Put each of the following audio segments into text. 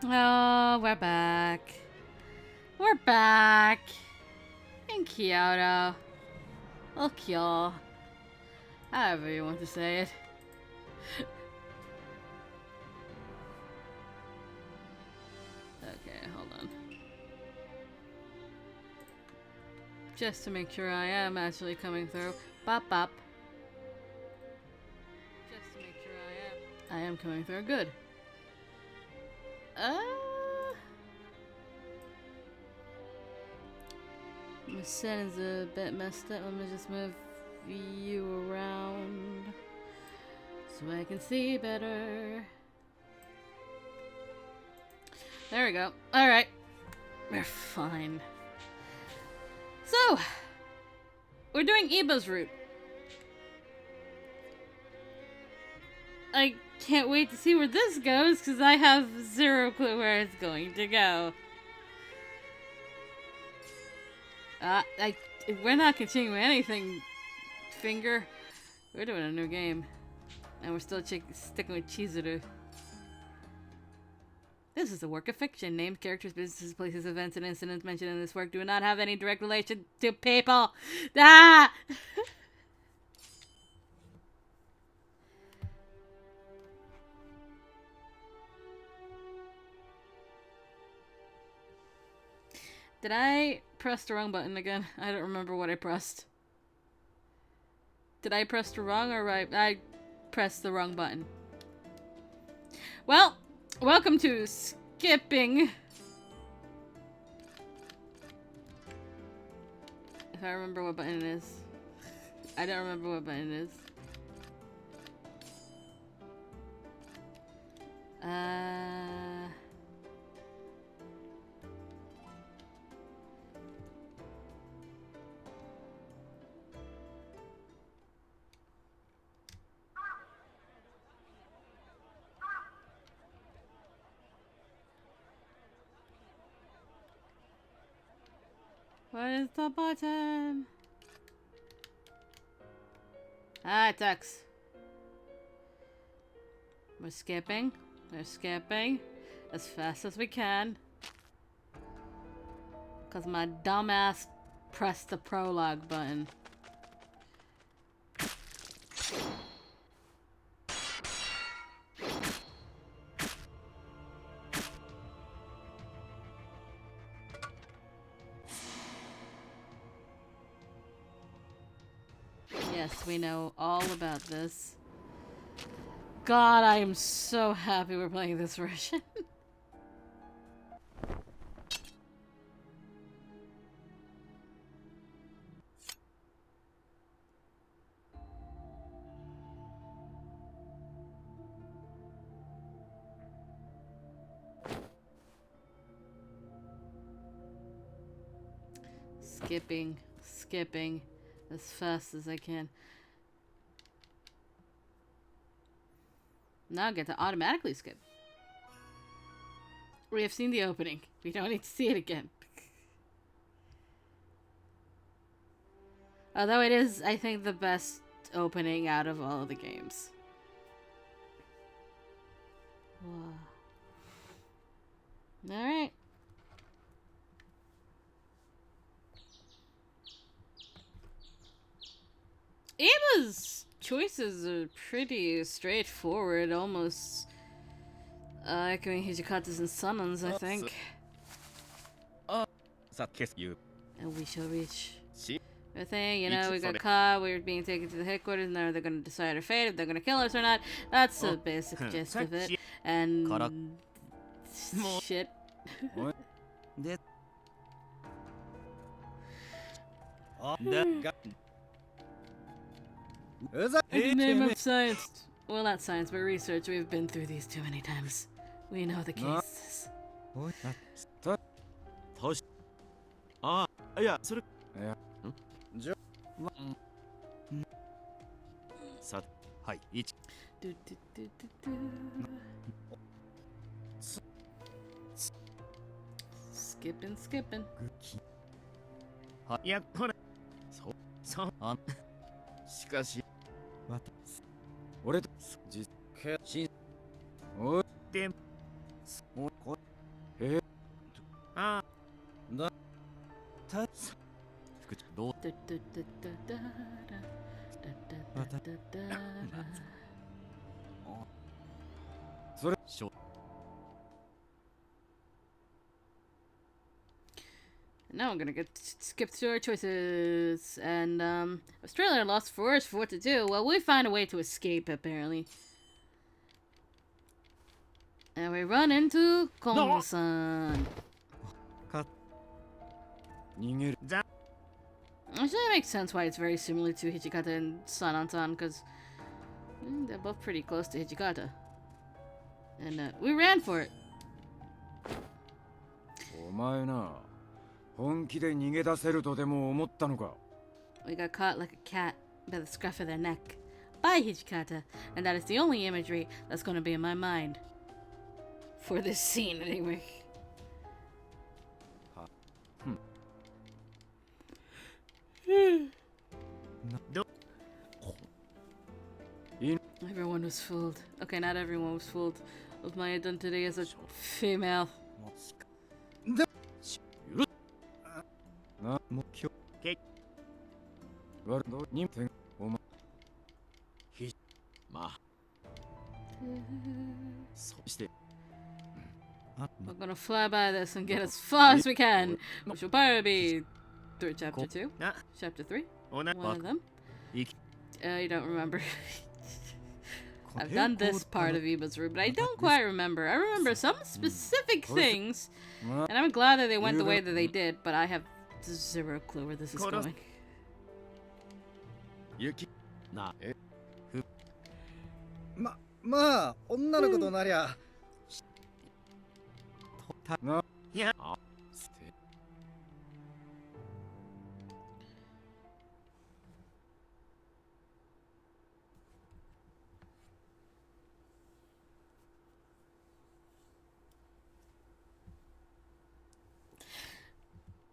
Oh, we're back. We're back. In Kyoto. Or Kyo. However you want to say it. Okay, hold on. Just to make sure I am actually coming through. Bop bop. Just to make sure I am coming through. Good. My settings are a bit messed up. Let me just move you around so I can see better. There we go. Alright. We're fine. So, we're doing Iba's route. I can't wait to see where this goes because I have zero clue where it's going to go. We're not continuing anything, Finger. We're doing a new game. And we're still sticking with Chizuru. This is a work of fiction. Names, characters, businesses, places, events, and incidents mentioned in this work do not have any direct relation to people. Ah! Did I press the wrong button again? I don't remember what I pressed. Did I press the wrong or right? I pressed the wrong button. Well, welcome to skipping. If I remember what button it is. I don't remember what button it is. What is the button? Ah, it sucks. We're skipping. We're skipping as fast as we can. Because my dumbass pressed the prologue button. Yes, we know all about this. God, I am so happy we're playing this version. Skipping as fast as I can. Now I get to automatically skip. We have seen the opening. We don't need to see it again. Although it is, I think, the best opening out of all of the games. Wow. Alright. Ava's choices are pretty straightforward, almost echoing Hijikata's and Sanon's, I think. And we shall reach. The thing, you know, we got caught, we were being taken to the headquarters, and now they're gonna decide our fate, if they're gonna kill us or not. That's the basic gist of it. And shit. In the name of science, well, not science, but research, we've been through these too many times. We know the cases. Skipping, skipping. Now I'm gonna skip through our choices, and Australia lost for us for what to do. Well, we find a way to escape, apparently. And we run into Kondo-san. Actually, that makes sense why it's very similar to Hijikata and Sanan-san, because they're both pretty close to Hijikata. And we ran for it. We got caught like a cat by the scruff of their neck by Hijikata, and that is the only imagery that's going to be in my mind for this scene, anyway. Everyone was fooled. Okay, not everyone was fooled of my identity as a female. We're gonna fly by this and get as far as we can, which will probably be through chapter 2, chapter 3, one of them. You don't remember. I've done this part of Iba's route, but I don't quite remember. I remember some specific things, and I'm glad that they went the way that they did, but I have zero clue where this is going.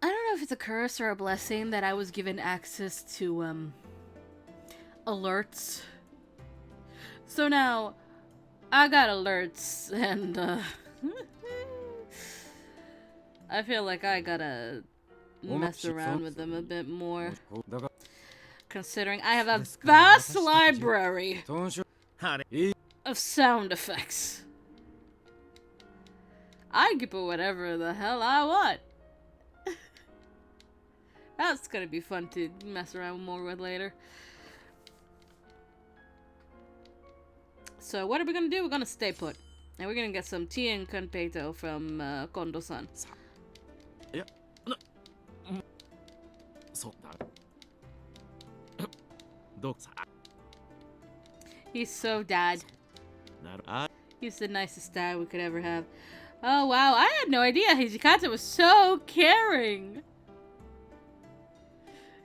I don't know if it's a curse or a blessing that I was given access to, alerts. So now, I got alerts, and, I feel like I gotta mess around with them a bit more. Considering I have a vast library of sound effects. I can put whatever the hell I want. That's gonna be fun to mess around more with later. So what are we gonna do? We're gonna stay put. And we're gonna get some tea and Kunpeito from Kondo-san. He's so dad. He's the nicest dad we could ever have. Oh wow, I had no idea Hijikata was so caring.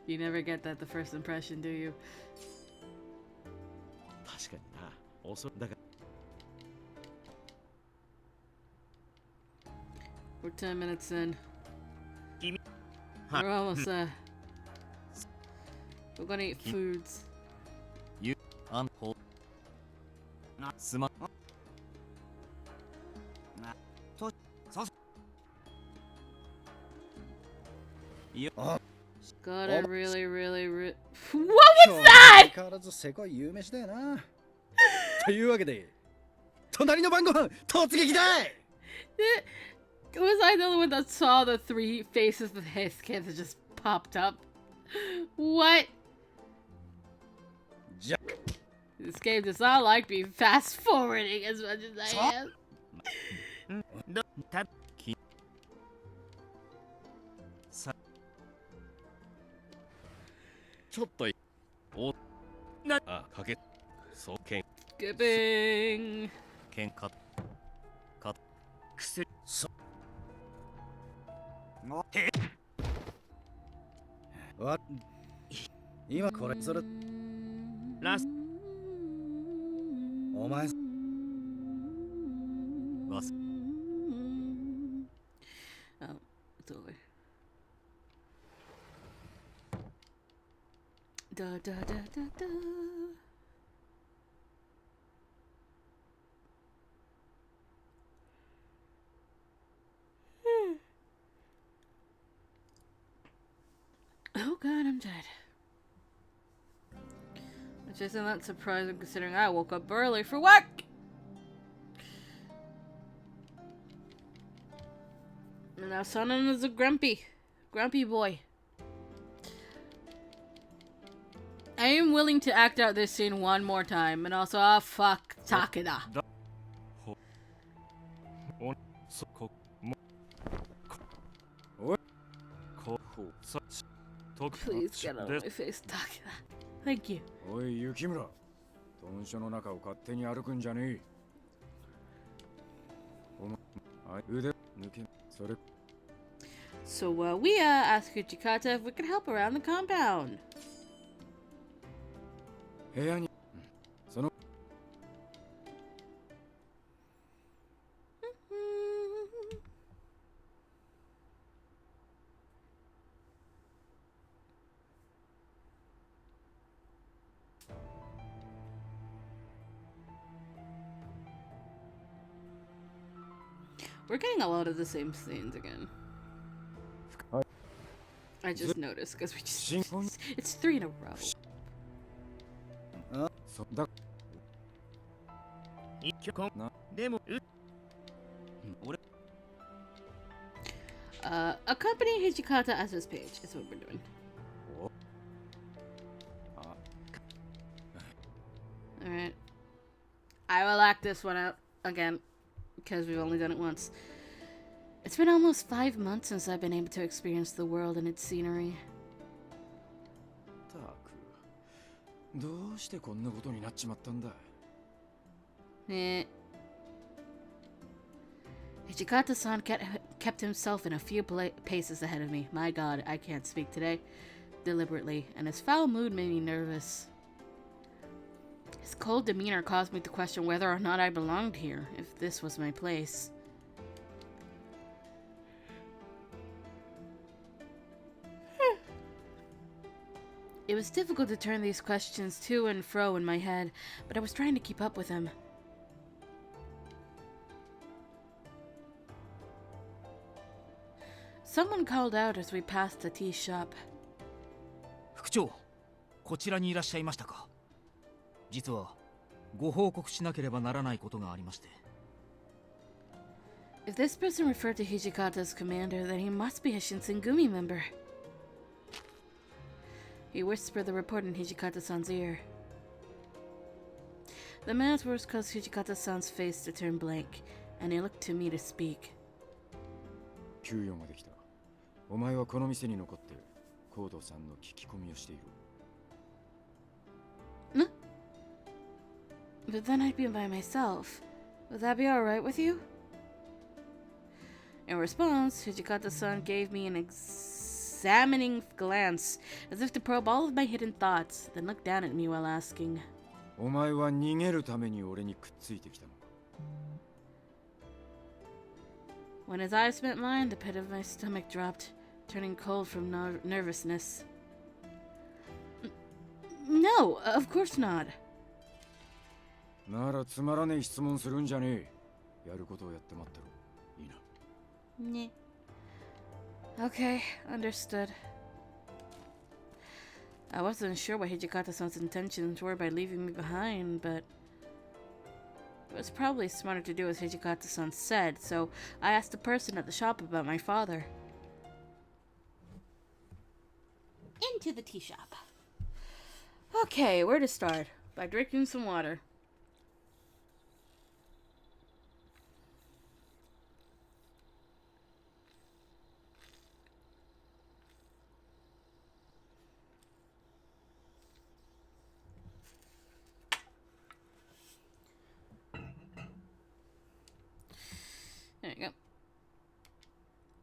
You never get that the first impression, do you? We're 10 minutes in. We're almost there. We're gonna eat foods. You unhold. Not smart. Gotta really. What was that? 変わらず世界有名だよな。というわけで、隣の晩ご飯突撃だい。Was I the only one that saw the 3 faces of his kids that just popped up? What? This game does not like me fast forwarding as much as I am. ちょっとおなあかけそうけん Skipping. けんか薬そえわ今これそれラスお前わす Oh, it's over. Da da da da da. Oh god, I'm dead. Which isn't that surprising considering I woke up early for work! And now Sonnen is a grumpy boy. I am willing to act out this scene one more time, and also, fuck Takeda. Please get out of my face, Takeda. Thank you. おい雪村、豚書の中を勝手に歩くんじゃねえ。お前、腕抜けそれ。So we asked Hijikata if we could help around the compound. 部屋にその We're getting a lot of the same scenes again. I just noticed because we just it's 3 in a row. Accompany Hijikata as his page is what we're doing. Alright. I will act this one out again, because we've only done it once. It's been almost 5 months since I've been able to experience the world and its scenery. どうしてこんなことになっちまったんだ。Hijikata-san kept himself in a few paces ahead of me. My god, I can't speak today. Deliberately, and his foul mood made me nervous. His cold demeanor caused me to question whether or not I belonged here, if this was my place. It was difficult to turn these questions to and fro in my head, but I was trying to keep up with him. Someone called out as we passed the tea shop. 副長、こちらにいらっしゃいましたか。実はご報告しなければならないことがありまして。If this person referred to Hijikata's commander, then he must be a Shinsengumi member. He whispered the report in Hijikata-san's ear. The man's words caused Hijikata-san's face to turn blank, and he looked to me to speak. 給与まで来た。お前はこの店に残ってコードさんの聞き込みをしている。But then I'd be by myself. Would that be alright with you? In response, Hijikata-san gave me an examining glance, as if to probe all of my hidden thoughts, then looked down at me while asking, お前は逃げるために俺にくっついてきたのか。When his eyes met mine, the pit of my stomach dropped, turning cold from nervousness. No, of course not. ならつまらねえ質問するんじゃねえ。やることをやって待ってろ。いいな。Nah. Okay, understood. I wasn't sure what Hijikata-san's intentions were by leaving me behind, but it was probably smarter to do as Hijikata-san said, so I asked the person at the shop about my father. Into the tea shop. Okay, where to start? By drinking some water. There you go.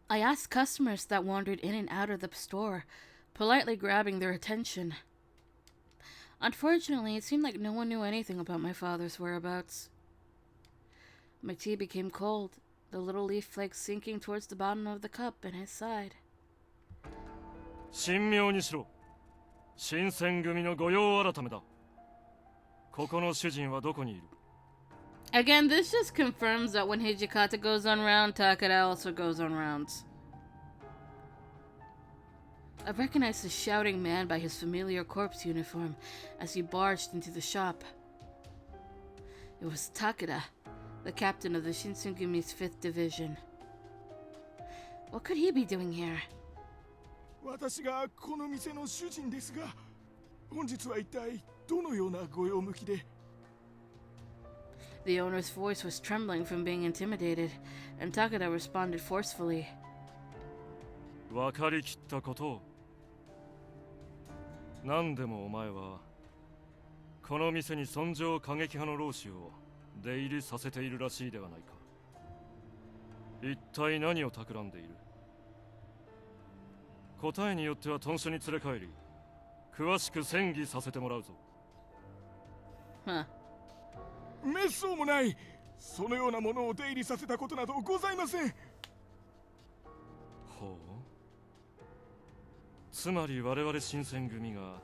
I asked customers that wandered in and out of the store, politely grabbing their attention. Unfortunately, it seemed like no one knew anything about my father's whereabouts. My tea became cold, the little leaf flakes sinking towards the bottom of the cup, and I sighed. 神妙にしろ。新選組の御用改めだ。ここの主人はどこにいる？ Again, this just confirms that when Hijikata goes on round, Takeda also goes on rounds. I recognized the shouting man by his familiar corpse uniform as he barged into the shop. It was Takeda, the captain of the Shinsengumi's 5th Division. What could he be doing here? 私がこの店の主人ですが、本日は一体どのようなご用向きで？ The owner's voice was trembling from being intimidated, and Takeda responded forcefully. 分かりきったことを。何でもお前はこの店に尊上過激派の老子を出入りさせているらしいではないか。一体何を企んでいる？答えによっては豚書に連れ帰り、詳しく詮議させてもらうぞ。Huh. めっそうもない。そのようなものを出入りさせたことなどございません。ほう。つまり我々新選組が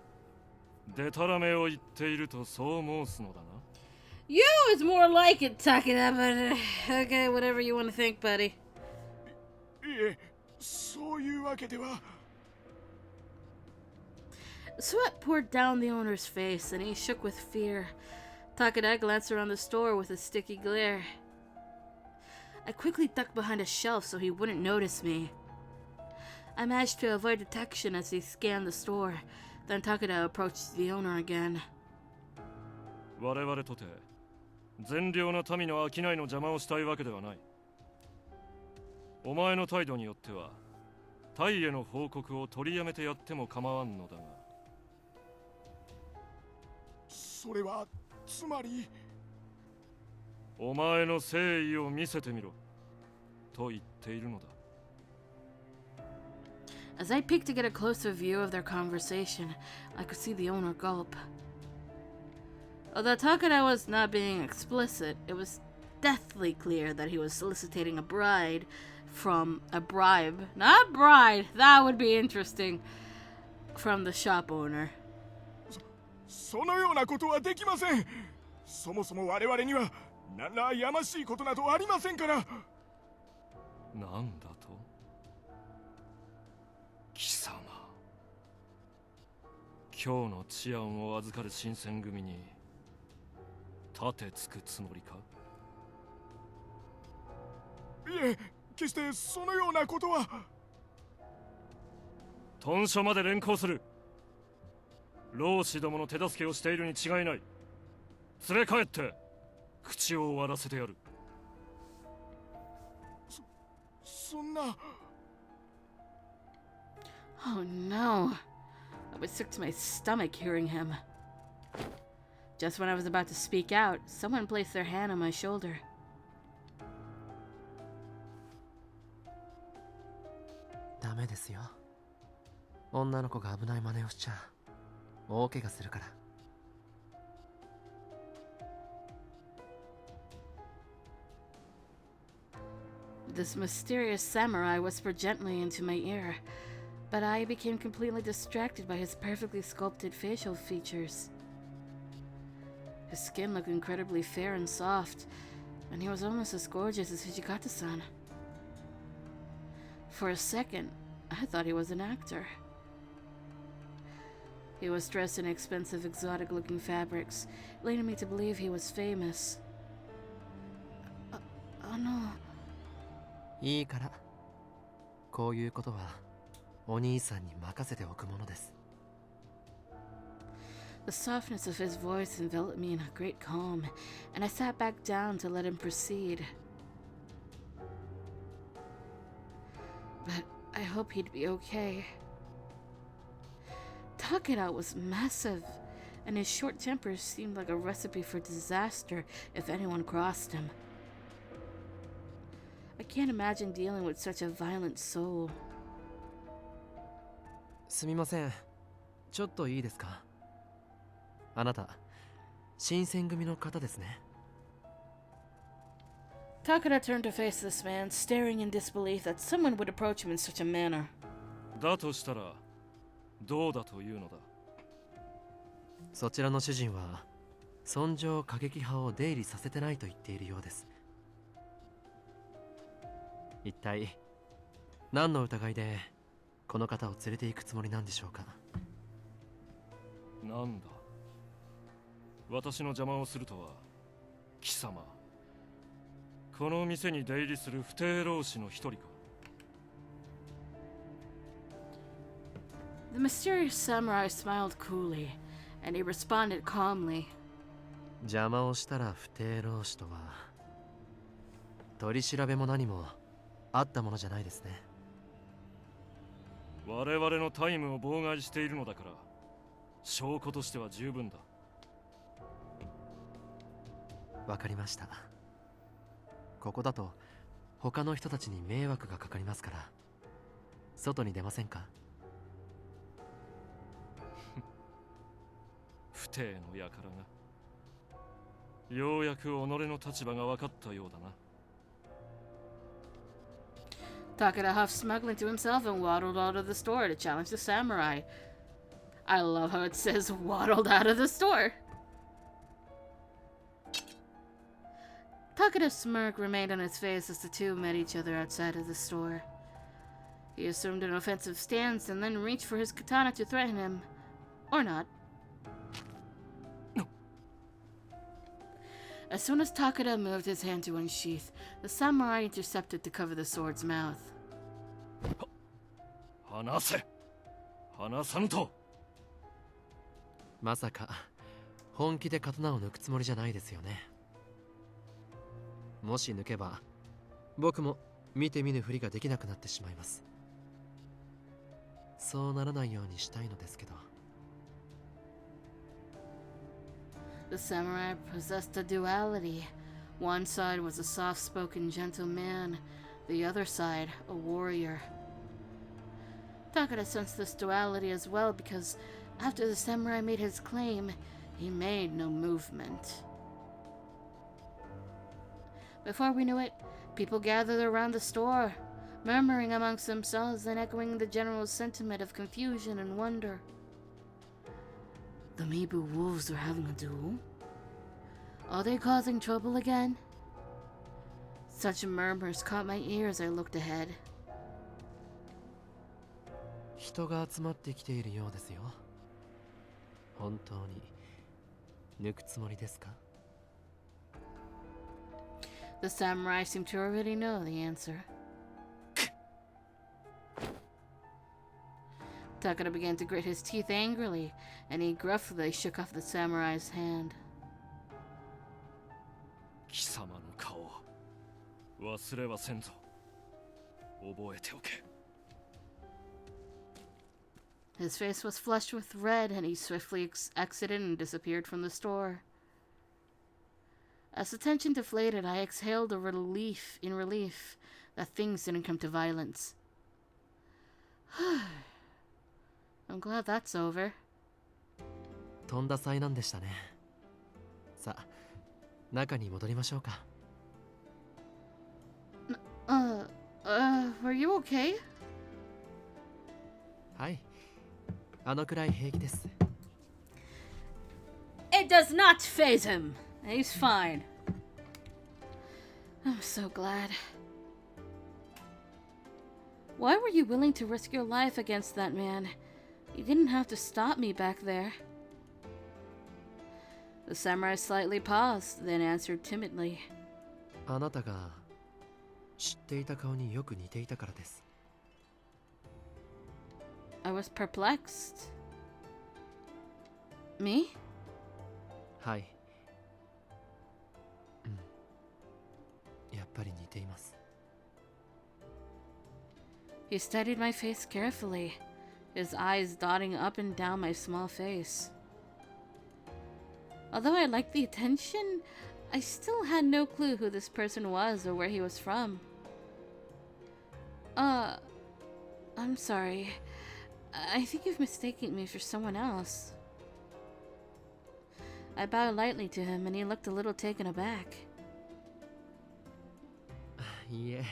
デタラメを言っているとそう申すのだな。You is more like it, Takeda, but okay, whatever you want to think, buddy. いえ、そういうわけでは。Sweat poured down the owner's face, and he shook with fear. Takeda glanced around the store with a sticky glare. I quickly ducked behind a shelf so he wouldn't notice me. I managed to avoid detection as he scanned the store. Then Takeda approached the owner again. 我々とて善良な民の商いの邪魔をしたいわけではない。お前の態度によってはタイへの報告を取りやめてやっても構わんのだが。それはつまり。お前の誠意を見せてみろと言っているのだ。As I peeked to get a closer view of their conversation, I could see the owner gulp. Although Takeda was not being explicit, it was deathly clear that he was soliciting a bribe, not bride, that would be interesting, from the shop owner. そのようなことはできません。そもそも我々には何らやましいことなどありませんから。なんだと？貴様、今日の治安を預かる新選組に盾つくつもりか？いえ、決してそのようなことは。豚書まで連行する。老子どもの手助けをしているに違いない。連れ帰って口を割らせてやる。そんな。Oh no. I was sick to my stomach hearing him. Just when I was about to speak out, someone placed their hand on my shoulder. ダメですよ。女の子が危ない真似をしちゃ大怪我するから。This mysterious samurai whispered gently into my ear, but I became completely distracted by his perfectly sculpted facial features. His skin looked incredibly fair and soft, and he was almost as gorgeous as Hijikata-san. For a second, I thought he was an actor. He was dressed in expensive, exotic-looking fabrics, leading me to believe he was famous. No. いいから。こういうことはお兄さんに任せておくものです。The softness of his voice enveloped me in a great calm, and I sat back down to let him proceed. But I hope he'd be okay. Takeda was massive, and his short temper seemed like a recipe for disaster if anyone crossed him. I can't imagine dealing with such a violent soul. すみません。ちょっといいですか？あなた、新選組の方ですね。Takeda turned to face this man, staring in disbelief that someone would approach him in such a manner. だとしたらどうだというのだ。そちらの主人は尊上過激派を出入りさせてないと言っているようです。一体何の疑いでこの方を連れて行くつもりなんでしょうか？なんだ、私の邪魔をするとは貴様、この店に出入りする不逞老士の一人か。The mysterious samurai smiled coolly, and he responded calmly. 邪魔をしたら不逞老士とは取り調べも何もあったものじゃないですね。我々のタイムを妨害しているのだから証拠としては十分だ。わかりました。ここだと他の人たちに迷惑がかかりますから外に出ませんか？不逞の輩がようやく己の立場が分かったようだな。Takeda huffed smugly to himself and waddled out of the store to challenge the samurai. I love how it says waddled out of the store. Takeda's smirk remained on his face as the two met each other outside of the store. He assumed an offensive stance and then reached for his katana to threaten him. Or not. As soon as Takeda moved his hand to unsheath, the samurai intercepted to cover the sword's mouth. 離せ、離さぬと。まさか本気で刀を抜くつもりじゃないですよね。もし抜けば僕も見て見ぬふりができなくなってしまいます。そうならないようにしたいのですけど。The samurai possessed a duality. One side was a soft-spoken gentle man, the other side a warrior. Takeda sensed this duality as well because after the samurai made his claim, he made no movement. Before we knew it, people gathered around the store, murmuring amongst themselves and echoing the general sentiment of confusion and wonder. The Mibu wolves are having a duel? Are they causing trouble again? Such murmurs caught my ear as I looked ahead. 人が集まってきているようですよ。本当に抜くつもりですか？ The samurai seemed to already know the answer. Takeda began to grit his teeth angrily, and he gruffly shook off the samurai's hand. 貴様の顔、忘れはせんぞ。覚えておけ。His face was flushed with red, and he swiftly exited and disappeared from the store. As the tension deflated, I exhaled in relief that things didn't come to violence. I'm glad that's over. とんだ災難でしたね。さあ、中に戻りましょうか。Are you okay? はい。あのくらい平気です。It does not phase him. He's fine. I'm so glad. Why were you willing to risk your life against that man? You didn't have to stop me back there. The samurai slightly paused, then answered timidly. あなたが知っていた顔によく似ていたからです。I was perplexed. Me? はい。やっぱり似ています。He studied my face carefully, his eyes dotting up and down my small face. Although I liked the attention, I still had no clue who this person was or where he was from. I'm sorry. I think you've mistaken me for someone else. I bowed lightly to him and he looked a little taken aback. いいえ、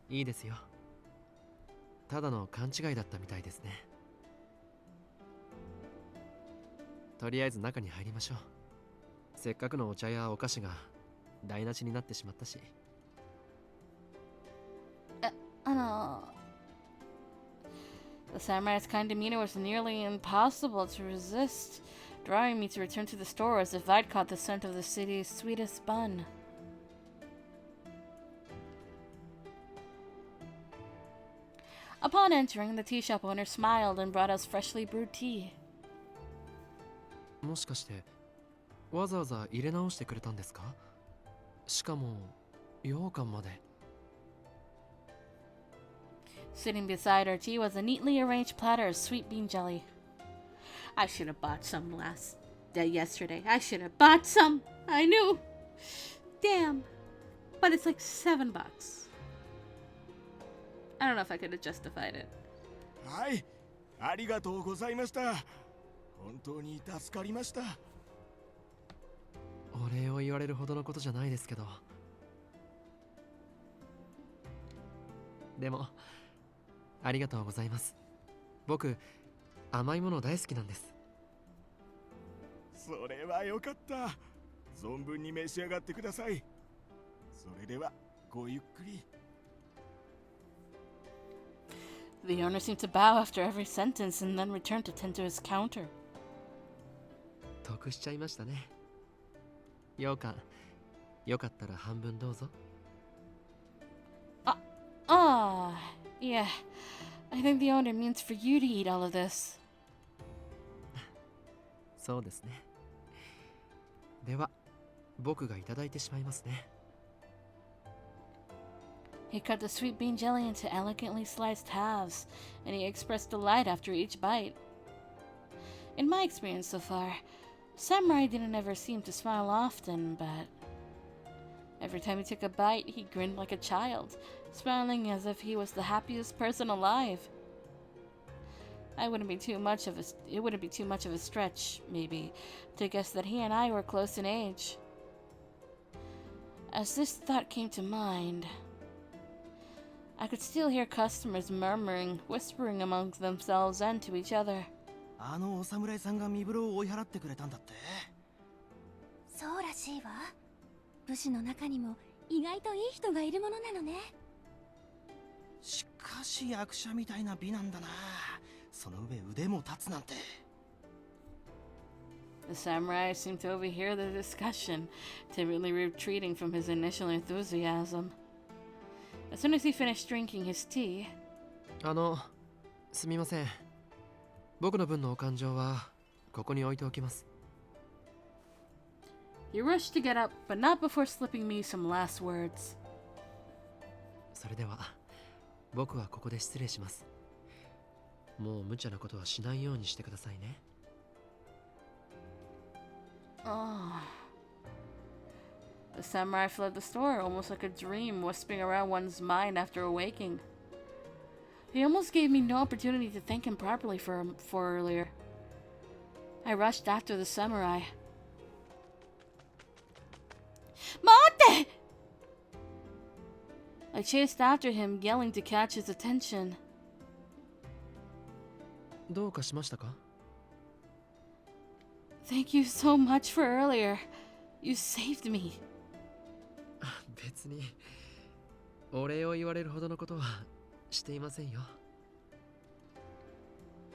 いいですよ。ただの勘違いだったみたいですね。とりあえず中に入りましょう。せっかくのお茶やお菓子が台無しになってしまったし。The samurai's kind demeanor was nearly impossible to resist, drawing me to return to the store as if I'd caught the scent of the city's sweetest bun. Upon entering, the tea shop owner smiled and brought us freshly brewed tea. もしかしてわざわざ入れ直してくれたんですか？しかも羊羹まで。Sitting beside our tea was a neatly arranged platter of sweet bean jelly. I should have bought some yesterday. I should have bought some. I knew. Damn. But it's like $7. I don't know if I could have justified it. はい、ありがとうございました。本当に助かりました。お礼を言われるほどのことじゃないですけど。でもありがとうございます。僕甘いもの大好きなんです。それはよかった。存分に召し上がってください。それではごゆっくり。The owner seemed to bow after every sentence and then returned to tend to his counter. 得しちゃいましたね。羊羹、よかったら半分どうぞ。Yeah. I think the owner means for you to eat all of this. そうですね。では、僕がいただいてしまいますね。He cut the sweet bean jelly into elegantly sliced halves, and he expressed delight after each bite. In my experience so far, Samurai didn't ever seem to smile often, but every time he took a bite, he grinned like a child, smiling as if he was the happiest person alive. It wouldn't be too much of a stretch, maybe, to guess that he and I were close in age. As this thought came to mind, I could still hear customers murmuring, whispering among themselves and to each other. あのお侍さんが身風呂を追い払ってくれたんだって。そうらしいわ。武士の中にも意外といい人がいるものなのね。しかし役者みたいな美なんだな。その上腕も立つなんて。The samurai seemed to overhear the discussion, timidly retreating from his initial enthusiasm. As soon as he finished drinking his tea, すみません。僕の分のお勘定はここに置いておきます。he rushed to get up, but not before slipping me some last words. それでは僕はここで失礼します。もう無茶なことはしないようにしてくださいね。The samurai fled the store almost like a dream whispering around one's mind after awaking. He almost gave me no opportunity to thank him properly for earlier. I rushed after the samurai. Mate! I chased after him, yelling to catch his attention. どうかしましたか? Thank you so much for earlier. You saved me. 別にお礼を言われるほどのことはしていませんよ。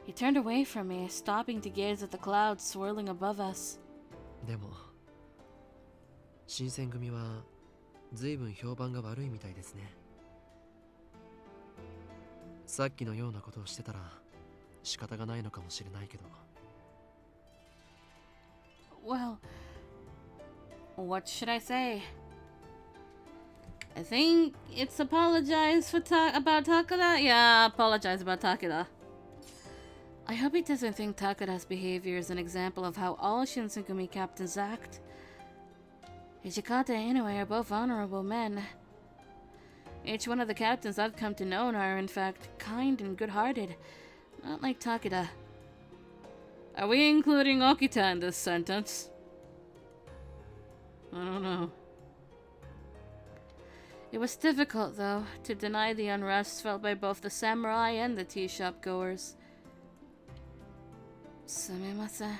He turned away from me, stopping to gaze at the clouds swirling above us. でも新選組は随分評判が悪いみたいですね。さっきのようなことをしてたら仕方がないのかもしれないけど。Well, what should I say? I think it's apologize for about Takeda. Yeah, apologize about Takeda. I hope he doesn't think Takeda's behavior is an example of how all Shinsengumi captains act. Hijikata and Inoue are both honorable men. Each one of the captains I've come to know are in fact kind and good-hearted, not like Takeda. Are we including Okita in this sentence? I don't know. It was difficult, though, to deny the unrest felt by both the samurai and the tea shop goers. Sumimasen.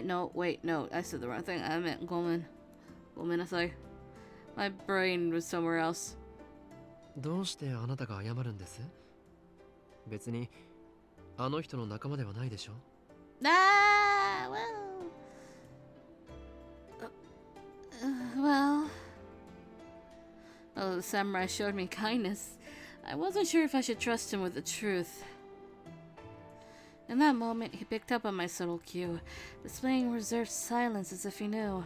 No, wait, no, I said the wrong thing. I meant gomen. Gomenasai. My brain was somewhere else. どうしてあなたが謝るんです？別にあの人の仲間ではないでしょ。Ah, well. Oh, the samurai showed me kindness. I wasn't sure if I should trust him with the truth. In that moment, he picked up on my subtle cue, displaying reserved silence as if he knew.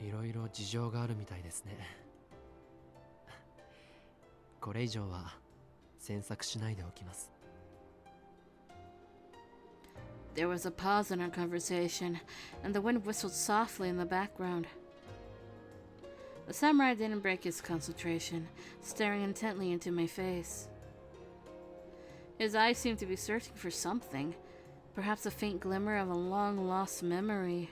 いろいろ事情があるみたいですね。これ以上は詮索しないでおきます。There was a pause in our conversation, and the wind whistled softly in the background. The samurai didn't break his concentration, staring intently into my face. His eyes seemed to be searching for something, perhaps a faint glimmer of a long-lost memory.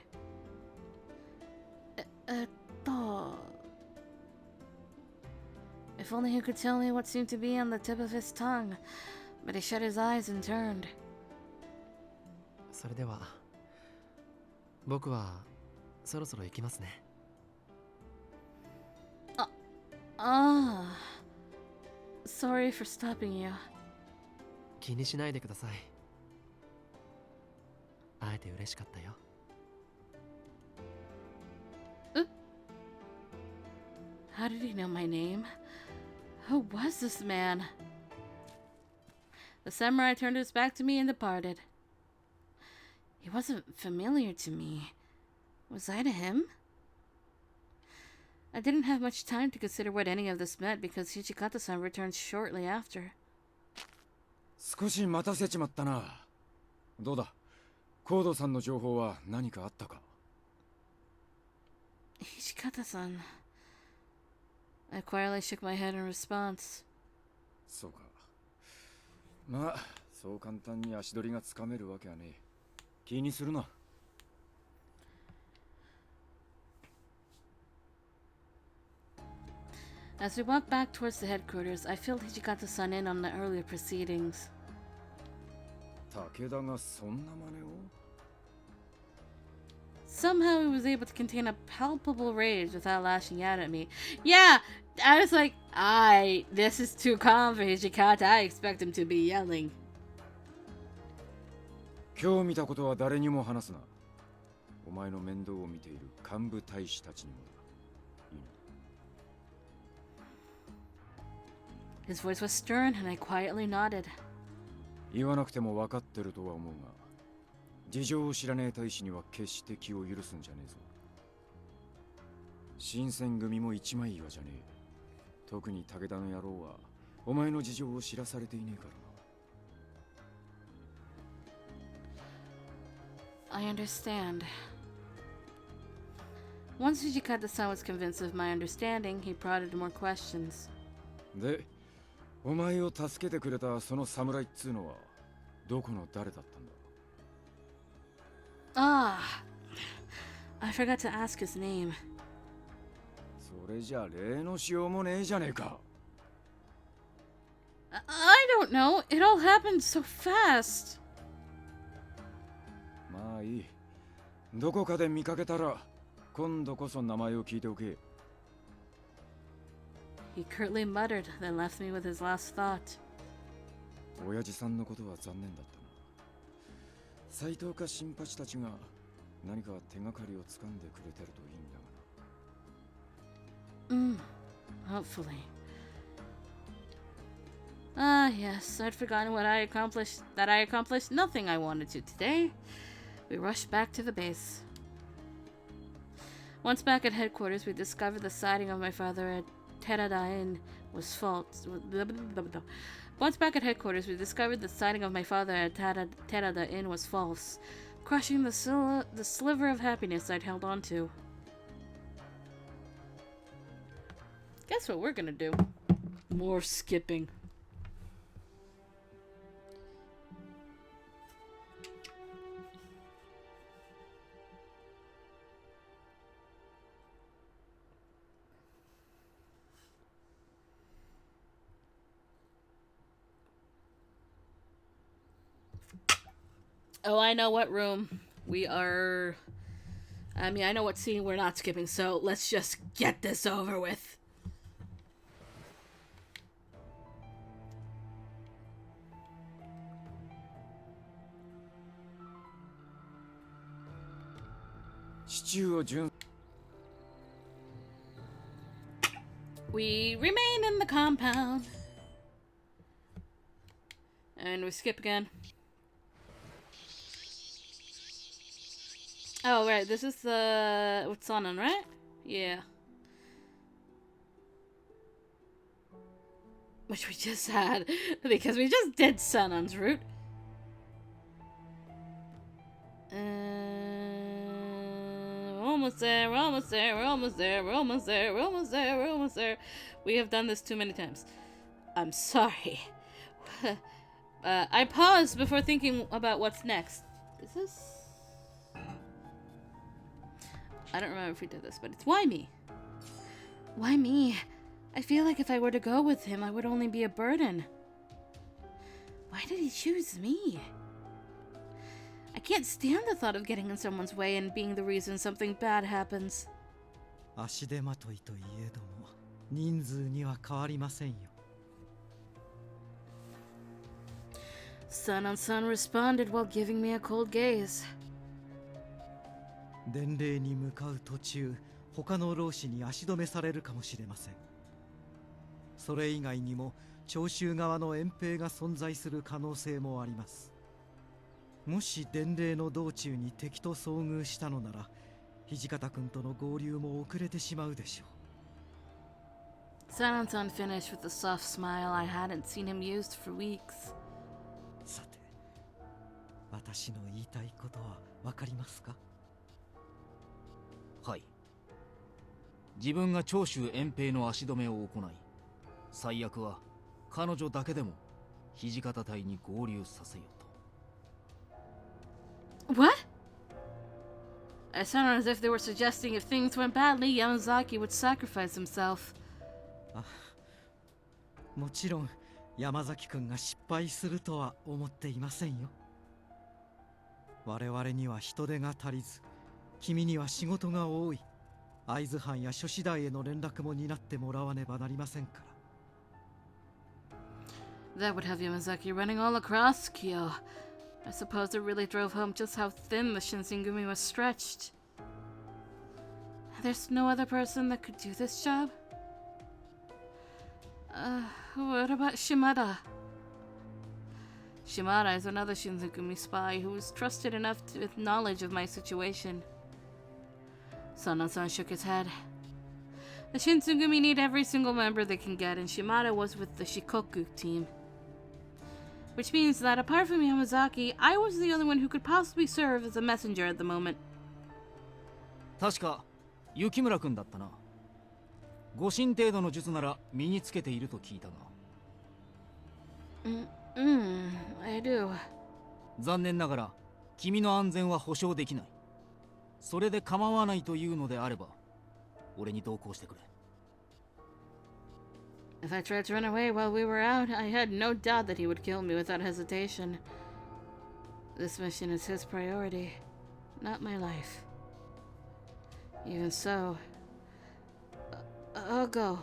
If only he could tell me what seemed to be on the tip of his tongue, but he shut his eyes and turned. それでは僕はそろそろ行きますね。Sorry for stopping you. 気にしないでください。会えて嬉しかったよ。How did he know my name? Who was this man? The samurai turned his back to me and departed. He wasn't familiar to me. Was I to him? I didn't have much time to consider what any of this meant because Hijikata-san returned shortly after. 少し待たせちまったな。どうだ、コードさんの情報は何かあったか？ Hijikata-san. I quietly shook my head in response. そうか。まあ、そう簡単に足取りがつかめるわけはねえ。気にするな。As we walked back towards the headquarters, I filled Hijikata-san in on the earlier proceedings. 武田がそんな真似を？ Somehow he was able to contain a palpable rage without lashing out at me. Yeah, I was like, this is too calm for Hijikata. I expect him to be yelling. 今日見たことは誰にも話すな。お前の面倒を見ている幹部大使たちにもだ。いいな。 His voice was stern, and I quietly nodded. 言わなくても分かってるとは思うが、事情を知らねえ大使には決して気を許すんじゃねえぞ。新選組も一枚岩じゃねえ。特に武田の野郎はお前の事情を知らされていねえからな。 I understand. Once Hijikata-san was convinced of my understanding, he prodded more questions. で、お前を助けてくれたその侍っつうのはどこの誰だったんだ？ Ah, I forgot to ask his name. それじゃ例のしようもねえじゃねえか。I don't know. It all happened so fast. まあいい。どこかで見かけたら今度こそ名前を聞いておけ。He curtly muttered, then left me with his last thought. 親父さんのことは残念だったな。斎藤か新八たちが何か手がかりをつかんでくれてるといいんだがな。Hopefully. Ah, yes, I'd forgotten what I accomplished. That I accomplished nothing I wanted to today. We rushed back to the base. Once back at headquarters, we discovered the sighting of my father at Terada Inn was false. Once back at headquarters, we discovered the sighting of my father at Terada Inn was false, crushing the sliver of happiness I'd held on to. Guess what we're gonna do? More skipping. Oh, I know what room we are. I mean, I know what scene we're not skipping, so let's just get this over with. We remain in the compound. And we skip again. Oh, right, this is the... with Sonnen, right? Yeah. Which we just had, because we just did Sonnen's route. We're almost there, we're almost there, we're almost there, we're almost there, we're almost there, we're almost there. We have done this too many times. I'm sorry. I paused before thinking about what's next. Is this... I don't remember if we did this, but it's why me? Why me? I feel like if I were to go with him, I would only be a burden. Why did he choose me? I can't stand the thought of getting in someone's way and being the reason something bad happens. Son responded while giving me a cold gaze. 伝令に向かう途中、他の老師に足止めされるかもしれません。それ以外にも長州側の遠兵が存在する可能性もあります。もし伝令の道中に敵と遭遇したのなら、土方君との合流も遅れてしまうでしょう。Sananson finished with a soft smile I hadn't seen him used for weeks. さて、私の言いたいことはわかりますか？はい。自分が長州遠兵の足止めを行い、最悪は彼女だけでも土方隊に合流させようと。What? I sounded as if they were suggesting if things went badly, Yamazaki would sacrifice himself. もちろん山崎君が失敗するとは思っていませんよ。我々には人手が足りず、君には仕事が多い。会津藩や諸師大への連絡も担ってもらわねばなりませんから。That would have Yamazaki running all across Kyoto. I suppose it really drove home just how thin the Shinsengumi was stretched. There's no other person that could do this job? What about Shimada? Shimada is another Shinsengumi spy who was trusted enough with knowledge of my situation. Sanan-san shook his head. The Shinsengumi need every single member they can get, and Shimada was with the Shikoku team. Which means that apart from Yamazaki, I was the only one who could possibly serve as a messenger at the moment. 確か、雪村君だったな。護身程度の術なら身につけていると聞いたが。I do. 残念ながら、君の安全は保証できない。それで構わないというのであれば、俺に同行してくれ。If I tried to run away while we were out, I had no doubt that he would kill me without hesitation. This mission is his priority, not my life. Even so, I'll go.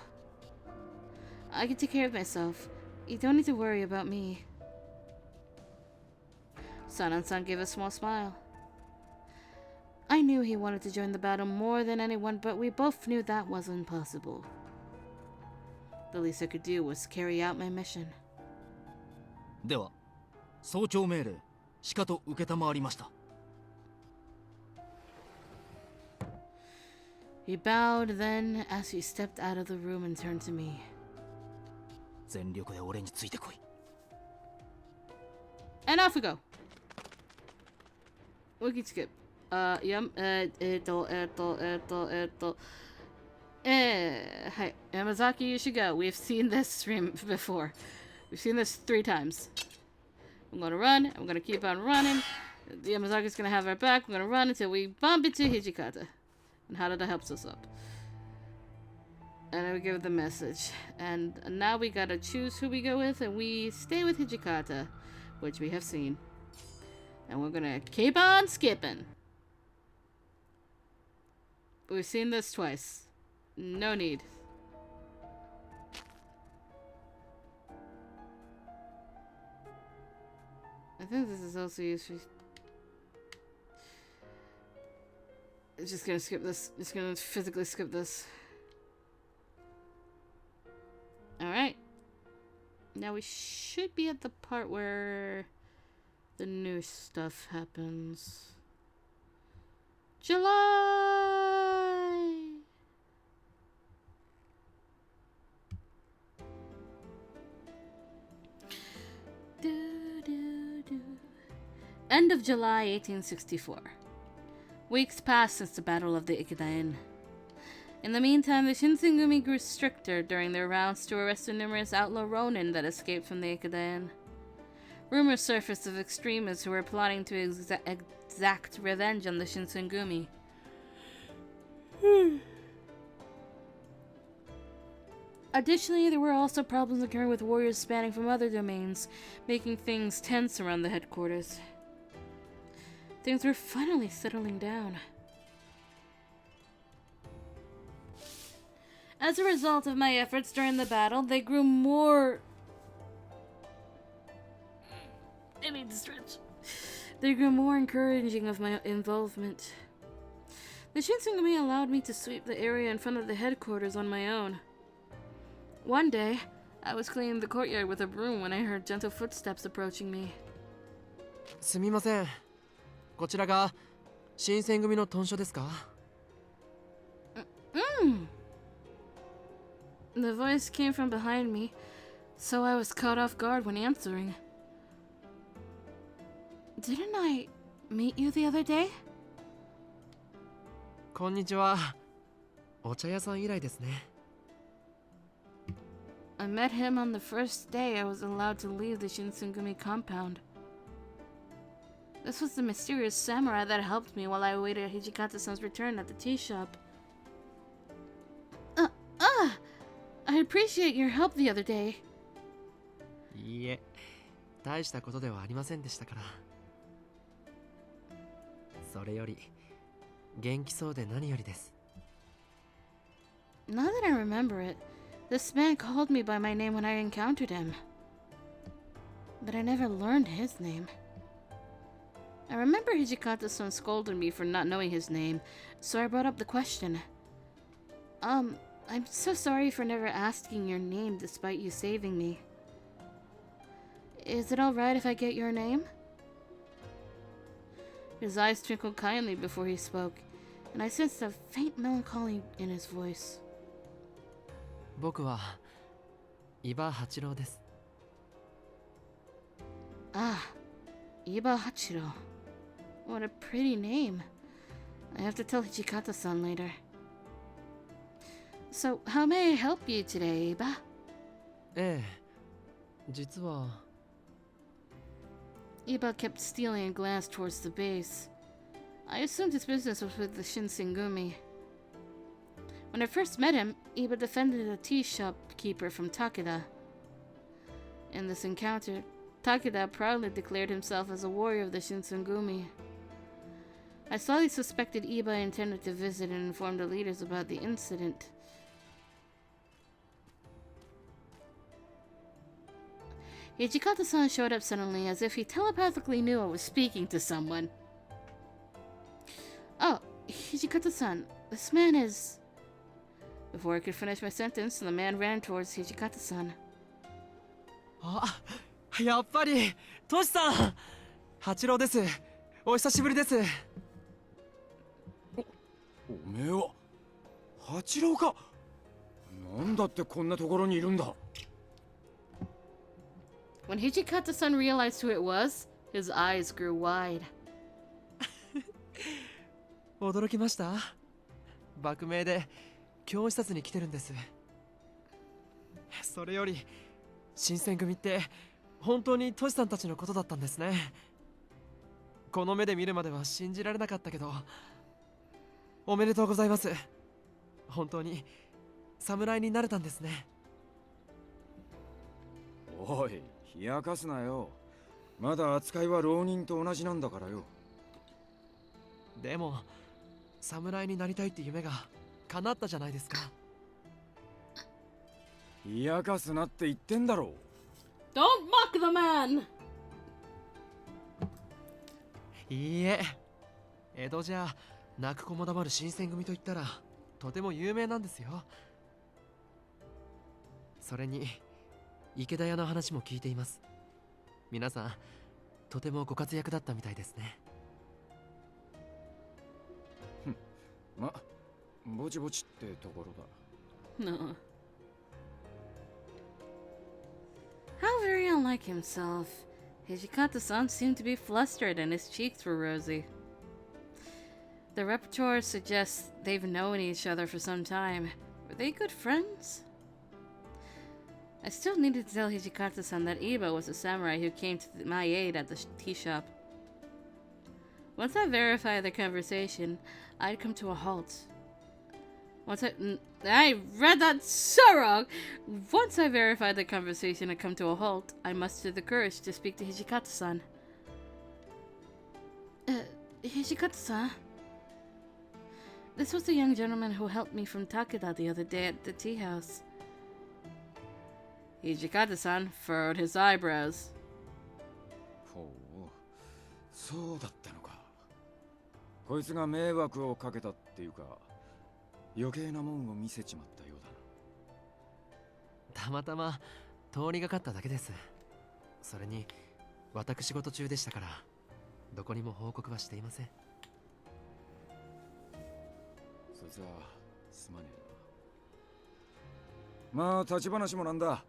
I can take care of myself. You don't need to worry about me. Sanan-san gave a small smile. I knew he wanted to join the battle more than anyone, but we both knew that wasn't possible. The least I could do was carry out my mission. では、早朝命令、しかと承りました。He bowed then as he stepped out of the room and turned to me. 全力で俺についてこい。And off we go. We can skip. Hi, Yamazaki, you should go. We've seen this stream before. We've seen this 3 times. I'm gonna run. I'm gonna keep on running. Yamazaki's gonna have our back. We're gonna run until we bump into Hijikata. And Harada helps us up. And then we give the message. And now we gotta choose who we go with, and we stay with Hijikata, which we have seen. And we're gonna keep on skipping. We've seen this twice. No need. I think this is also useful. It's just gonna skip this. Just gonna physically skip this. Alright. Now we should be at the part where the new stuff happens. July! End of July 1864. Weeks passed since the Battle of the Ikedaen. In the meantime, the Shinsengumi grew stricter during their rounds to arrest the numerous outlaw ronin that escaped from the Ikedaen. Rumors surfaced of extremists who were plotting to exact revenge on the Shinsengumi. Additionally, there were also problems occurring with warriors spanning from other domains, making things tense around the headquarters. Things were finally settling down. As a result of my efforts during the battle, they grew more... I need to stretch. They grew more encouraging of my involvement. The Shinsengumi allowed me to sweep the area in front of the headquarters on my own. One day, I was cleaning the courtyard with a broom when I heard gentle footsteps approaching me. すみません。こちらが新選組の屯所ですか? The voice came from behind me, so I was caught off guard when answering. Didn't I meet you the other day? こんにちは。お茶屋さん以来ですね。I met him on the first day I was allowed to leave the Shinsengumi compound. This was the mysterious samurai that helped me while I awaited Hijikata-san's return at the tea shop. I appreciate your help the other day. いいえ、大したことではありませんでしたから。それより、元気そうで何よりです。Now that I remember it, this man called me by my name when I encountered him. But I never learned his name. I remember Hijikata-san scolded me for not knowing his name, so I brought up the question. I'm so sorry for never asking your name despite you saving me. Is it alright if I get your name? His eyes twinkled kindly before he spoke, and I sensed a faint melancholy in his voice. 僕は伊庭八郎です。Ah, Iba Hachiro. What a pretty name. I have to tell Hijikata-san later. So, how may I help you today, Iba? ええ、実は... Iba kept stealing a glance towards the base. I assumed his business was with the Shinsengumi. When I first met him, Iba defended a tea shop keeper from Takeda. In this encounter, Takeda proudly declared himself as a warrior of the Shinsengumi. I slowly suspected Iba intended to visit and inform the leaders about the incident. Hijikata-san showed up suddenly as if he telepathically knew I was speaking to someone. Oh, Hijikata-san, this man is... Before I could finish my sentence, the man ran towards Hijikata-san. あ、やっぱりトシさん、八郎です。お久しぶりです。おめえは八郎か。なんだってこんなところにいるんだ。When Hijikata-san realized who it was, his eyes grew wide. 驚きました。幕命で教師察に来てるんです。それより新選組って本当にトシさんたちのことだったんですね。この目で見るまでは信じられなかったけど、おめでとうございます。本当に侍になれたんですね。おい、冷やかすなよ。まだ扱いは浪人と同じなんだからよ。でも侍になりたいって夢が叶ったじゃないですか。冷やかすなって言ってんだろ。 Don't mock the man! いいえ、江戸じゃ泣く子も黙る新選組といったらとても有名なんですよ。それに池田屋の話も聞いています。皆さんとてもご活躍だったみたいですね。ま、ぼちぼちってところだ。No. How very unlike himself. Hijikata-san seemed to be flustered and his cheeks were rosy. The repertoire suggests they've known each other for some time. Were they good friends? I still needed to tell Hijikata-san that Iba was a samurai who came to my aid at the tea shop. Once I verified the conversation, I'd come to a halt. I read that so wrong! Once I verified the conversation had come to a halt, I mustered the courage to speak to Hijikata-san. Hijikata-san? This was the young gentleman who helped me from Takeda the other day at the tea house. Hijikata-san furrowed his eyebrows. ほう、そうだったのか。こいつが迷惑をかけたっていうか、余計なもんを見せちまったようだな。たまたま通りがかっただけです。それに私仕事中でしたからどこにも報告はしていません。そいつはすまねえな。まあ立ち話もなんだ。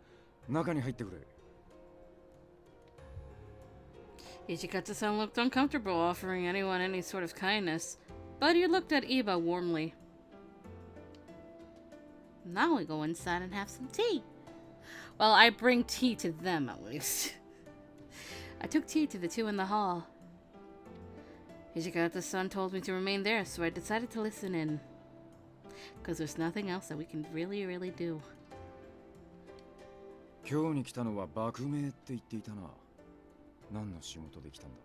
中に入ってくれ。Hijikata-san looked uncomfortable offering anyone any sort of kindness, but he looked at Iba warmly. Now we go inside and have some tea. Well, I bring tea to them at least. I took tea to the two in the hall. Hijikata-san told me to remain there, so I decided to listen in. Because there's nothing else that we can really do. 今日に来たのは幕命って言っていたな。何の仕事で来たんだ。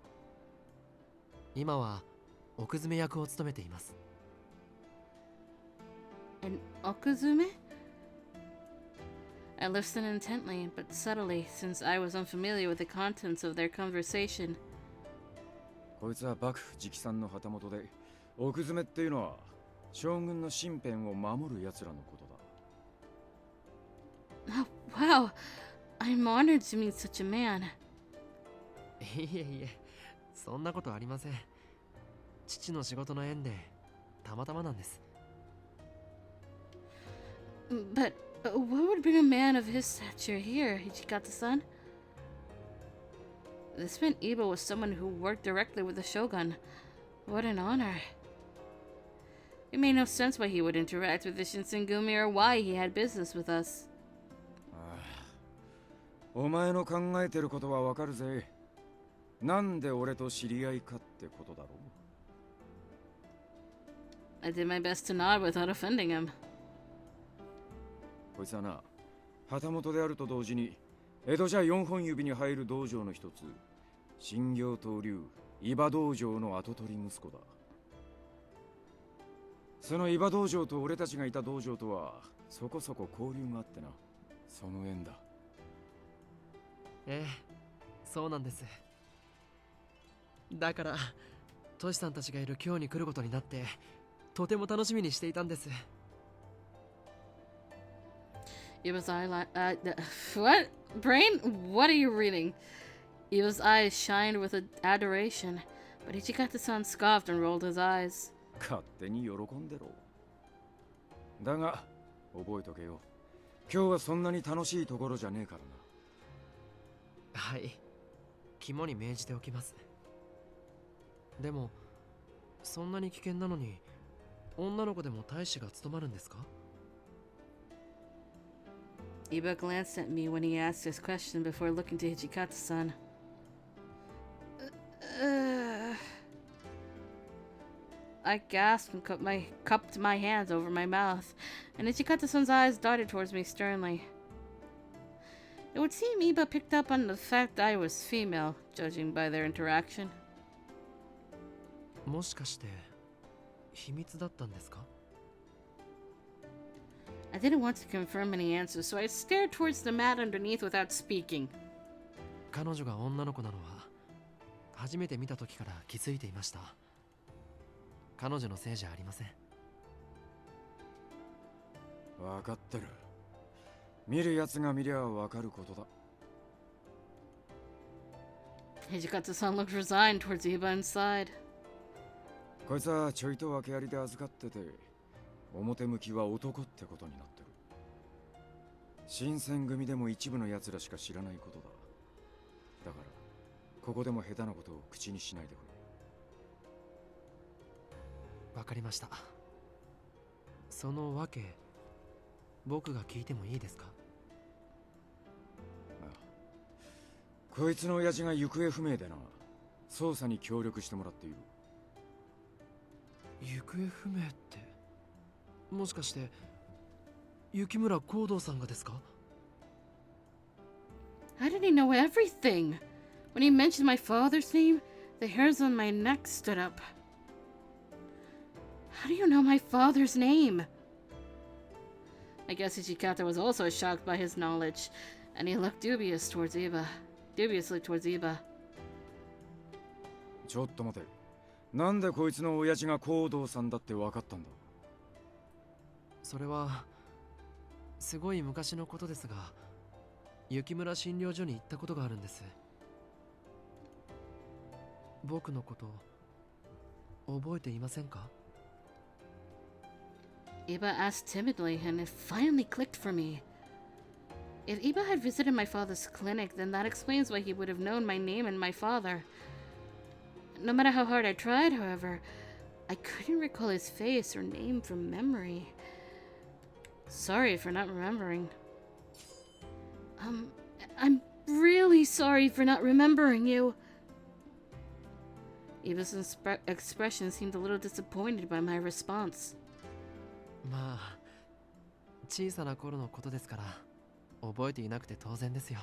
今は奥詰め役を務めています。An okuzume? I listened intently, but subtly, since I was unfamiliar with the contents of their conversation. こいつは幕府直参の旗本で、奥詰めっていうのは将軍の身辺を守る奴らのことだ。Oh, wow! I'm honored to meet such a man. いえいえ、そんなことありません。父の仕事の縁でたまたまなんです。But what would bring a man of his stature here, Hijikata-san? This man Iba was someone who worked directly with the shogun. What an honor. It made no sense why he would interact with the Shinsengumi or why he had business with us. お前の考えてることはわかるぜ。なんで俺と知り合いかってことだろう。 I did my best to nod without offending him. こいつはな、旗本であると同時に江戸じゃ4本指に入る道場の一つ、新行東流伊庭道場の跡取り息子だ。その伊庭道場と俺たちがいた道場とはそこそこ交流があってな、その縁だ。ええ、そうなんです。だからトシさんたちがいる今日に来ることになってとても楽しみにしていたんです。Eva's what? Brain? What are you reading? Eva's eyes shined with adoration, but Ichikata-san scoffed and rolled his eyes. 勝手に喜んでろ。だが覚えとけよ、今日はそんなに楽しいところじゃねえからな。はい、肝に銘じておきます。でもそんなに危険なのに女の子でも大使が務まるんですか？ Iba glanced at me when he asked his question before looking to Hichikata-san. I gasped and cupped my hands over my mouth, and Ichikata-san's eyes darted towards me sternly. It would seem Iba picked up on the fact I was female, judging by their interaction. もしかして秘密だったんですか？ I didn't want to confirm any answers, so I stared towards the mat underneath without speaking. 彼女が女の子なのは初めて見た時から気づいていました。彼女のせいじゃありません。分かってる。見るやつが見りゃ分かることだ。Hijikata-san looked resigned towards Iba and sighed. こいつはちょいと訳ありで預かってて、表向きは男ってことになってる。新選組でも一部の奴らしか知らないことだ。だからここでも下手なことを口にしないでくれ。わかりました。その訳、僕が聞いてもいいですか？ああ、こいつの親父が行方不明でな、捜査に協力してもらっている。行方不明って、もしかして雪村光道さんがですか？ How did he know everything? When he mentioned my father's name, the hairs on my neck stood up. How do you know my father's name? I guess Ichikata was also shocked by his knowledge, and he looked dubiously towards Iba. ちょっと待て。なんでこいつの親父が光道さんだって分かったんだ？それはすごい昔のことですが、雪村診療所に行ったことがあるんです。僕のこと覚えていませんか？ Iba asked timidly, and it finally clicked for me. If Iba had visited my father's clinic, then that explains why he would have known my name and my father. No matter how hard I tried, however, I couldn't recall his face or name from memory. Sorry for not remembering. I'm really sorry for not remembering you. Iba's expression seemed a little disappointed by my response. まあ、小さな頃のことですから覚えていなくて当然ですよ。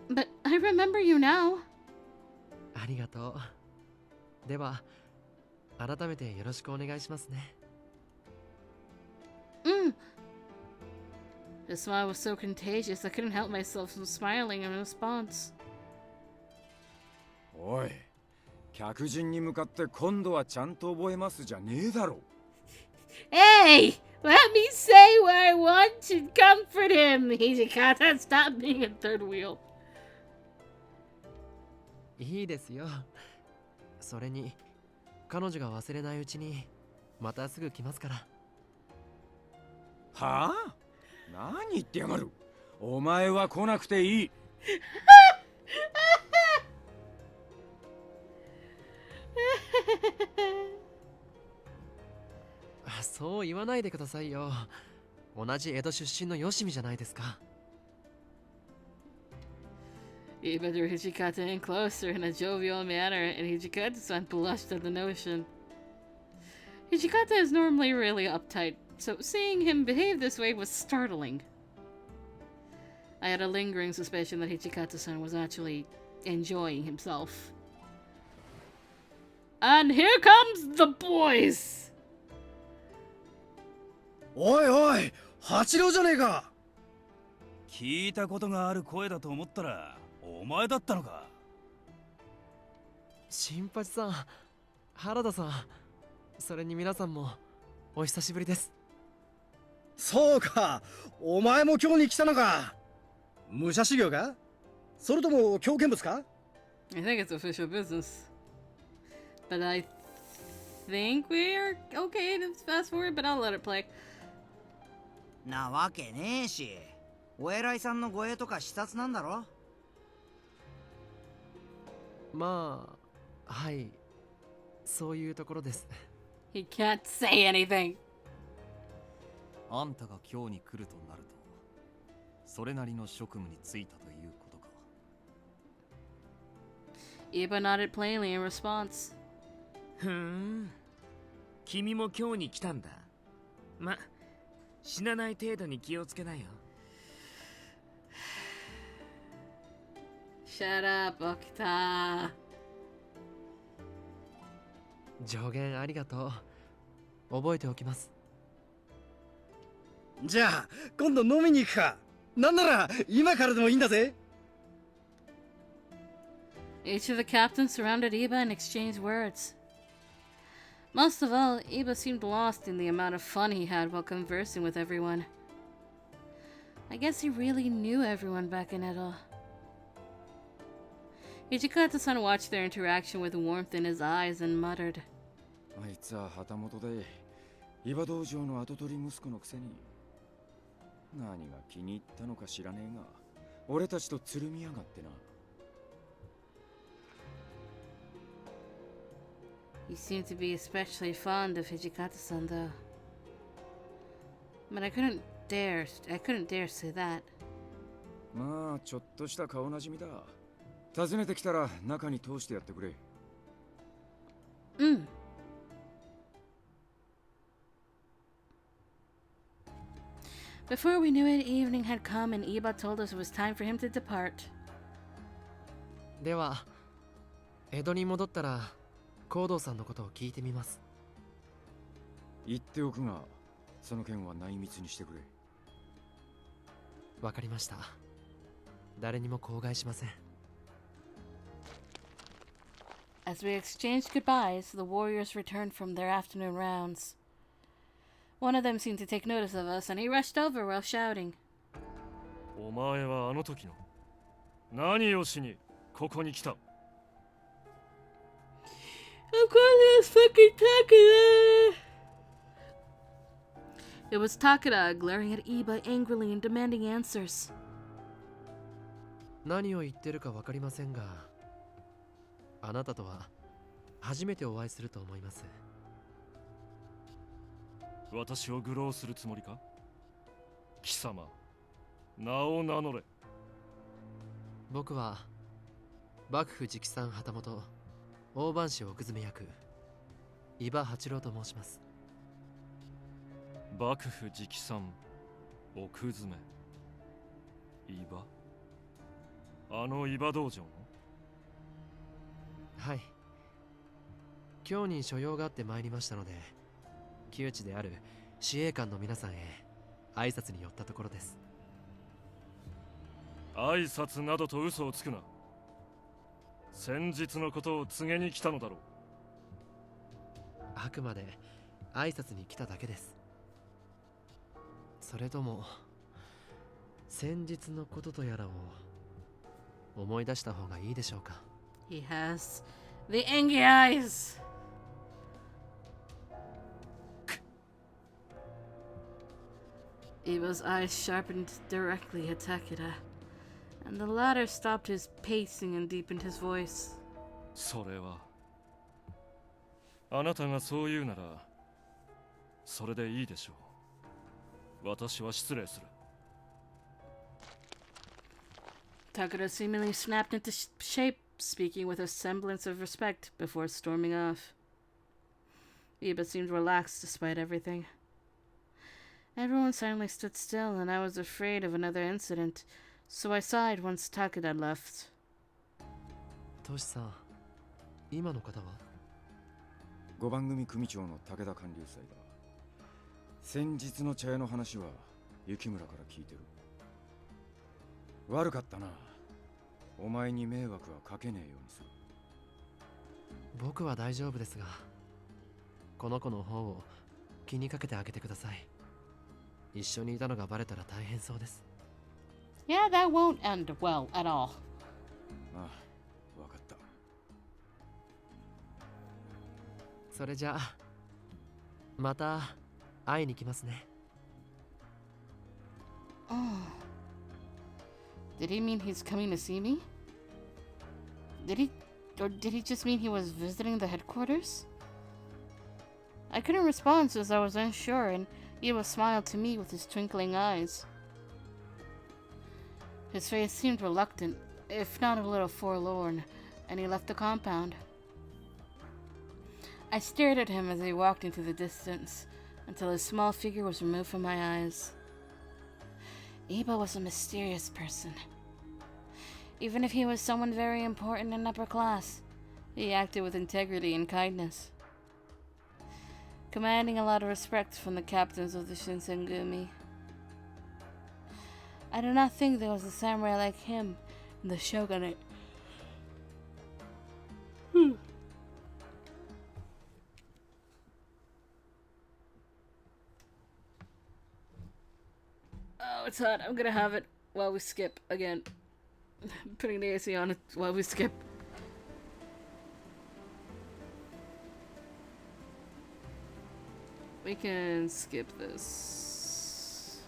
But I remember you now. ありがとう。では、改めてよろしくお願いしますね。The smile was so contagious I couldn't help myself from smiling in response. おい、客人に向かって今度はちゃんと覚えますじゃねえだろ。Hey! Let me say what I want to comfort him! Hijikata, stop being a third wheel. いいですよ。それに彼女が忘れないうちにまたすぐ来ますから。はあ？何言ってやがる。お前は来なくていい。そう言わないでくださいよ。同じ江戸出身のよしみじゃないですか。Iba drew Hijikata in closer in a jovial manner, and Hijikata-san blushed at the notion. Hijikata is normally really uptight, so seeing him behave this way was startling. I had a lingering suspicion that Hijikata-san was actually enjoying himself. And here comes the boys! おいおい、八郎じゃねえか。聞いたことがある声だと思ったらお前だったのか。新八さん、原田さん、それに皆さんもお久しぶりです。そうか、お前も今日に来たのか。武者修行か、それとも狂犬物か。 I think it's official business. But I think we are okay to fast forward, but I'll let it play. なわけねえし、お偉いさんの護衛とか視察なんだろ。まあ、はい、そういうところです。He can't say anything. あんたが今日に来るとなると、それなりの職務に就いたということか。Iba nodded plainly in response. ふん、君も今日に来たんだ。ま、死なない程度に気をつけなよ。Shut up, Okita. 助言ありがとう。覚えておきます。じゃあ今度飲みに行くか。なんなら今からでもいいんだぜ。Each of the captains surrounded Iba and exchanged words. Most of all, Iba seemed lost in the amount of fun he had while conversing with everyone. I guess he really knew everyone back in Edo. Hijikata-san watched their interaction with warmth in his eyes and muttered. あいつは旗本で、伊庭道場の跡取り息子のくせに。何が気に入ったのか知らねえが、俺たちとつるみやがってな。He seemed to be especially fond of Hijikata-san, though. But I couldn't dare say that. まあ、ちょっとした顔なじみだ。訪ねてきたら中に通してやってくれ。Before we knew it, evening had come and Iba told us it was time for him to depart. では、江戸に戻ったら、行動さんのことを聞いてみます。言っておくが、その件は内密にしてくれ。わかりました。誰にも口外しません。As we exchanged goodbyes, the warriors returned from their afternoon rounds. One of them seemed to take notice of us, and he rushed over while shouting. お前はあの時の何をしにここに来た? Of course it was fucking Takeda! It was Takeda, glaring at Iba angrily and demanding answers. 何を言ってるかわかりませんが、あなたとは初めてお会いすると思います。私を愚弄するつもりか？貴様、名を名乗れ。僕は幕府直参旗本大番士奥詰役伊庭八郎と申します。幕府直参奥詰伊庭、あの伊庭道場の？はい。今日に所用があって参りましたので、旧知である司令官の皆さんへ挨拶に寄ったところです。挨拶などと嘘をつくな。先日のことを告げに来たのだろう。あくまで挨拶に来ただけです。それとも先日のこととやらを思い出した方がいいでしょうか。He has the angry eyes. Iba's eyes sharpened directly at Takeda, and the latter stopped his pacing and deepened his voice. それは、あなたがそう言うなら、それでいいでしょう。私は失礼する。Takeda seemingly snapped into shape, speaking with a semblance of respect before storming off. Iba seemed relaxed despite everything. Everyone suddenly stood still, and I was afraid of another incident, so I sighed once Takeda left. Toshi-san, 今の方は5番組組長の武田官流祭だ。先日の茶屋の話は雪村から聞いてる。悪かったな。お前に迷惑はかけねえようにする。僕は大丈夫ですが、この子の方を気にかけてあげてください。一緒にいたのがバレたら大変そうです。Yeah, that won't end well at all. ああ、わかった。それじゃあ、また会いに来ますね。Oh. Did he mean he's coming to see me? Did he just mean he was visiting the headquarters? I couldn't respond since I was unsure, and Iwa smiled to me with his twinkling eyes. His face seemed reluctant, if not a little forlorn, and he left the compound. I stared at him as he walked into the distance, until his small figure was removed from my eyes. Iba was a mysterious person. Even if he was someone very important in upper class, he acted with integrity and kindness, commanding a lot of respect from the captains of the Shinsengumi. I do not think there was a samurai like him in the shogunate. Oh, it's hot. I'm gonna have it while we skip again. Putting the AC on it while we skip. We can skip this.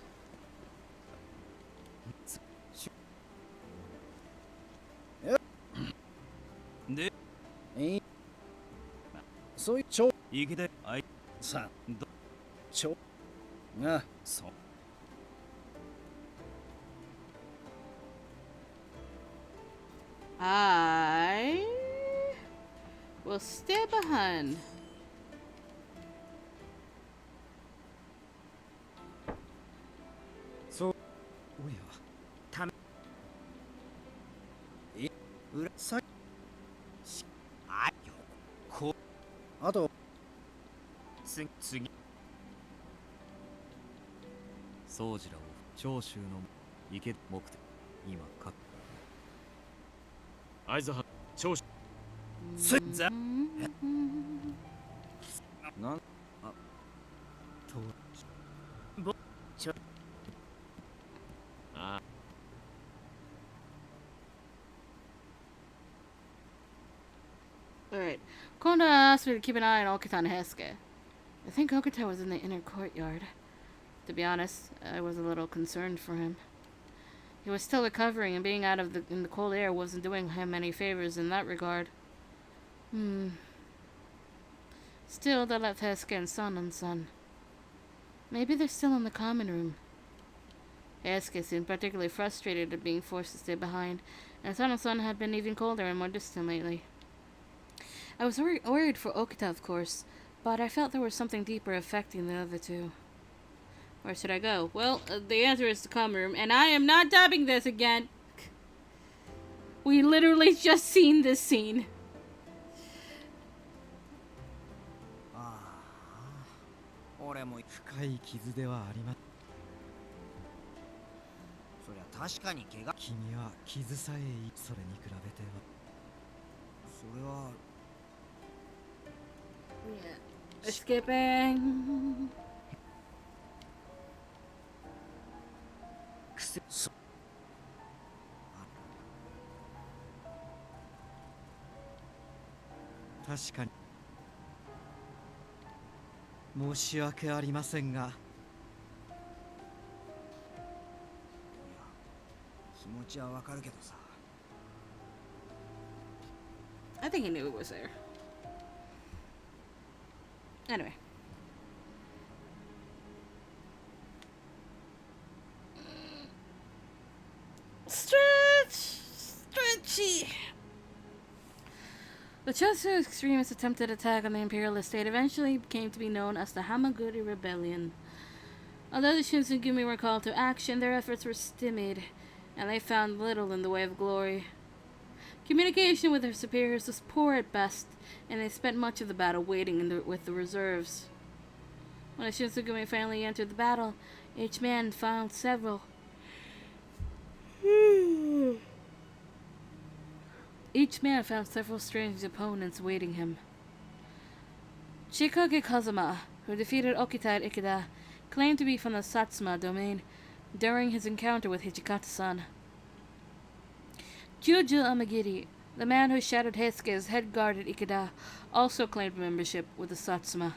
I will stay behind. So, おや、ため裏さあよこあと次宗次らを長州の池目的今か会津藩長州ざなんとぼちょ Alright. Konda asked me to keep an eye on Okita and Hesuke. I think Okita was in the inner courtyard. To be honest, I was a little concerned for him. He was still recovering, and being out in the cold air wasn't doing him any favors in that regard. Still, they left Hesuke and Son on Son. Maybe they're still in the common room. Hesuke seemed particularly frustrated at being forced to stay behind, and Son had been even colder and more distant lately. I was worried for Okita, of course, but I felt there was something deeper affecting the other two. Where should I go? Well, the answer is the common room, and I am not dubbing this again. We literally just seen this scene. 俺も深い傷ではありまそりゃ確かに怪我君は傷さえいいそれに比べてはそれは Yeah. Skipping. 確かに申し訳ありませんが気持ちはわかるけどさ I think he knew it was there. Anyway. The Chosu extremists' attempted attack on the imperialist state eventually came to be known as the Hamaguri Rebellion. Although the Shinsengumi were called to action, their efforts were stymied, and they found little in the way of glory. Communication with their superiors was poor at best, and they spent much of the battle waiting with the reserves. When the Shinsengumi finally entered the battle, each man found several strange opponents waiting him. Chikage Kazuma, who defeated Okita at Ikeda, claimed to be from the Satsuma domain during his encounter with Hichikata-san. Kyuju Amagiri, the man who shattered Heisuke's head guard at Ikeda, also claimed membership with the Satsuma.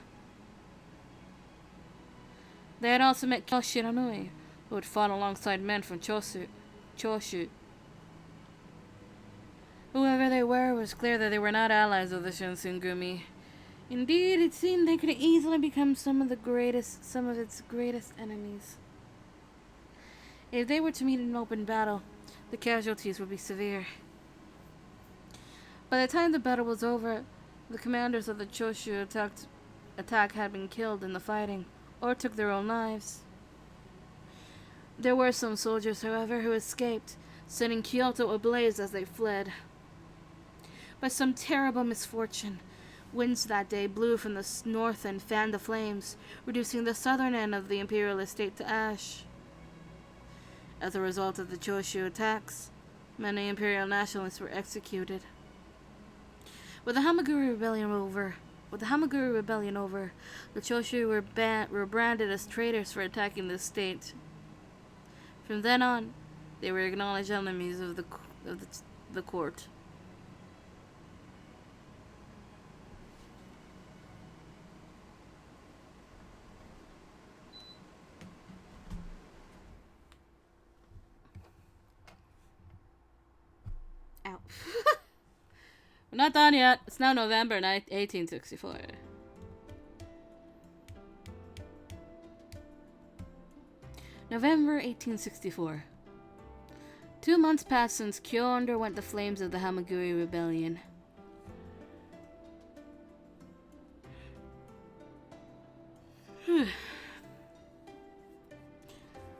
They had also met Kyo Shiranui, who had fought alongside men from Choshu. Whoever they were, it was clear that they were not allies of the Shinsengumi. Indeed, it seemed they could easily become some of its greatest enemies. If they were to meet in open battle, the casualties would be severe. By the time the battle was over, the commanders of the Choshu attack had been killed in the fighting, or took their own lives. There were some soldiers, however, who escaped, setting Kyoto ablaze as they fled. By some terrible misfortune, winds that day blew from the north and fanned the flames, reducing the southern end of the imperial estate to ash. As a result of the Choshu attacks, many imperial nationalists were executed. With the Hamaguri Rebellion over, the Choshu were branded as traitors for attacking the state. From then on, they were acknowledged enemies of the court. Ow. We're not done yet. It's now November 1864. November 1864. 2 months passed since Kyo underwent the flames of the Hamaguri Rebellion.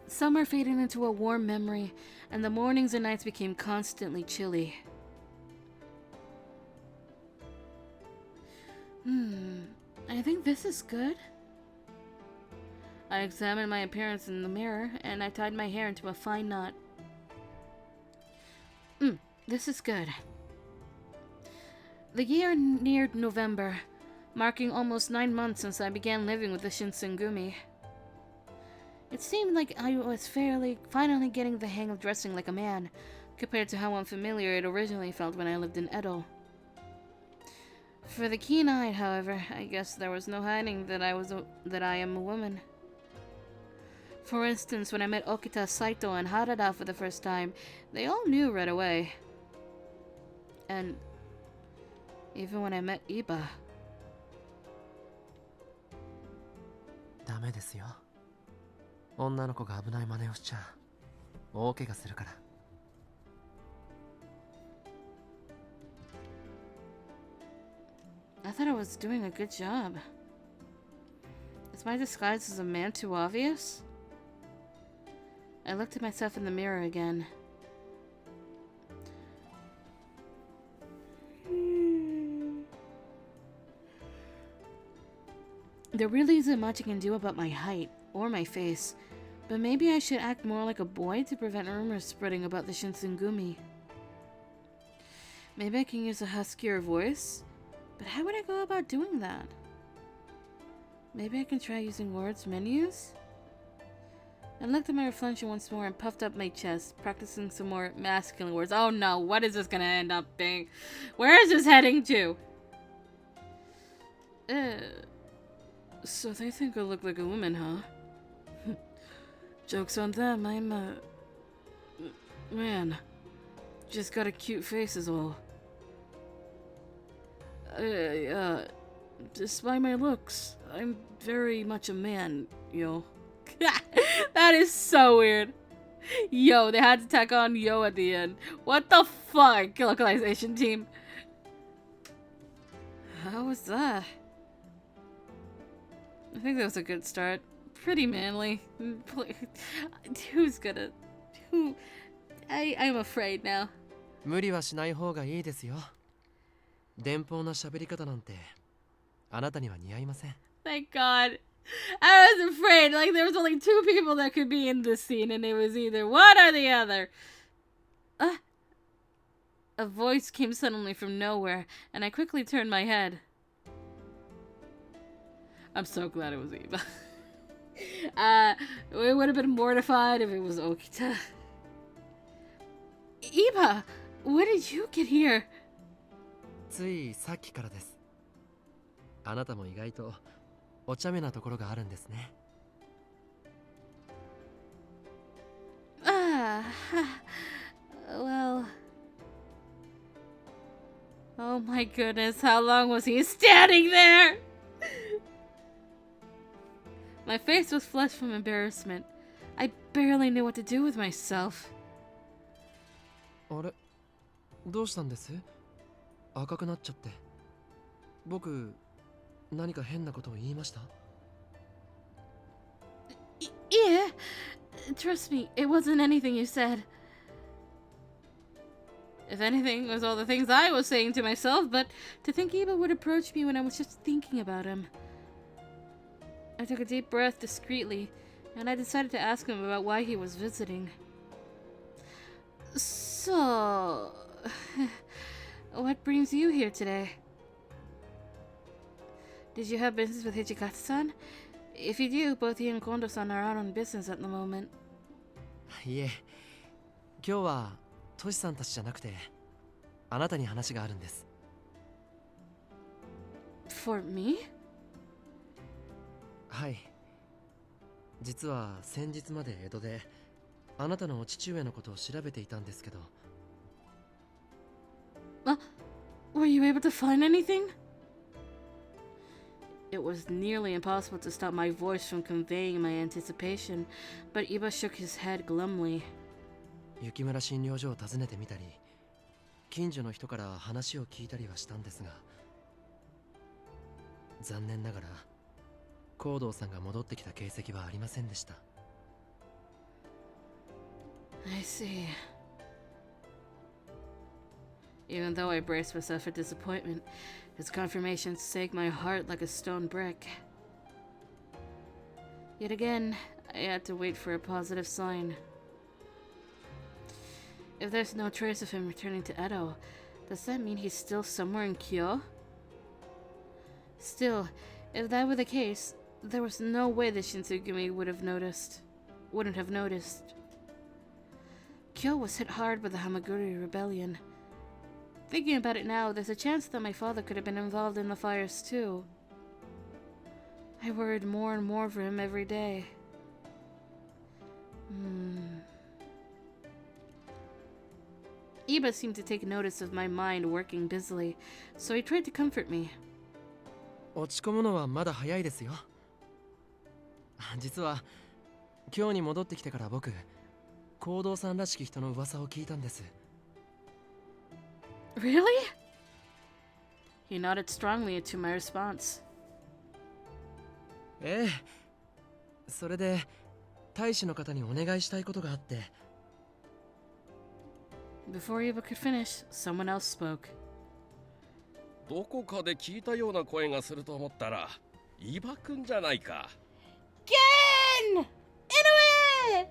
Summer faded into a warm memory, and the mornings and nights became constantly chilly. I think this is good. I examined my appearance in the mirror, and I tied my hair into a fine knot. This is good. The year neared November, marking almost 9 months since I began living with the Shinsengumi. It seemed like I was finally getting the hang of dressing like a man, compared to how unfamiliar it originally felt when I lived in Edo. For the keen-eyed, however, I guess there was no hiding that I am a woman. For instance, when I met Okita, Saito, and Harada for the first time, they all knew right away. And even when I met Iba. ダメですよ。女の子が危ない真似をしちゃ大怪我するから。I thought I was doing a good job. Is my disguise as a man too obvious? I looked at myself in the mirror again. There really isn't much I can do about my height or my face, but maybe I should act more like a boy to prevent rumors spreading about the Shinsengumi. Maybe I can use a huskier voice, but how would I go about doing that? Maybe I can try using words menus? I looked at my reflection once more and puffed up my chest, practicing some more masculine words. Oh no, what is this gonna end up being? Where is this heading to? So they think I look like a woman, huh? Joke's on them, I'm a man. Just got a cute face is all. Despite my looks, I'm very much a man, yo. That is so weird. Yo, they had to tack on yo at the end. What the fuck, localization team? How was that? I think that was a good start. Pretty manly. Who's gonna... I'm afraid now. 無理はしない方がいいですよ。電報な喋り方なんてあなたには似合いません。Thank God. I was afraid. Like, there was only 2 people that could be in this scene, and it was either one or the other. A voice came suddenly from nowhere, and I quickly turned my head. I'm so glad it was Iba. We would have been mortified if it was Okita. Iba, when did you get here? ついさっきからです。あなたも意外とお茶目なところがあるんですね。Well... Oh my goodness, how long was he standing there? My face was flushed from embarrassment. I barely knew what to do with myself. あれ、どうしたんです？赤くなっちゃって。僕、何か変なことを言いました？ Yeah, trust me, it wasn't anything you said. If anything, it was all the things I was saying to myself, but to think Iba would approach me when I was just thinking about him. I took a deep breath discreetly, and I decided to ask him about why he was visiting. So, what brings you here today? Did you have business with Hijikata-san? If you do, both he and Kondo-san are out on business at the moment. いえ、今日はトシさんたちじゃなくて、あなたに話があるんです。For me? はい。実は先日まで江戸で、あなたのお父上のことを調べていたんですけど。Were you able to find anything? It was nearly impossible to stop my voice from conveying my anticipation, but Iba shook his head glumly. 雪村診療所を訪ねてみたり、近所の人から話を聞いたりはしたんですが、残念ながら、コードーさんが戻ってきた形跡はありませんでした。I see. Even though I braced myself for disappointment, his confirmation sank my heart like a stone brick. Yet again, I had to wait for a positive sign. If there's no trace of him returning to Edo, does that mean he's still somewhere in Kyoto? Still, if that were the case, there was no way that Shinsugumi wouldn't have noticed. Kyoto was hit hard by the Hamaguri rebellion. Thinking about it now, there's a chance that my father could have been involved in the fires too. I worried more and more for him every day. Iba seemed to take notice of my mind working busily, so he tried to comfort me. 落ち込むのはまだ早いですよ。実は今日に戻ってきてから僕、行動さんらしき人の噂を聞いたんです。Really? He nodded strongly to my response. ええ。それで大使の方にお願いしたいことがあって。Before Iba could finish, someone else spoke. どこかで聞いたような声がすると思ったら、伊庭くんじゃないか。Ken! Inoue!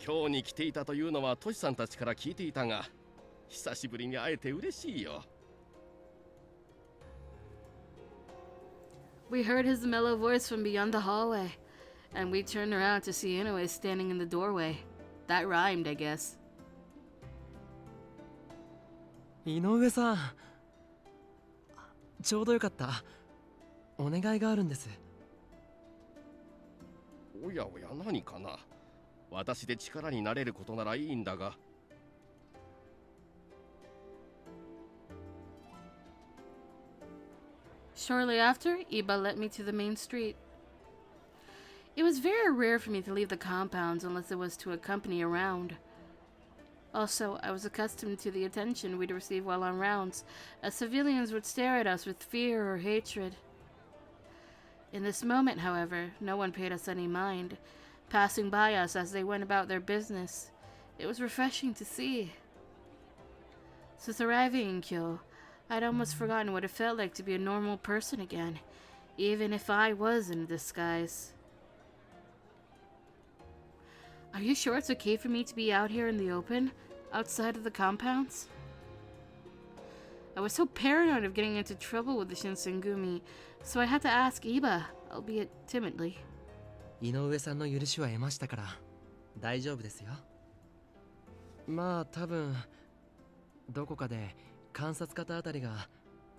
今日に来ていたというのはトシさんたちから聞いていたが、久しぶりに会えて嬉しいよ。We heard his mellow voice from beyond the hallway, and we turned around to see Inoue standing in the doorway. That rhymed, I guess. 井上さん、ちょうどよかった。お願いがあるんです。おやおや、何かな。私で力になれることならいいんだが。Shortly after, Iba led me to the main street. It was very rare for me to leave the compounds unless it was to accompany around. Also, I was accustomed to the attention we'd receive while on rounds, as civilians would stare at us with fear or hatred. In this moment, however, no one paid us any mind, passing by us as they went about their business. It was refreshing to see. Since arriving in Kyoto, I'd almost forgotten what it felt like to be a normal person again, even if I was in disguise. Are you sure it's okay for me to be out here in the open, outside of the compounds? I was so paranoid of getting into trouble with the Shinsengumi, so I had to ask Iba, albeit timidly. 井上さんの許しは得ましたから大丈夫ですよ。まあ多分どこかで観察方あたりが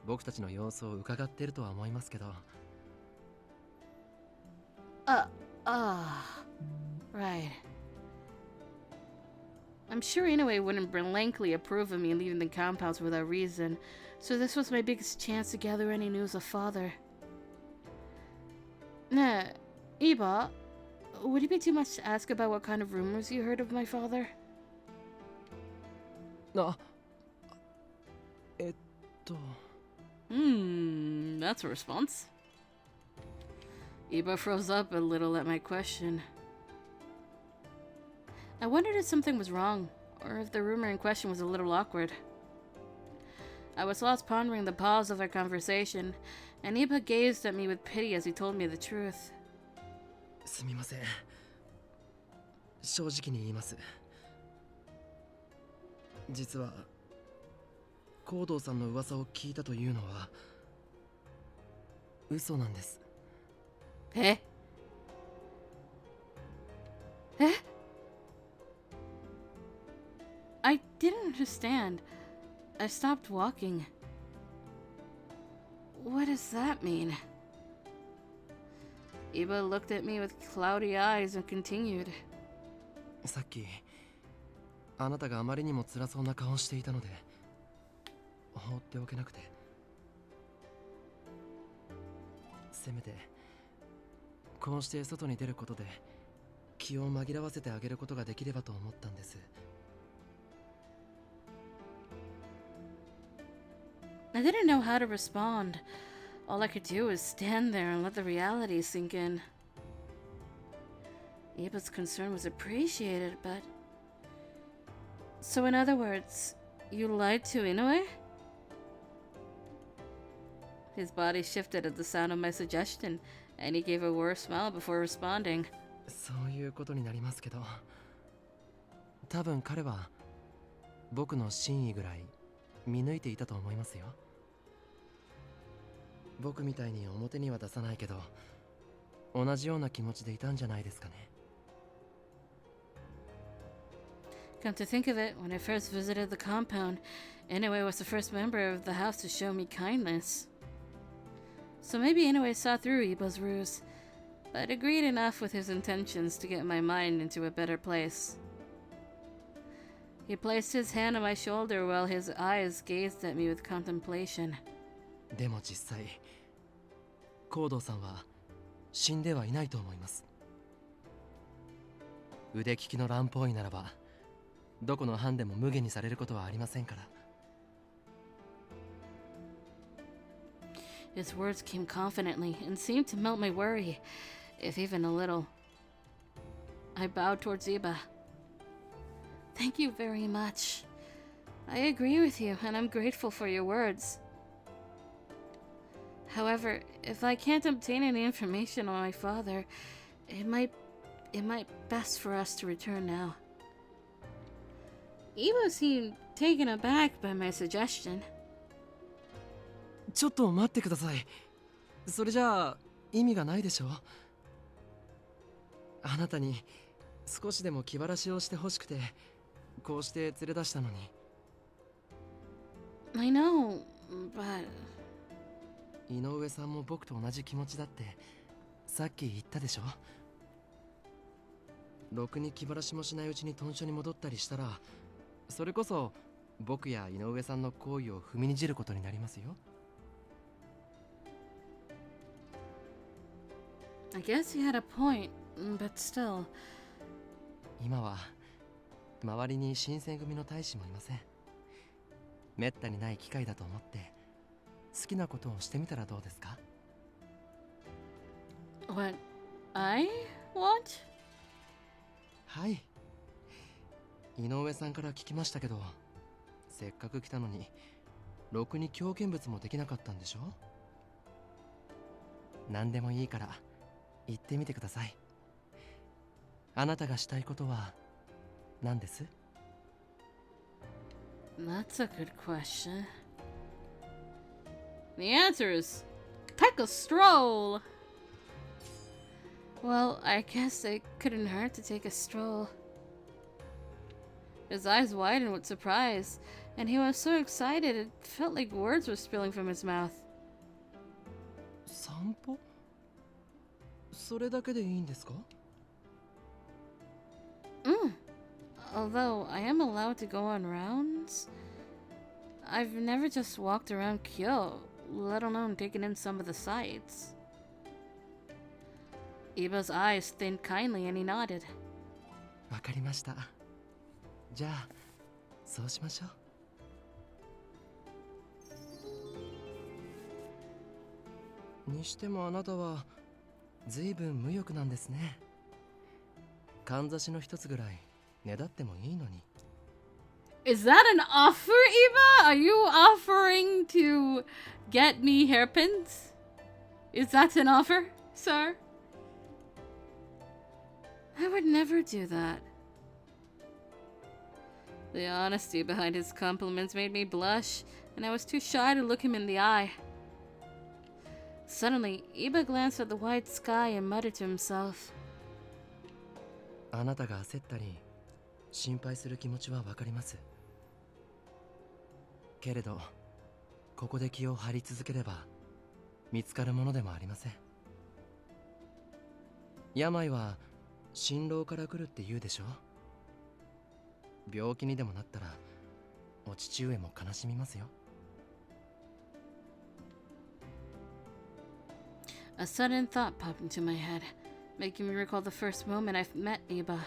僕たちの様子を伺っているとは思いますけど。Right. I'm sure Inoue wouldn't blankly approve of me leaving the compounds without reason, so this was my biggest chance to gather any news of father. Nah, Iba, would it be too much to ask about what kind of rumors you heard of my father? That's a response. Iba froze up a little at my question. I wondered if something was wrong, or if the rumor in question was a little awkward. I was lost pondering the pause of our conversation, and Iba gazed at me with pity as he told me the truth. すみません。正直に言います。実は、行動さんの噂を聞いたというのは、嘘なんです。え？I didn't understand. I stopped walking. What does that mean? Iba looked at me with cloudy eyes and continued. さっき、あなたがあまりにも辛そうな顔をしていたので、放っておけなくて。せめて、こうして外に出ることで、気を紛らわせてあげることができればと思ったんです。I didn't know how to respond. All I could do was stand there and let the reality sink in. Iba's concern was appreciated, but... So in other words, you lied to Inoue? His body shifted at the sound of my suggestion, and he gave a worse smile before responding. そういうことになりますけど、多分彼は僕の真意ぐらい見抜いていたと思いますよ。僕みたいに表には出さないけど、同じような気持ちでいたんじゃないですかね。Come to think of it, when I first visited the compound, Inoue was the first member of the house to show me kindness. So maybe Inoue saw through Iba's ruse, but agreed enough with his intentions to get my mind into a better place. He placed his hand on my shoulder while his eyes gazed at me with contemplation. でも実際、行動さんは死んではいないと思います。腕利きの乱暴医ならば、どこの藩でも無下にされることはありませんから。His words came confidently and seemed to melt my worry, if even a little. I bowed towards Iba. Thank you very much. I agree with you, and I'm grateful for your words. However, if I can't obtain any information on my father, it might best for us to return now. Iba seemed taken aback by my suggestion. ちょっと待ってください。それじゃあ意味がないでしょ。あなたに少しでも気晴らしをしてほしくて、こうして連れ出したのに。I know, but... 井上さんも僕と同じ気持ちだってさっき言ったでしょ。ろくに気晴らしもしないうちに豚舎に戻ったりしたら、それこそ僕や井上さんの行為を踏みにじることになりますよ。I guess he had a point, but still. 今は周りに新選組の大使もいません。めったにない機会だと思って好きなことをしてみたらどうですか？ What I want? はい。井上さんから聞きましたけど、せっかく来たのにろくに狂見物もできなかったんでしょ？何でもいいから言ってみてください。あなたがしたいことは何です？ That's a good question. The answer is take a stroll. Well, I guess it couldn't hurt to take a stroll. His eyes widened with surprise, and he was so excited it felt like words were spilling from his mouth. 散歩？それだけでいいんですか？ Although I am allowed to go on rounds, I've never just walked around Kyoto, let alone taken in some of the sights. Iba's eyes thinned kindly and he nodded. わかりました。じゃあ、そうしましょう。にしてもあなたはずいぶん無欲なんですね。かんざしの一つぐらいねだってもいいのに。Is that an offer, Iba? Are you offering to get me hairpins? Is that an offer, sir? I would never do that. The honesty behind his compliments made me blush, and I was too shy to look him in the eye. Suddenly, Iba glanced at the white sky and muttered to himself. あなたが焦ったり心配する気持ちはわかります。けれど、ここで気を張り続ければ見つかるものでもありません。病は心労から来るって言うでしょ。病気にでもなったらお父上も悲しみますよ。A sudden thought popped into my head, making me recall the first moment I met Iba.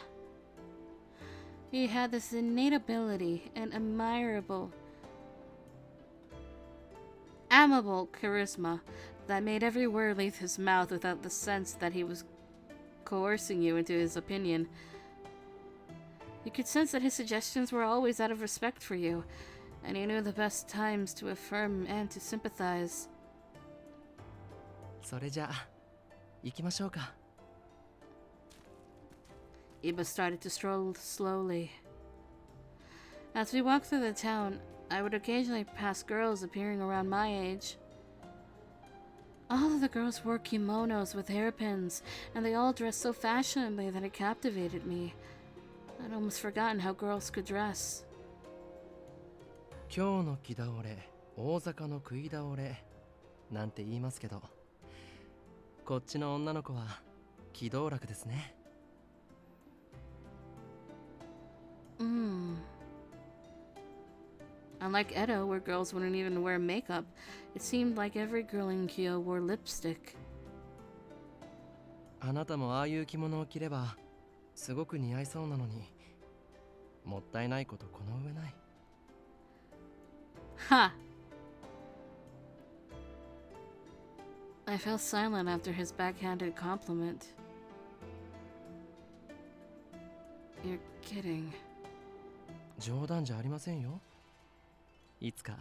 He had this innate ability and amiable charisma that made every word leave his mouth without the sense that he was coercing you into his opinion. You could sense that his suggestions were always out of respect for you, and he knew the best times to affirm and to sympathize. それじゃあ、行きましょうか。Iba started to stroll slowly. As we walked through the town, I would occasionally pass girls appearing around my age. All of the girls wore kimonos with hairpins, and they all dressed so fashionably that it captivated me. I'd almost forgotten how girls could dress. 今日の気倒れ、大阪の食い倒れなんて言いますけど、こっちの女の子は気道楽ですね。Unlike Edo, where girls wouldn't even wear makeup, it seemed like every girl in Kyoto wore lipstick. あなたもああいう着物を着ればすごく似合いそうなのに、もったいないことこの上ない。Ha! I fell silent after his backhanded compliment. You're kidding. 冗談じゃありませんよ。いつか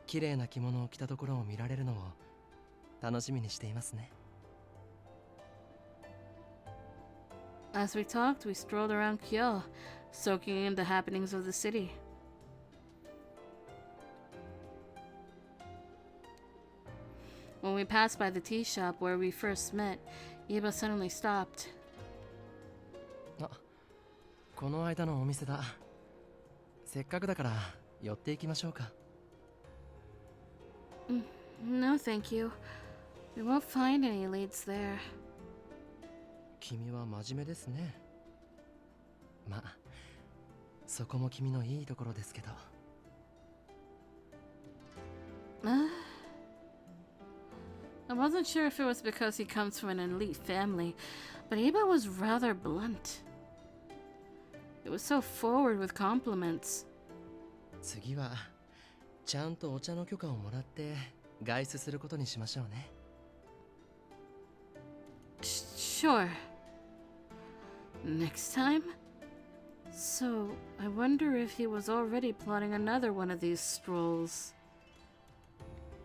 綺麗な着物を着たところを見られるのを楽しみにしていますね。As we talked, we strolled around Kyoto, soaking in the happenings of the city. When we passed by the tea shop where we first met, Iba suddenly stopped. あ、この間のお店だ。せっかくだから寄っていきましょうか。No, thank you. We won't find any leads there. 君は真面目ですね。まあ、そこも君のいいところですけど。I wasn't sure if it was because he comes from an elite family, but Iba was rather blunt. It was so forward with compliments. 次はちゃんとお茶の許可をもらって外出することにしましょうね。Sure. Next time? So, I wonder if he was already plotting another one of these strolls.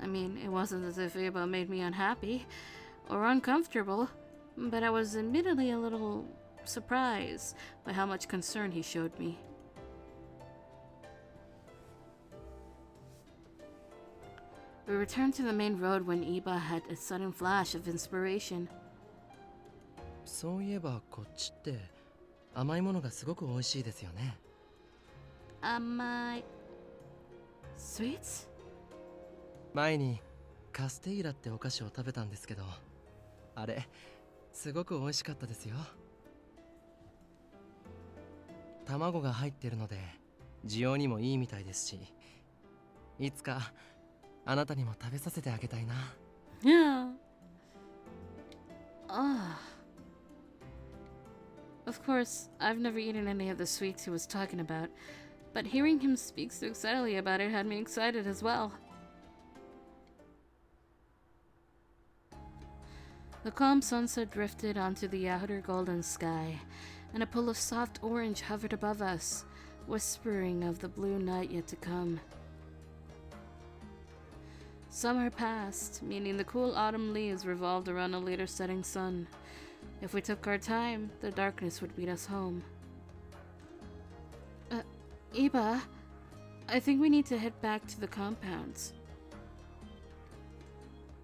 I mean, it wasn't as if Iba made me unhappy or uncomfortable, but I was admittedly a little surprised by how much concern he showed me. We returned to the main road when Iba had a sudden flash of inspiration. そういえばこっちって甘いものがすごく美味しいですよね。甘い sweets? 前にカステイラってお菓子を食べたんですけど、あれすごく美味しかったですよ。卵が入ってるので需要にもいいみたいですし、いつかあなたにも食べさせてあげたいな。Yeah. Ah. Of course, I've never eaten any of the sweets he was talking about, but hearing him speak so excitedly about it had me excited as well. The calm sunset drifted onto the outer golden sky, and a pool of soft orange hovered above us, whispering of the blue night yet to come. Summer passed, meaning the cool autumn leaves revolved around a later setting sun. If we took our time, the darkness would beat us home. Iba, I think we need to head back to the compounds.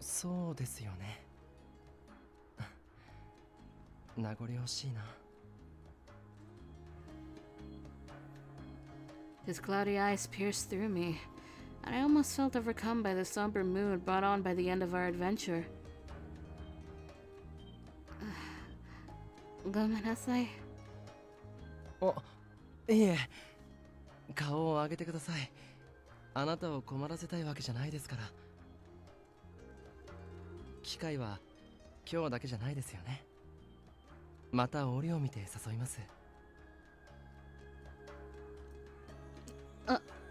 そうですよね。名残惜しいな。His cloudy eyes pierced through me, and I almost felt overcome by the somber mood brought on by the end of our adventure. ごめんなさい。いえ、顔を上げてください。あなたを困らせたいわけじゃないですから。機会は今日だけじゃないですよね。また折を見て誘います。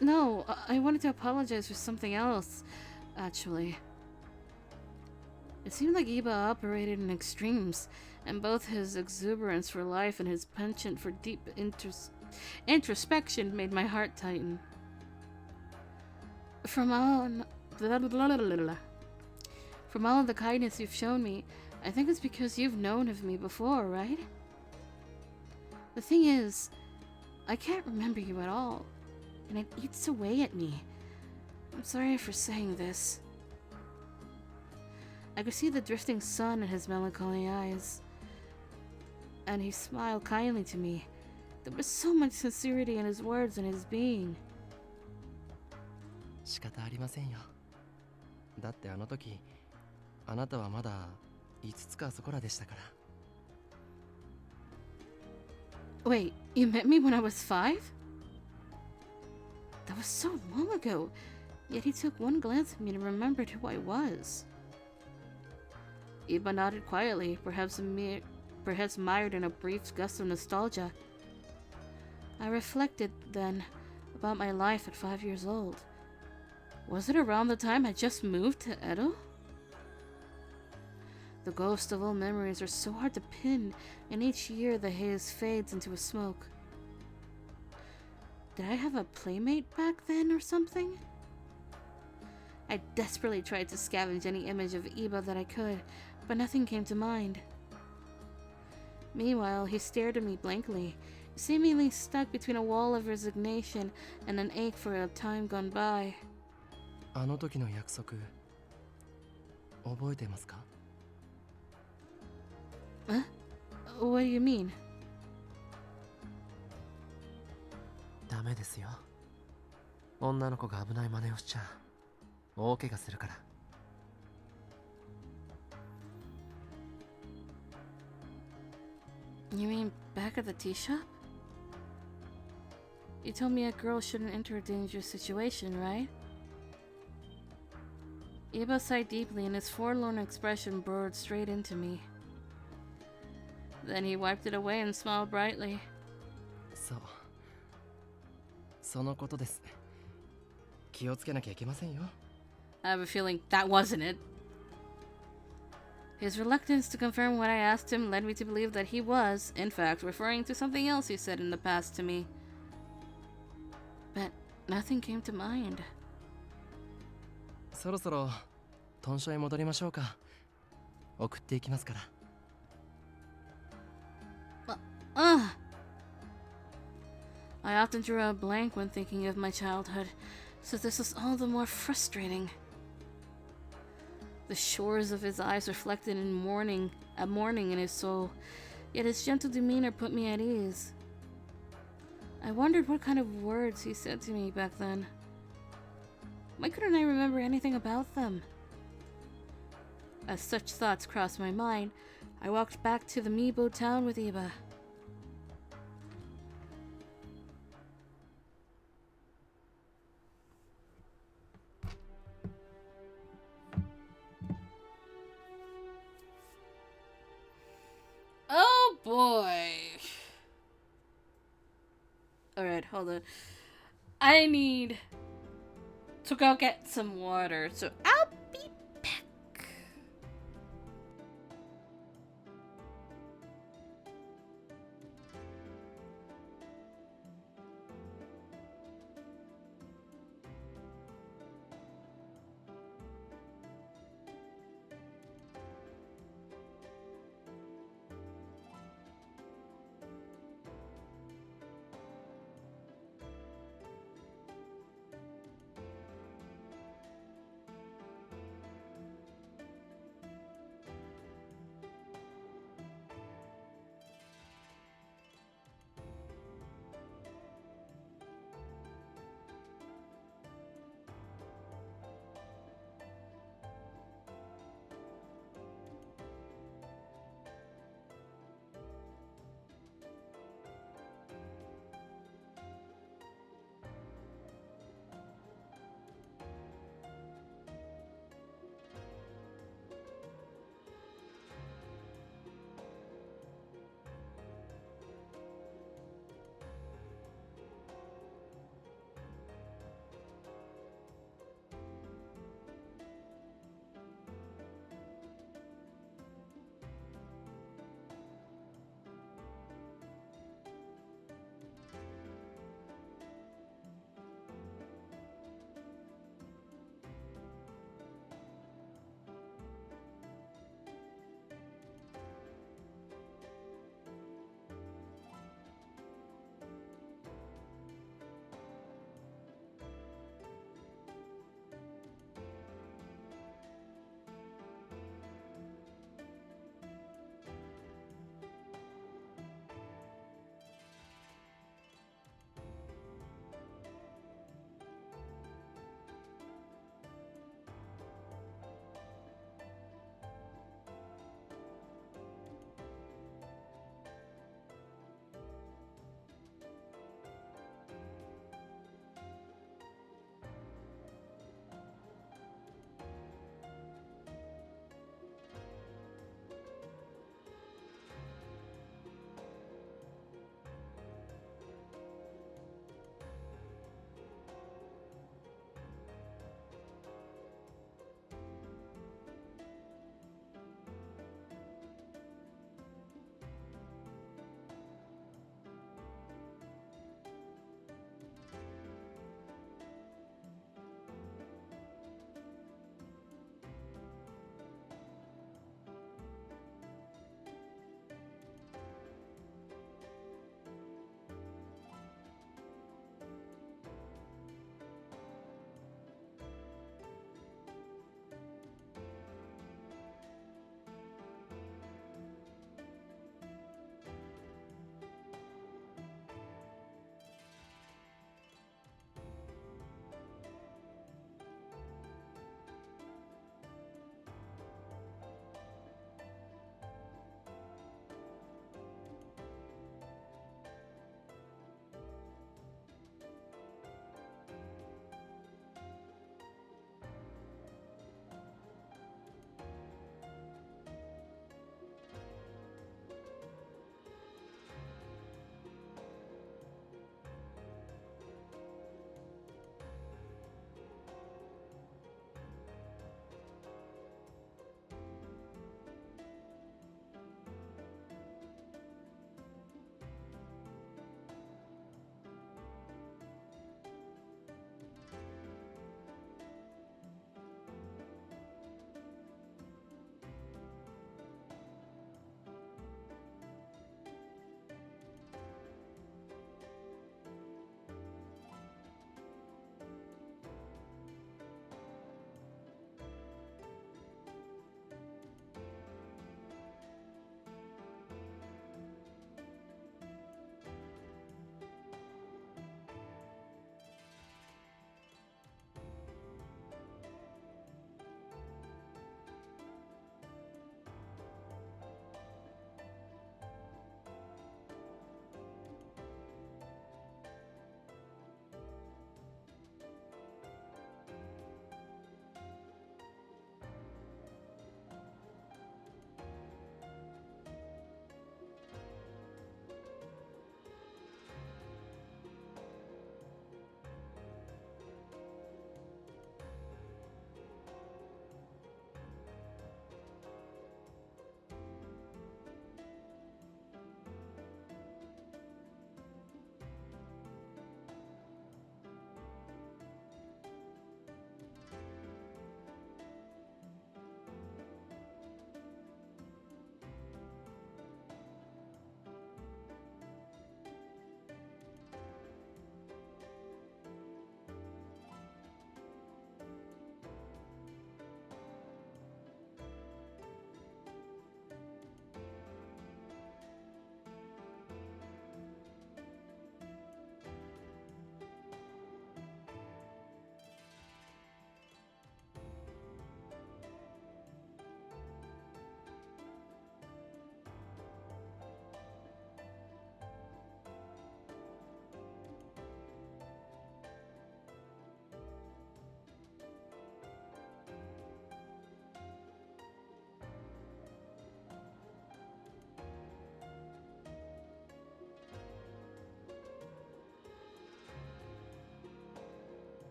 No, I wanted to apologize for something else, actually. It seemed like Iba operated in extremes, and both his exuberance for life and his penchant for deep introspection made my heart tighten. From all of the kindness you've shown me, I think it's because you've known of me before, right? The thing is, I can't remember you at all, and it eats away at me. I'm sorry for saying this. I could see the drifting sun in his melancholy eyes, and he smiled kindly to me. There was so much sincerity in his words and his being. 仕方ありませんよ。だってあの時、あなたはまだ5つかそこらでしたから。Wait, you met me when I was 5? That was so long ago, yet he took one glance at me and remembered who I was. Iba nodded quietly, perhaps mired in a brief gust of nostalgia. I reflected, then, about my life at 5 years old. Was it around the time I just moved to Edo? The ghosts of old memories are so hard to pin, and each year the haze fades into a smoke. Did I have a playmate back then or something? I desperately tried to scavenge any image of Iba that I could, but nothing came to mind. Meanwhile, he stared at me blankly, seemingly stuck between a wall of resignation and an ache for a time gone by. あの時の約束、覚えてますか？ Huh? What do you mean? ダメですよ。女の子が危ない真似をしちゃ大怪我するから。You mean back at the tea shop? You told me a girl shouldn't enter a dangerous situation, right? Iba sighed deeply and his forlorn expression burrowed straight into me. Then he wiped it away and smiled brightly. そう。そのことです。気をつけなきゃいけませんよ。I have a feeling that wasn't it. His reluctance to confirm what I asked him led me to believe that he was, in fact, referring to something else he said in the past to me. But nothing came to mind. そろそろ豚舎へ戻りましょうか。送っていきますから。I often drew a blank when thinking of my childhood, so this was all the more frustrating. The shores of his eyes reflected in mourning in his soul, yet his gentle demeanor put me at ease. I wondered what kind of words he said to me back then. Why couldn't I remember anything about them? As such thoughts crossed my mind, I walked back to the Miibo town with Iba. Oh boy. Alright, hold on. I need to go get some water, so I'll be back.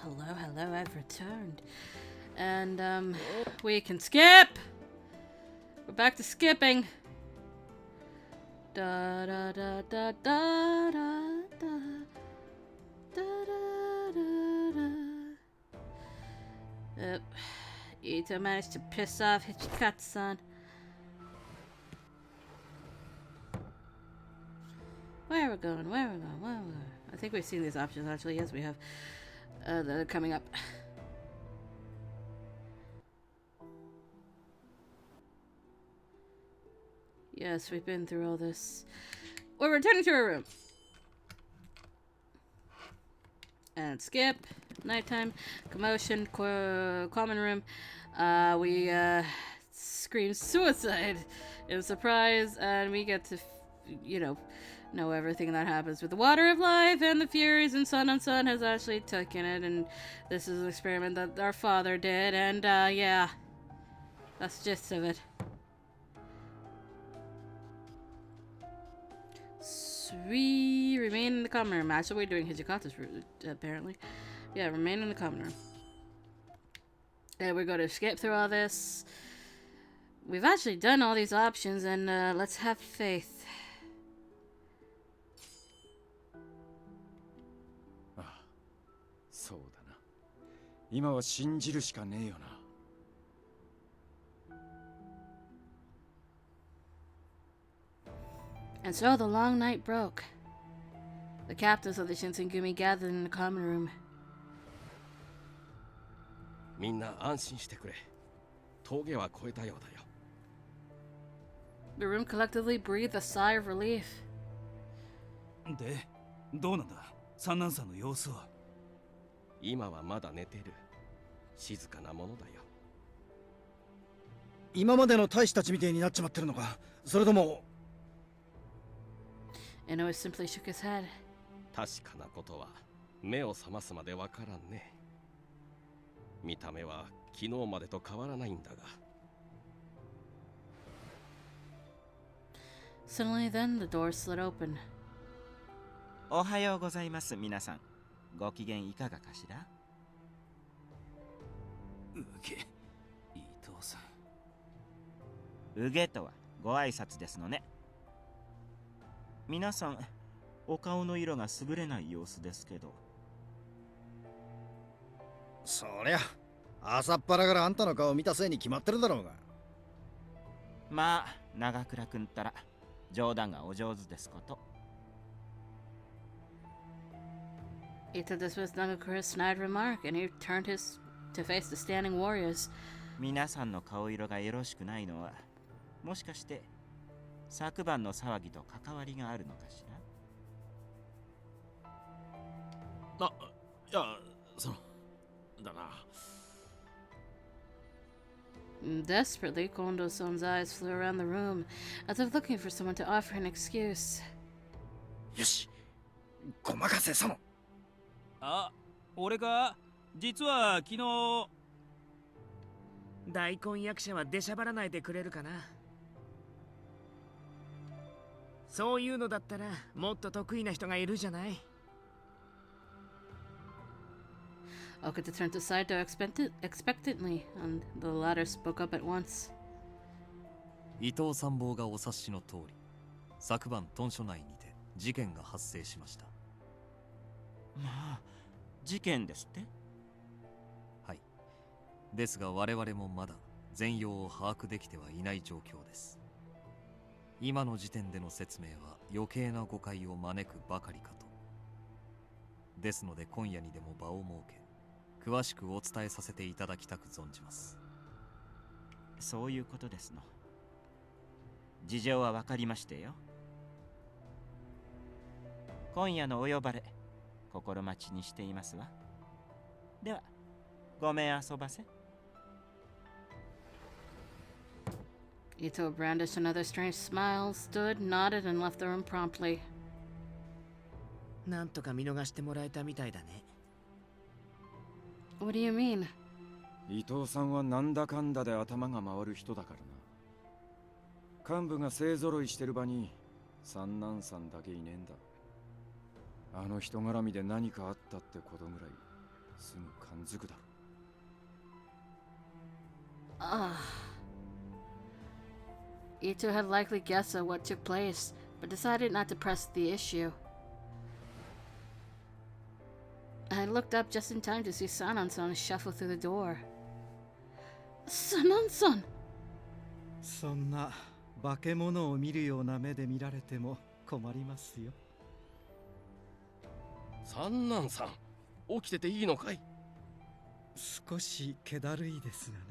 hello, hello, I've returned. And, we can skip! We're back to skipping. Da da da da da da da da da da. Ito managed to piss off Hichikatsu-san. Where are we going? Where are we going? Where are we going? I think we've seen these options actually. Yes, we have. They're coming up. Yes, we've been through all this. We're returning to our room. And skip. Nighttime. Commotion. Common room. We scream suicide in surprise, and we get to, know everything that happens with the water of life and the Furies, and Sun on Sun has actually taken it, and this is an experiment that our father did, and yeah. That's the gist of it. So we remain in the common room. Actually, we're doing Hijikata's route, apparently. Yeah, remain in the common room. And we're going to skip through all this. We've actually done all these options, and let's have faith. Ah, そうだな。今は信じるしかねえよな。And so the long night broke. The captains of the Shinsengumi gathered in the common room. みんな安心してくれ。峠は越えたようだよ。The room collectively breathed a sigh of relief. で、どうなんだ、三男さんの様子は。今はまだ寝てる。静かなものだよ。今までの大使たちみてえになっちまってるのか、それとも。Inoue simply shook his head. 確かなことは目を覚ますまでわからんね。見た目は昨日までと変わらないんだが。Suddenly then the door slid open. おはようございます、皆さん。ご機嫌いかがかしら？うげ、伊藤さん。うげとはご挨拶ですのね。皆さん、お顔の色が優れない様子ですけど。そりゃ朝っぱらからあんたの顔見たせいに決まってるだろうが。まあ長倉君ったら冗談がお上手ですこと。Ito dismissed Nagakura's snide remark, and he turned to face the standing warriors. 皆さんの顔色がよろしくないのは、もしかして昨晩の騒ぎと関わりがあるのかしら？いや、だな。Desperately, Kondo-san's eyes flew around the room, as if looking for someone to offer an excuse. よし、ごまかせその。あ、俺か。実は昨日。大根役者は出しゃばらないでくれるかな。そういうのだったらもっと得意な人がいるじゃない。Okuta turned to Saito expectantly, and the latter spoke up at once. 伊藤参謀がお察しの通り、昨晩屯所内にて事件が発生しました。まあ、事件ですって？はい。ですが我々もまだ全容を把握できてはいない状況です。今の時点での説明は余計な誤解を招くばかりかと。ですので今夜にでも場を設け、詳しくお伝えさせていただきたく存じます。そういうことですの。事情は分かりましてよ。今夜のお呼ばれ、心待ちにしていますわ。では、ごめん遊ばせ。Ito brandished another strange smile, stood, nodded, and left the room promptly. なんとか見逃してもらえたみたいだね。What do you mean? 伊藤さんはなんだかんだで頭が回る人だからな。幹部が勢ぞろいしてる場に三男さんだけいねえんだ。あの人絡みで何かあったってことぐらいすぐ感づくだろ。Ito had likely guessed at what took place, but decided not to press the issue. I looked up just in time to see Sanan-san shuffle through the door. Sanan-san! そんな化け物を見るような目で見られても困りますよ。三男さん、起きてていいのかい？少し気だるいですがね。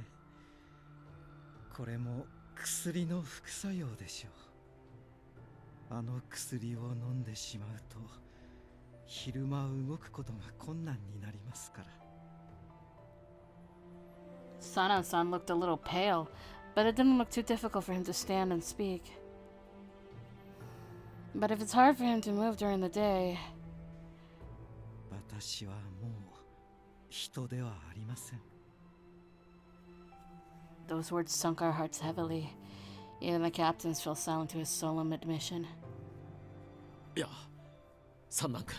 これも薬の副作用でしょう。あの薬を飲んでしまうと昼間動くことが困難になりますから。Sanan-san looked a little pale, but it didn't look too difficult for him to stand and speak. But if it's hard for him to move during the day... 私はもう人ではありません。Those words sunk our hearts heavily. Even the captains fell silent to his solemn admission. いや、三男君、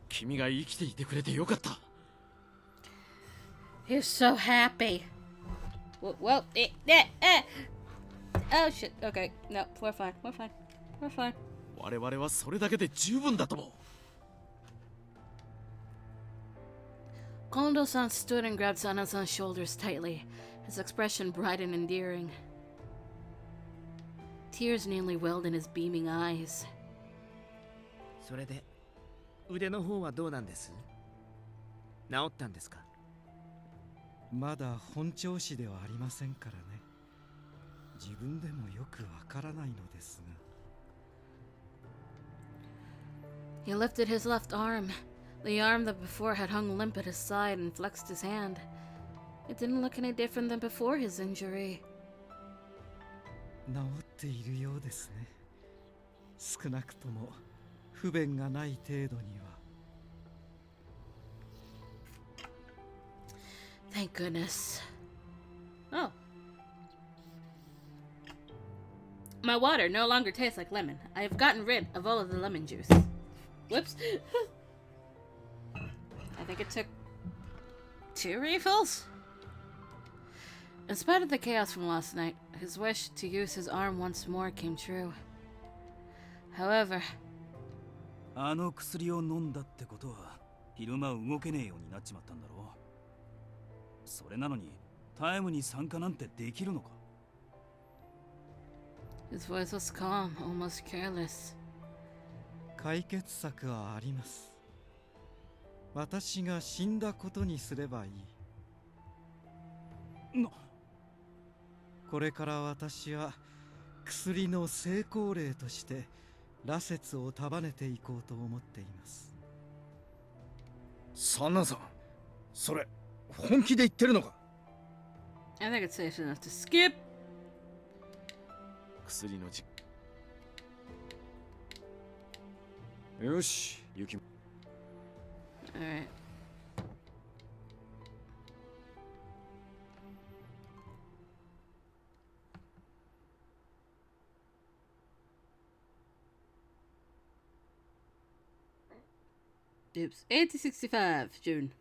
君が生きていてくれてよかった。He was so happy. Oh shit. Okay, no, we're fine. We're fine. We're fine. 我々はそれだけで十分だと思う。Kondo-san stood and grabbed Sanan-san's shoulders tightly, his expression bright and endearing. Tears nearly welled in his beaming eyes. それで、腕の方はどうなんです？治ったんですか？まだ本調子ではありませんからね。自分でもよくわからないのですが。He lifted his left arm, the arm that before had hung limp at his side, and flexed his hand. It didn't look any different than before his injury. 治っているようですね。少なくとも不便がない程度には。Thank goodness. Oh. My water no longer tastes like lemon. I have gotten rid of all of the lemon juice. Whoops. I think it took 2 refills? In spite of the chaos from last night, his wish to use his arm once more came true. However... あの薬を飲んだってことは昼間動けねえようになっちまったんだろう。それなのにタイムに参加なんてできるのか？ His voice was calm, almost careless. 解決策はあります。私が死んだことにすればいい。これから私は薬の成功例として羅刹を束ねていこうと思っています。サナさん、それ本気で言ってるのか？ I think it's safe enough to skip. 薬のよし、ユキ。Alright. Oops. 1865, June.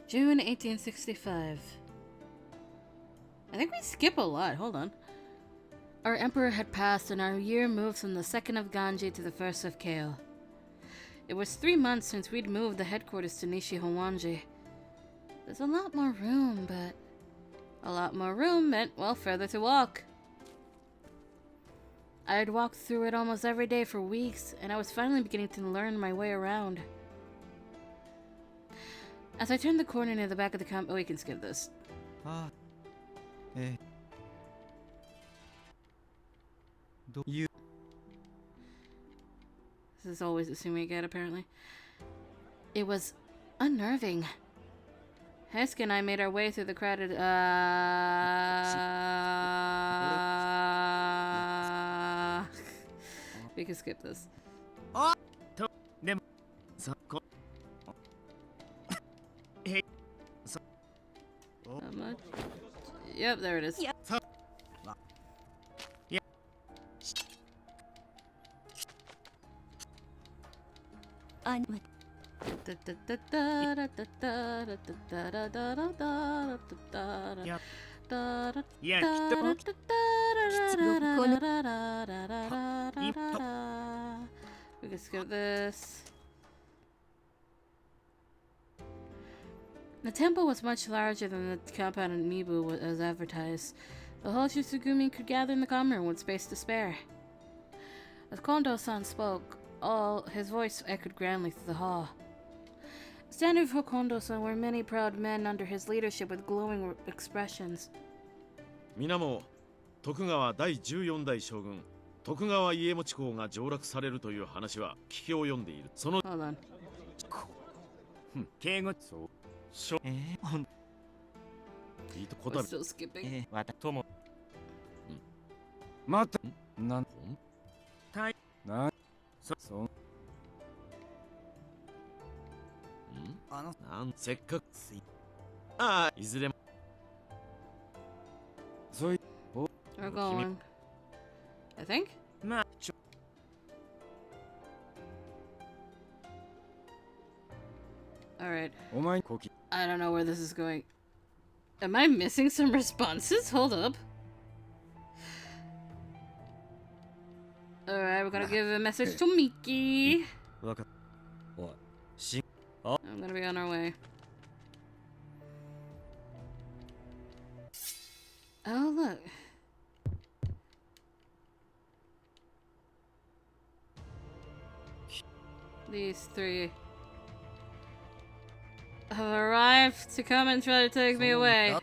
June 1865. I think we skip a lot. Hold on. Our emperor had passed and our year moved from the 2nd of Ganji to the 1st of Kale. It was 3 months since we'd moved the headquarters to Nishi-Howanji. There's a lot more room, but... a lot more room meant, well, further to walk. I had walked through it almost every day for weeks, and I was finally beginning to learn my way around. As I turned the corner near the back of the camp... oh, we can skip this. This is always the scene we get, apparently. It was unnerving. Hesuke and I made our way through the crowded, we can skip this. How much? Yep, there it is. We can skip this. The temple was much larger than the compound in Mibu was advertised. The whole Shitsugumi could gather in the common room with space to spare. As Kondo-san spoke, his voice echoed grandly through the hall. Standing before Kondo-san were many proud men under his leadership with glowing expressions. 皆も徳川第14代将軍徳川家茂公が上洛されるという話は聞き及んでいる。その Hold on. 敬語そう。いいとこだ。 We're still skipping. とも。待って。なん。たい。な。そう。なんせっかく。ああ、いずれも。そうい。We're going. I think. まあ。Alright. お前コキ。 I don't know where this is going. Am I missing some responses? Hold up. Alright, we're gonna give a message to Miki. I'm gonna be on our way. Oh, look. These three have arrived to come and try to take me away.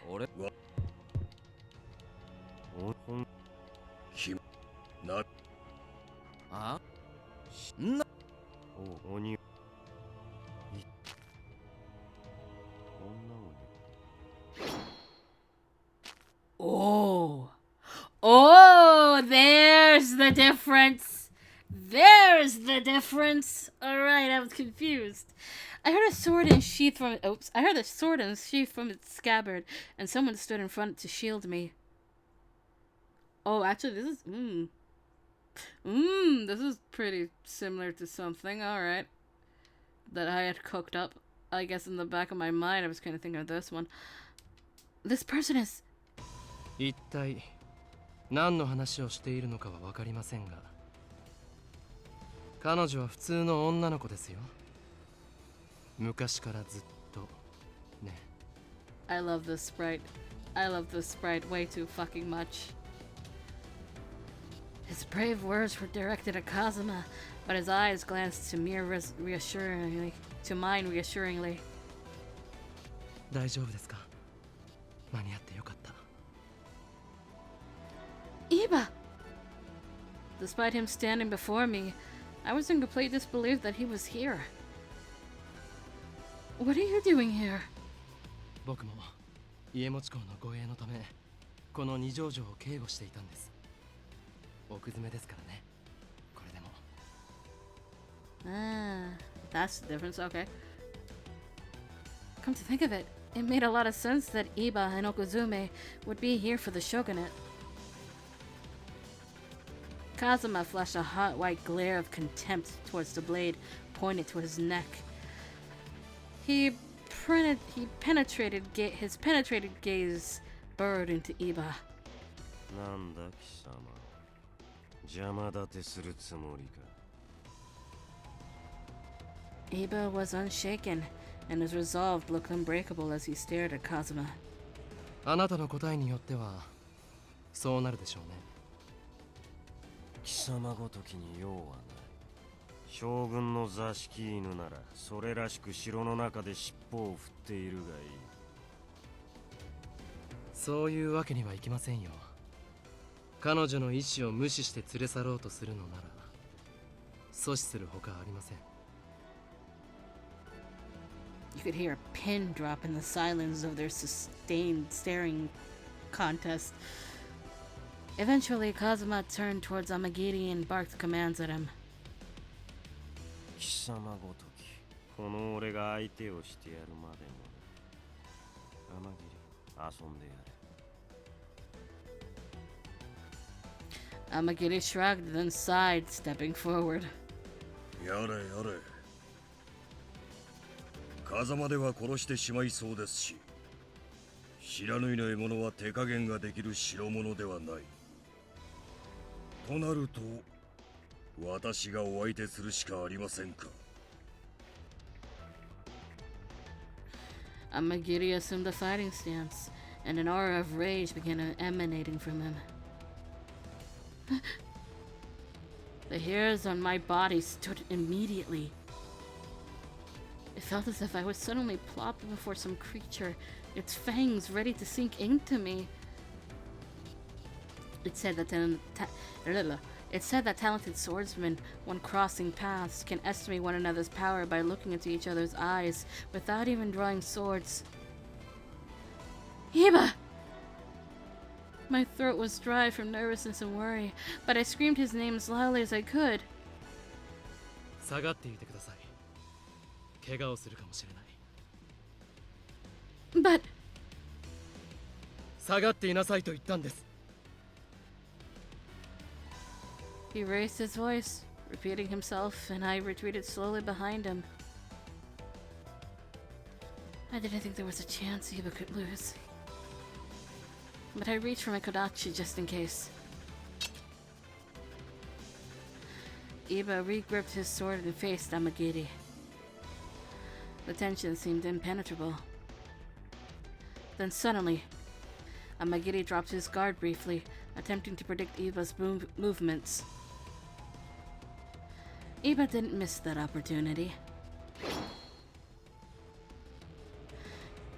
Oh. Oh, there's the difference. There's the difference. Alright, I was confused. I heard a sword and sheath from I heard a sword and sheath from its scabbard, and someone stood in front to shield me. Oh, actually, this is this is pretty similar to something. Alright. That I had cooked up. I guess in the back of my mind I was kind of thinking of this one. This person is 一体何の話をしているのかは分かりませんが、彼女は普通の女の子ですよ。昔からずっとね。I love this sprite. I love this sprite way too fucking much. His brave words were directed at Kazuma, but his eyes glanced to mine reassuringly. 大丈夫ですか？間に合ってよかった。Iba! Despite him standing before me, I was in complete disbelief that he was here. What are you doing here? 僕も家持公の護衛のためこの二条城を警護していたんです。奥詰めですからね。これでも。That's the difference. Okay. Come to think of it, it made a lot of sense that Iba and Okuzume would be here for the shogunate. Kazuma flashed a hot white glare of contempt towards the blade pointed to his neck. His penetrated gaze burrowed into Iba. なんだ貴様、邪魔立てするつもりか。Iba was unshaken, and his resolve looked unbreakable as he stared at Kazuma. あなたの答えによってはそうなるでしょうね。貴様ごときに用はない。将軍の座敷犬ならそれらしく城の中で尻尾を振っているがいい。そういうわけにはいきませんよ。彼女の意志を無視して連れ去ろうとするのなら阻止するほかありません。You could hear a pin drop in the silence of their sustained staring contest. Eventually, Kazuma turned towards Amagiri and barked commands at him. 貴様ごとき、この俺が相手をしてやるまでもな。Amagiri、遊んでやれ。Amagiri shrugged, then sighed, stepping forward. やれやれ。風間では殺してしまいそうですし、知らぬいの獲物は手加減ができる代物ではない。となると私がお相手するしかありませんか。Amagiri assumed the fighting stance, and an aura of rage began emanating from him. The hairs on my body stood immediately. It felt as if I was suddenly plopped before some creature, its fangs ready to sink into me. It said that talented swordsmen, when crossing paths, can estimate one another's power by looking into each other's eyes without even drawing swords. Iba! My throat was dry from nervousness and worry, but I screamed his name as loudly as I could. 下がっていてください。怪我をするかもしれない。But 下がっていなさいと言ったんです。He raised his voice, repeating himself, and I retreated slowly behind him. I didn't think there was a chance Iba could lose, but I reached for my kodachi just in case. Iba re-gripped his sword and faced Amagiri. The tension seemed impenetrable. Then suddenly, Amagiri dropped his guard briefly, attempting to predict Iba's movements. Iba didn't miss that opportunity.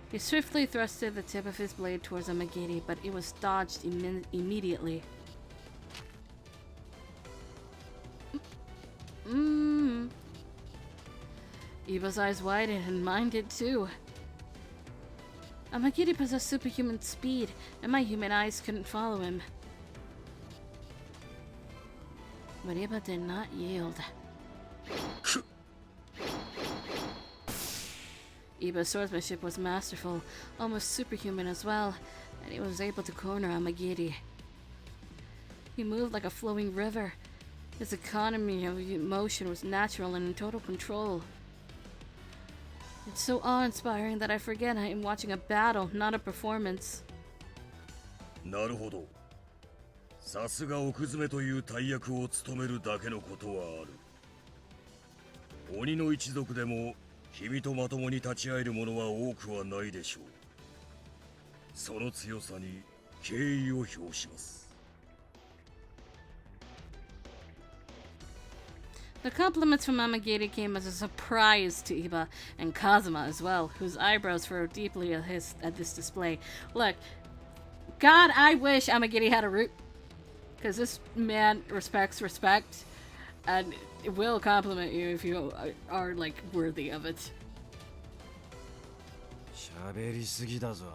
He swiftly thrusted the tip of his blade towards Amagiri, but it was dodged immediately. Iba's eyes widened and mine did too. Amagiri possessed superhuman speed, and my human eyes couldn't follow him. But Iba did not yield. Iba's swordsmanship was masterful, almost superhuman as well, and he was able to corner Amagiri. He moved like a flowing river. His economy of motion was natural and in total control. It's so awe-inspiring that I forget I am watching a battle, not a performance. なるほど。さすが奥詰めという大役を務めるだけのことはある。鬼の一族でも君とまともに立ち会える者は多くはないでしょう。その強さに敬意を表します。The compliments from Amagiri came as a surprise to Iba and Kazuma as well, whose eyebrows furrowed deeply at this display. Look, God, I wish Amagiri had a root, because this man respects respect, and will compliment you if you are like worthy of it. 喋りすぎだぞ、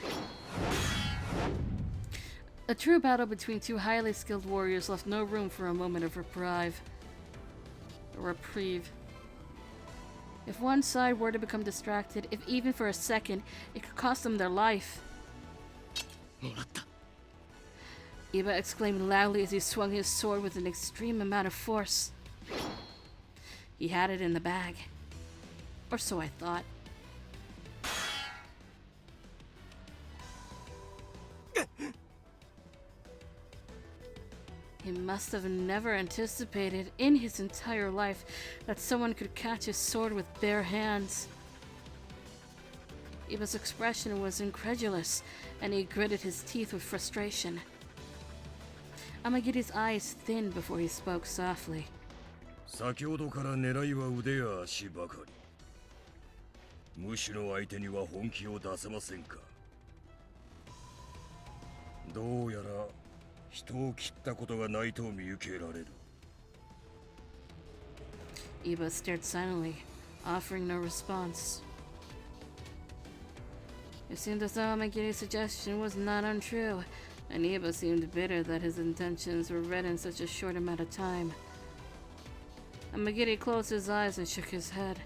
天城。A true battle between two highly skilled warriors left no room for a moment of reprieve. If one side were to become distracted, if even for a second, it could cost them their life. Iba exclaimed loudly as he swung his sword with an extreme amount of force. He had it in the bag. Or so I thought. He must have never anticipated in his entire life that someone could catch his sword with bare hands. Iba's expression was incredulous, and he gritted his teeth with frustration. Amagiri's eyes thinned before he spoke softly. 先ほどから狙いは腕や足ばかり。無視の相手には本気を出せませんか。どうやら人を切ったことがないと見受けられる。Iba stared silently, offering no response. It seemed as though Amagiri's suggestion was not untrue, and Iba seemed bitter that his intentions were read in such a short amount of time. Amagiri closed his eyes and shook his head,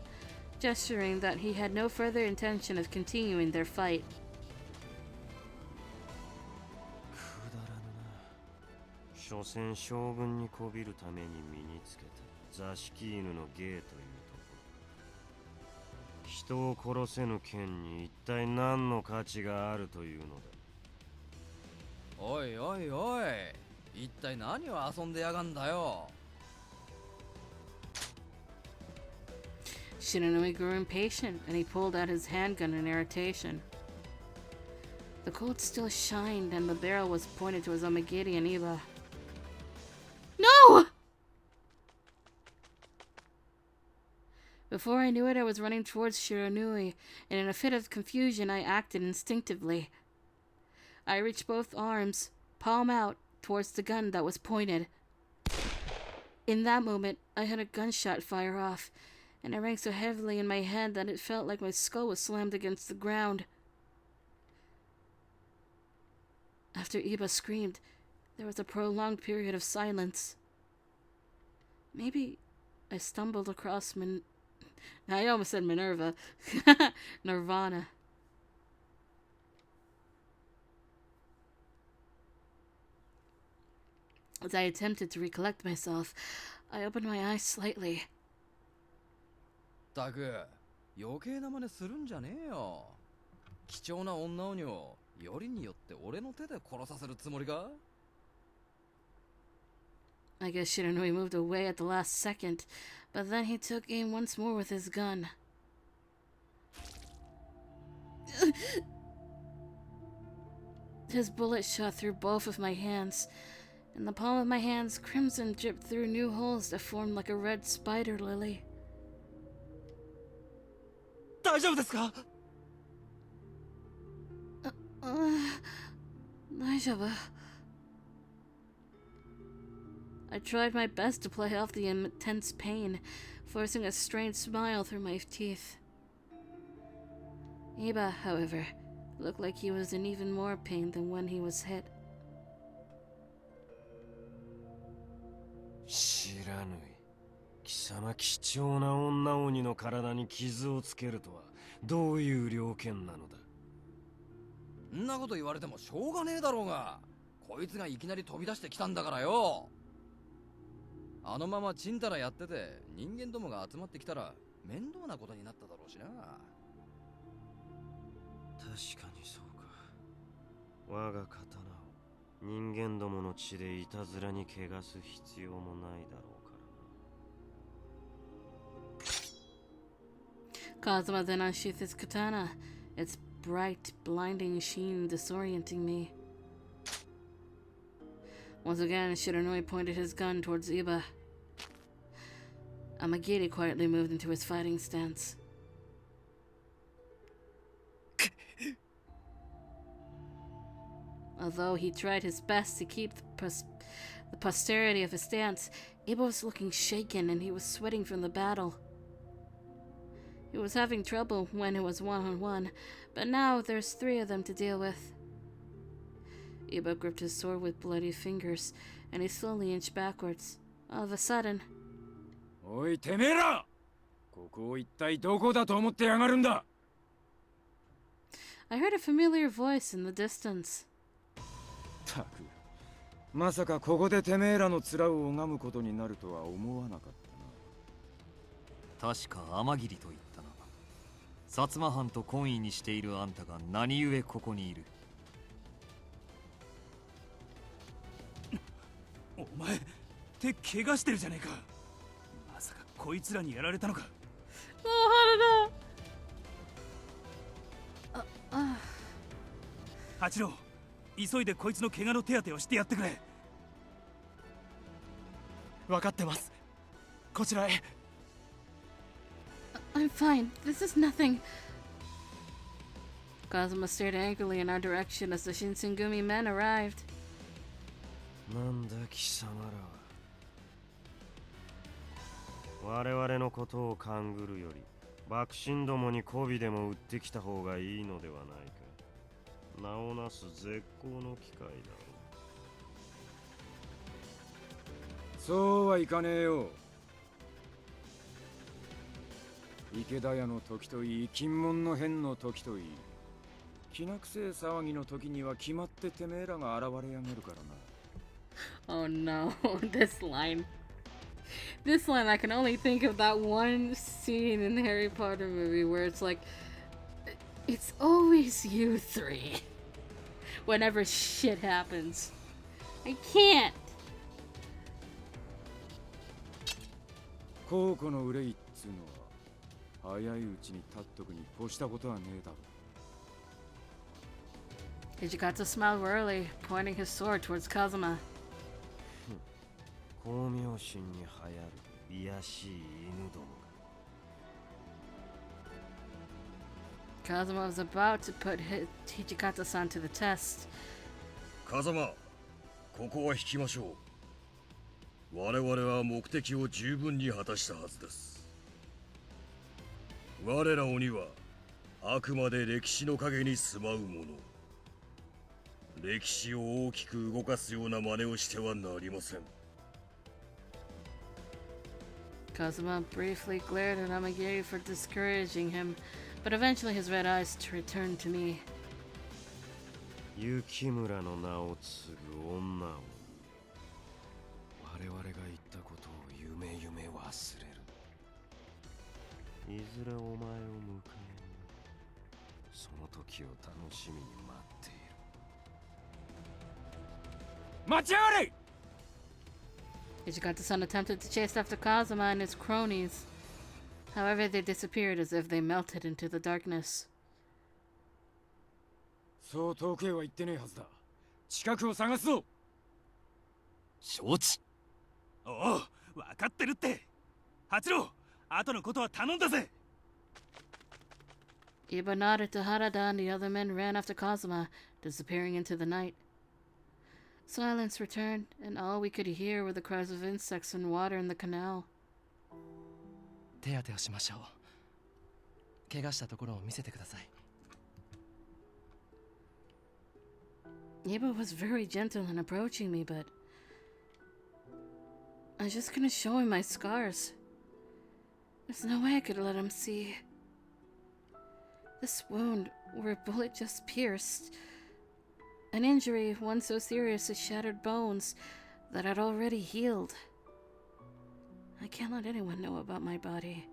gesturing that he had no further intention of continuing their fight. 所詮将軍にこびるために身につけた座敷犬の芸というとこ人を殺せぬ剣に一体何の価値があるというのだ。おいおいおい、一体何を遊んでやがんだよ。Shiranui grew impatient, and he pulled out his handgun in irritation. The cold still shined, and the barrel was pointed to his Amagiri and Iba. No! Before I knew it, I was running towards Shiranui, and in a fit of confusion, I acted instinctively. I reached both arms, palm out, towards the gun that was pointed. In that moment, I had a gunshot fire off, and it rang so heavily in my head that it felt like my skull was slammed against the ground. After Iba screamed, there was a prolonged period of silence. Maybe I stumbled across I almost said Minerva. Nirvana. As I attempted to recollect myself, I opened my eyes slightly. たく、余計な真似するんじゃねえよ。貴重な女鬼をよりによって俺の手で殺させるつもりか? I guess Shiranui moved away at the last second, but then he took aim once more with his gun. His bullet shot through both of my hands. In the palm of my hands, crimson dripped through new holes that formed like a red spider lily. 大丈夫ですか? 大丈夫. I tried my best to play off the intense pain, forcing a strained smile through my teeth. Iba, however, looked like he was in even more pain than when he was hit. 知らぬい。貴様貴重な女鬼の体に傷をつけるとはどういう了見なのだ。んなこと言われてもしょうがねえだろうが。こいつがいきなり飛び出してきたんだからよ。あのままちんたらやってて人間どもが集まってきたら面倒なことになっただろうしな。確かにそうか。我が刀を人間どもの血でいたずらに汚す必要もないだろうからな。 Kazuma then unsheathed his katana, its bright, blinding sheen disorienting me. Once again, Shiranui pointed his gun towards Iba. Amagiri quietly moved into his fighting stance. Although he tried his best to keep the posterity of his stance, Iba was looking shaken and he was sweating from the battle. He was having trouble when it was one-on-one, but now there's 3 of them to deal with. Iba gripped his sword with bloody fingers, and he slowly inched backwards. All of a sudden... おい、てめえら! ここを一体どこだと思ってやがるんだ! I heard a familiar voice in the distance. たく、まさかここでてめえらの面を拝むことになるとは思わなかったな。確か天霧と言ったな。薩摩藩と懇意にしているあんたが何故ここにいる。お前手怪我してるじゃねえか。まさかこいつらにやられたのか。八郎、急いでこいつの怪我の手当てをしてやってくれ。分かってます。こちらへ。I'm fine. This is nothing. Kazuma stared angrily in our direction as the Shinsengumi men arrived. なんだ貴様らは。我々のことを勘ぐるより幕臣どもに媚びでも売ってきた方がいいのではないか。名をなす絶好の機会だろう。そうはいかねえよ。池田屋の時といい、金門の変の時といい、きな臭え騒ぎの時には決まっててめえらが現れやがるからな。Oh no, this line. This line, I can only think of that one scene in the Harry Potter movie where it's like, it's always you three. Whenever shit happens. I can't. 孝子の憂いっつうのは早いうちに立っとくに越したことはねえだろ。Hijikata smiled wearily, pointing his sword towards Kazuma. 光明心に流行る卑しい犬どもが。Kazuma was about to put Hijikata-san to the test. 風間、ここは引きましょう。我々は目的を十分に果たしたはずです。我ら鬼はあくまで歴史の陰に住まう者。歴史を大きく動かすような真似をしてはなりません。Kazuma briefly glared at Amagiri for discouraging him, but eventually his red eyes returned to me. 雪村の名を継ぐ女を我々が言ったことを夢忘れる。いずれお前を迎える。その時を楽しみに待っている。待ちやがれ! Hijikata-san attempted to chase after Kazuma and his cronies. However, they disappeared as if they melted into the darkness. そう遠くへは行ってねえはずだ。近くを探すぞ。承知。おお、分かってるって。八郎、後のことは頼んだぜ。Iba nodded to Harada and the other men ran after Kazuma, disappearing into the night. Silence returned, and all we could hear were the cries of insects and water in the canal. 手当てをしましょう。怪我したところを見せてください。Iba was very gentle in approaching me, but I just couldn't show him my scars. There's no way I could let him see. This wound, where a bullet just pierced, an injury once so serious it shattered bones that had already healed. I can't let anyone know about my body.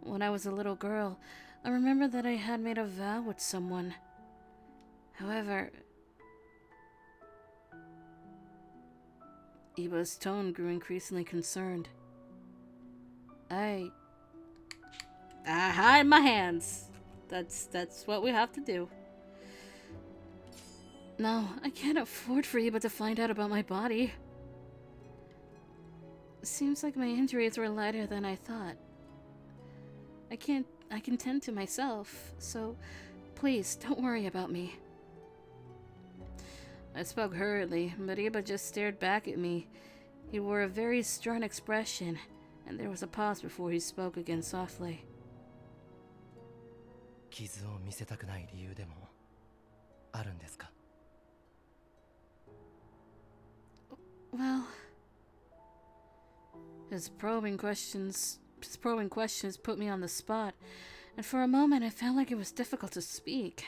When I was a little girl, I remember that I had made a vow with someone. However, Iba's tone grew increasingly concerned. I hide my hands. That's what we have to do. No, I can't afford for Iba to find out about my body. Seems like my injuries were lighter than I thought. I can tend to myself, so please don't worry about me. I spoke hurriedly, but Iba just stared back at me. He wore a very stern expression, and there was a pause before he spoke again softly. 傷を見せたくない理由でもあるんですか? Well, his probing questions put me on the spot, and for a moment I felt like it was difficult to speak.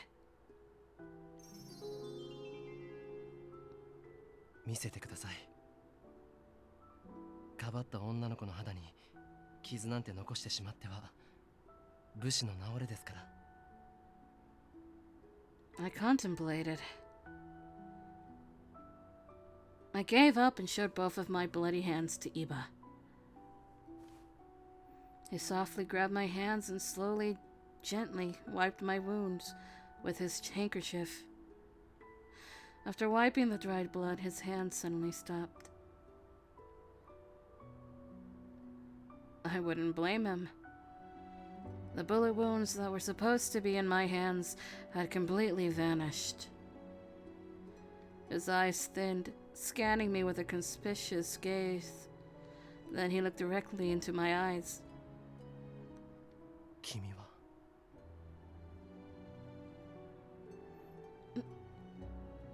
見せてください。かばった女の子の肌に傷なんて残してしまっては武士の治れですから。I contemplated. I gave up and showed both of my bloody hands to Iba. He softly grabbed my hands and slowly, gently wiped my wounds with his handkerchief. After wiping the dried blood, his hand suddenly stopped. I wouldn't blame him. The bullet wounds that were supposed to be in my hands had completely vanished. His eyes thinned, scanning me with a conspicuous gaze. Then he looked directly into my eyes. 君は?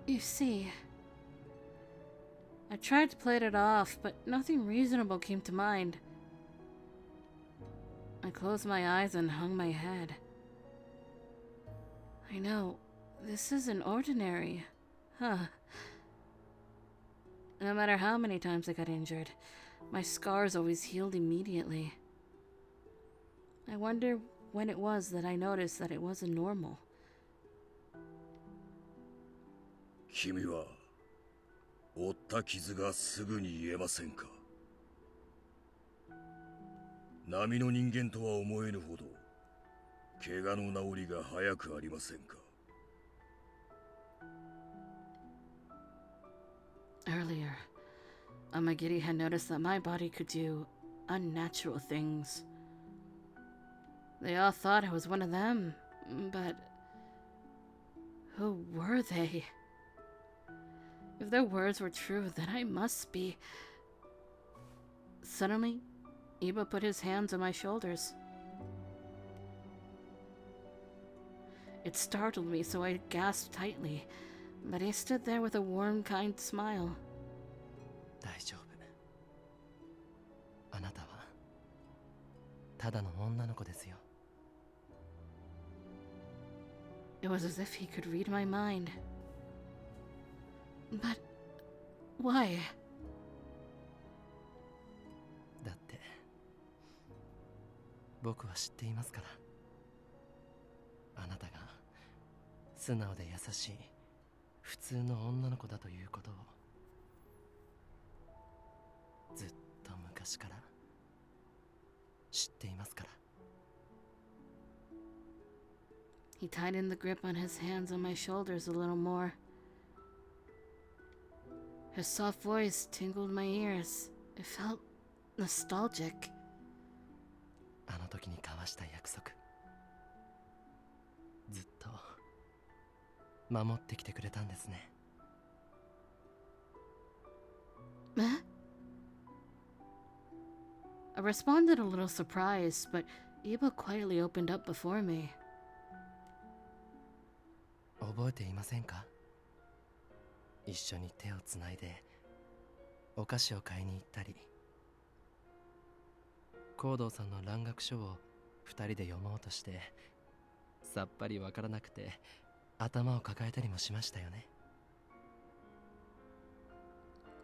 You see, I tried to play it off, but nothing reasonable came to mind. I closed my eyes and hung my head. I know, this isn't ordinary, huh? No matter how many times I got injured, My scars always healed immediately. I wonder when it was that I noticed that it wasn't normal. 君は負った傷がすぐに癒えませんか。並の人間とは思えぬほど怪我の治りが早くありませんか。Earlier, Amagiri had noticed that my body could do unnatural things. They all thought I was one of them, but who were they? If their words were true, then I must be. Suddenly, Iba put his hands on my shoulders. It startled me, so I gasped tightly, but he stood there with a warm, kind smile. 大丈夫。あなたはただの女の子ですよ。It was as if he could read my mind. But why? だって僕は知っていますから。あなたが素直で優しい普通の女の子だということをずっと昔から知っていますから。He tightened the grip on his hands on my shoulders a little more. His soft voice tingled my ears. It felt nostalgic. あの時に交わした約束、ずっと守ってきてくれたんですね。Eh? I responded a little surprised, but Iba quietly opened up before me. 覚えていませんか？一緒に手をつないでお菓子を買いに行ったり、行動さんの蘭学書を二人で読もうとしてさっぱりわからなくて頭を抱えたりもしましたよね。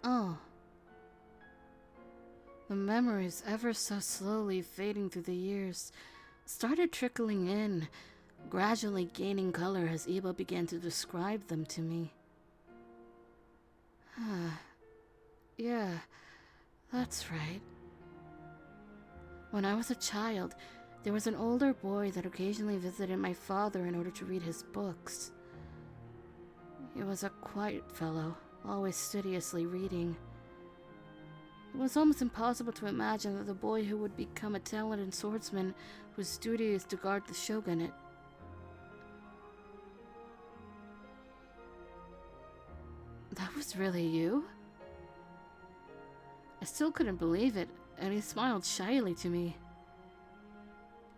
Oh. The memories, ever so slowly fading through the years, started trickling in, gradually gaining color as Iba began to describe them to me. Yeah, that's right. When I was a child, there was an older boy that occasionally visited my father in order to read his books. He was a quiet fellow, always studiously reading. It was almost impossible to imagine that the boy who would become a talented swordsman whose duty is to guard the shogunate. That was really you? I still couldn't believe it, and he smiled shyly to me.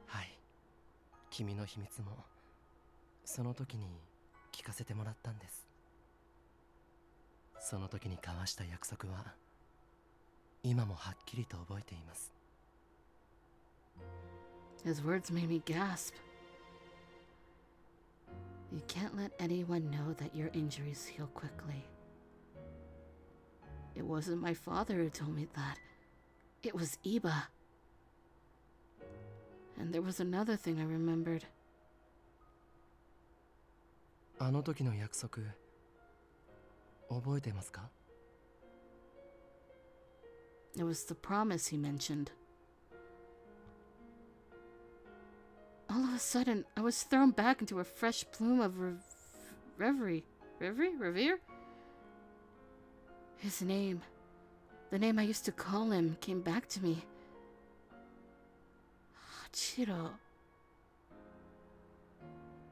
はい、君の秘密もその時に聞かせてもらったんです。その時に交わした約束は今もはっきりと覚えています。His words made me gasp. You can't let anyone know that your injuries heal quickly. It wasn't my father who told me that. It was Iba. And there was another thing I remembered. あの時の約束、覚えてますか？ It was the promise he mentioned. All of a sudden, I was thrown back into a fresh plume of reverie. Revere? His name, the name I used to call him, came back to me. Hachiro.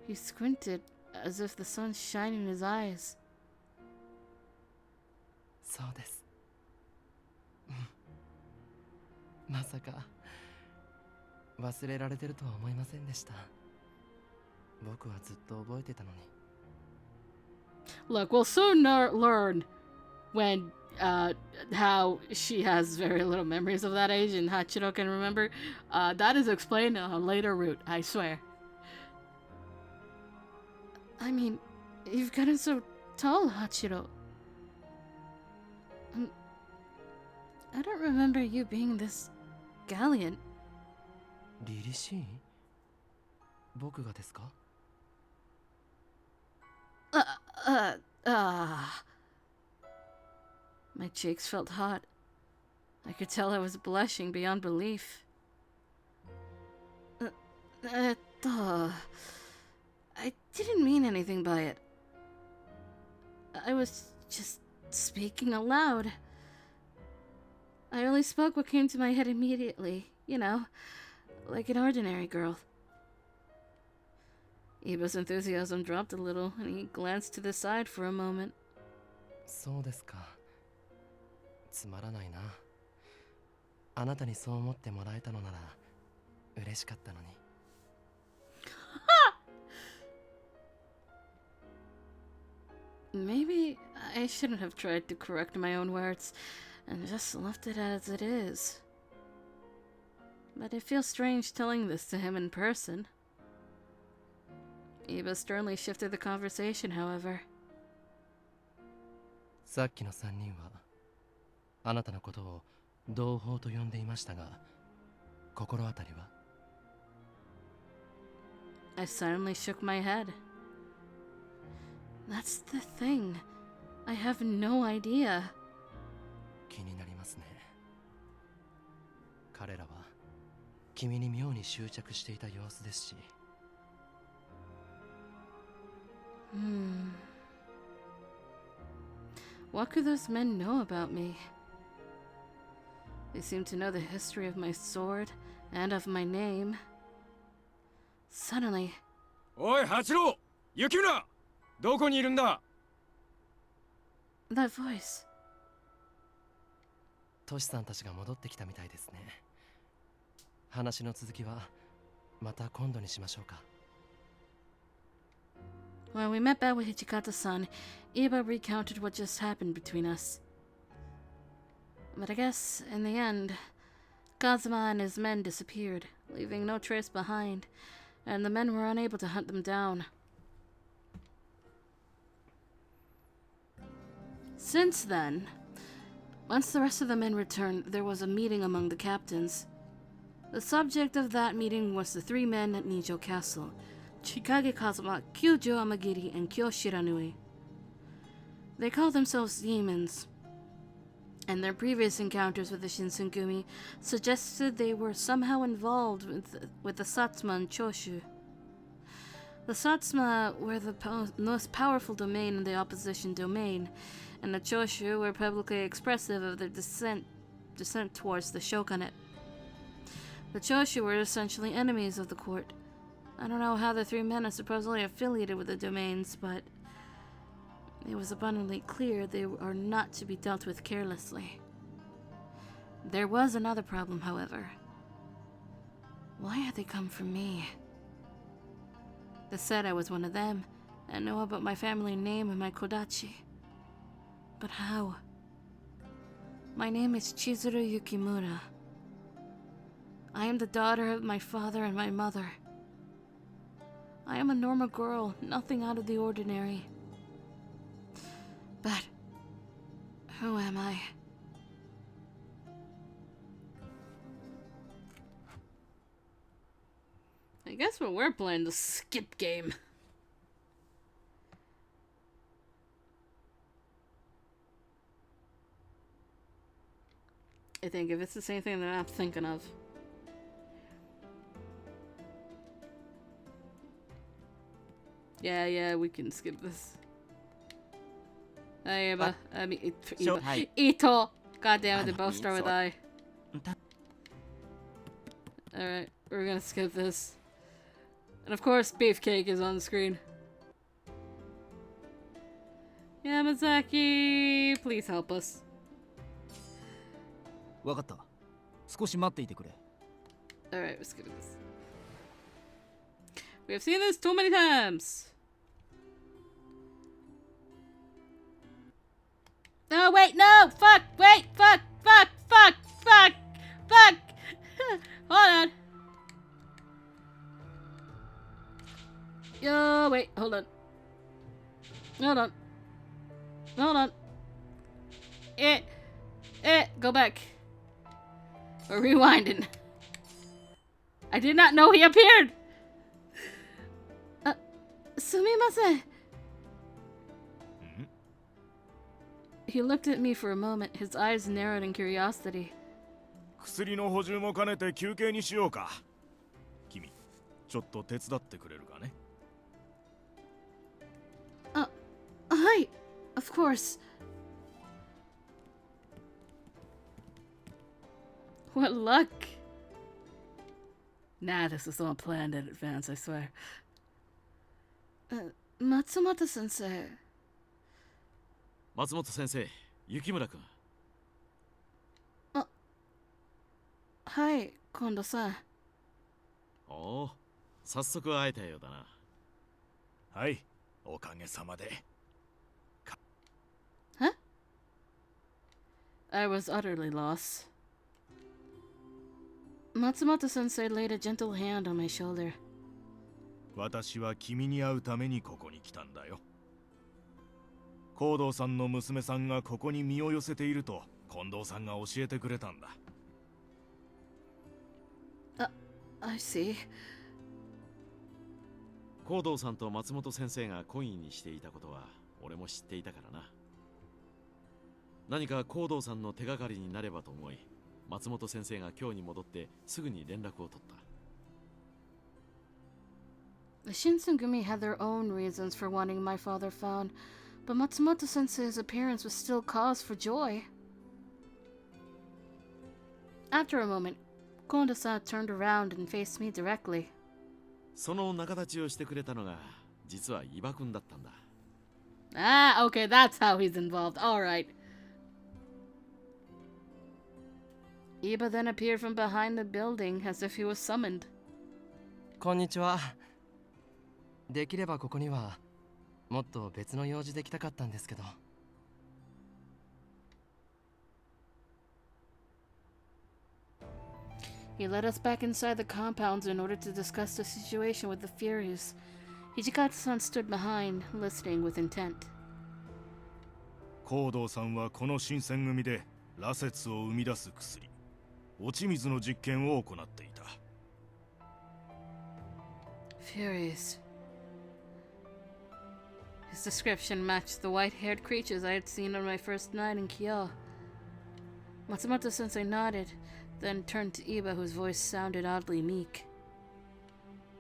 He squinted as if the sun shined in his eyes. そうです。まさか忘れられてるとは思いませんでした。僕はずっと覚えてたのに。Look, we'll soon learn when how she has very little memories of that age and Hachiro can remember. That is explained on a later route, I swear. I mean, you've gotten so tall, Hachiro. I don't remember you being this gallant. 凛々しい？僕がですか？ My cheeks felt hot. I could tell I was blushing beyond belief. I didn't mean anything by it. I was just speaking aloud. I only spoke what came to my head immediately, you know, like an ordinary girl. Iba's enthusiasm dropped a little, and he glanced to the side for a moment. そうですか。つまらないな。あなたにそう思ってもらえたのなら嬉しかったのに。Maybe I shouldn't have tried to correct my own words and just left it as it is. But it feels strange telling this to him in person. Iba sternly shifted the conversation, however. さっきの3人はあなたのことを同胞と呼んでいましたが、心当たりは？ I suddenly shook my head. That's the thing. I have no idea. 気になりますね。彼らは君に妙に執着していた様子ですし。What could those men know about me? They seem to know the history of my sword and of my name. Suddenly... おい、八郎！雪村！どこにいるんだ？ That voice. トシさんたちが戻ってきたみたいですね。話の続きはまた今度にしましょうか。When we met back with Hichikata-san, Iba recounted what just happened between us. But I guess, in the end, Kazuma and his men disappeared, leaving no trace behind, and the men were unable to hunt them down. Since then, once the rest of the men returned, there was a meeting among the captains. The subject of that meeting was the 3 men at Nijo Castle, Chikage Kazuma, Kyujo Amagiri, and Kyo Shiranui. They called themselves demons, and their previous encounters with the Shinsengumi suggested they were somehow involved with the Satsuma and Choshu. The Satsuma were the most powerful domain in the opposition domain, and the Choshu were publicly expressive of their dissent towards the shogunate. The Choshu were essentially enemies of the court. I don't know how the 3 men are supposedly affiliated with the domains, but it was abundantly clear they are not to be dealt with carelessly. There was another problem, however. Why had they come for me? They said I was one of them, and know about my family name and my kodachi. But how? My name is Chizuru Yukimura. I am the daughter of my father and my mother. I am a normal girl, nothing out of the ordinary. But who am I? I guess when we're playing the skip game. I think if it's the same thing that I'm thinking of. Yeah, we can skip this. Hey, Eva. I mean, Eva. Ito! God damn it, they both start with I. Alright, we're gonna skip this. And of course, Beefcake is on the screen. Yamazaki, please help us. わかった。少し待っていてくれ。 Alright, we're skipping this. We have seen this too many times! Oh, wait, no! Fuck! Wait! Fuck! Fuck! Fuck! Fuck! Fuck! Hold on! Yo, wait, hold on. Hold on. Hold on. Go back. We're rewinding. I did not know he appeared! Sumimasen. He looked at me for a moment, his eyes narrowed in curiosity. 薬の補充も兼ねて休憩にしようか。君、ちょっと手伝ってくれるかね。はい、of course. What luck! Nah, this was all planned in advance, I swear. Matsumoto sensei. 松本先生、雪村君。はい、今度さ。おお、早速会えたようだな。はい、おかげさまで。Huh? I was utterly lost. Matsumoto sensei laid a gentle hand on my shoulder. 私は君に会うためにここに来たんだよ。高堂さんの娘さんがここに身を寄せていると近藤さんが教えてくれたんだ。I see. 高堂さんと松本先生が懇意にしていたことは俺も知っていたからな。何か高堂さんの手がかりになればと思い、松本先生が今日に戻ってすぐに連絡を取った。The Shinsengumi had their own reasons for wanting my father found, but Matsumoto sensei's appearance was still cause for joy. After a moment, Kondo-san turned around and faced me directly. その仲立ちをしてくれたのが実は伊庭くんだったんだ。Ah, okay, that's how he's involved. Alright. Iba then appeared from behind the building as if he was summoned. こんにちは。できればここにはもっと別の用事で来たかったんですけど。He led us back inside the compounds in order to discuss the situation with the Furies. Hijikata-san stood behind, listening with intent. 高堂さんはこの新選組で羅刹を生み出す薬、落ち水の実験を行っていた。Furies. His description matched the white-haired creatures I had seen on my first night in Kyoto. Matsumoto sensei nodded, then turned to Iba, whose voice sounded oddly meek.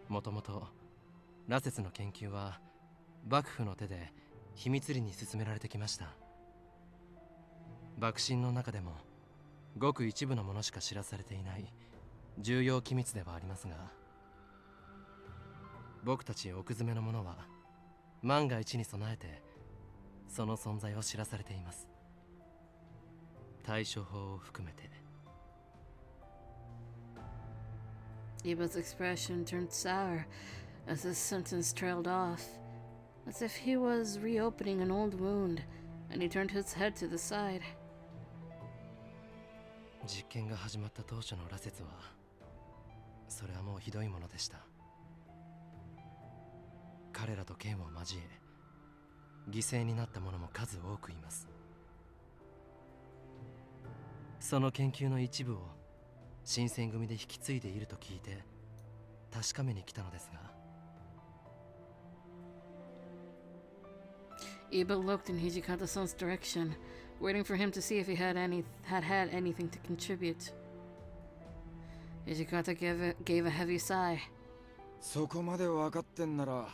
もともと羅刹の研究は幕府の手で秘密裏に進められてきました。幕臣の中でもごく一部のものしか知らされていない重要機密ではありますが、僕たち奥詰めの者は万が一に備えてその存在を知らされています。対処法を含めて。Iba's expression turned sour as his sentence trailed off, as if he was reopening an old wound, and he turned his head to the side. 実験が始まった当初の羅刹はそれはもうひどいものでした。彼らと剣を交え犠牲になった者も数多くいます。その研究の一部を新選組で引き継いでいると聞いて確かめに来たのですが。Iba looked in Hijikata-san's direction, waiting for him to see if he had anything to contribute. Hijikata gave a heavy sigh. そこまで分かってんなら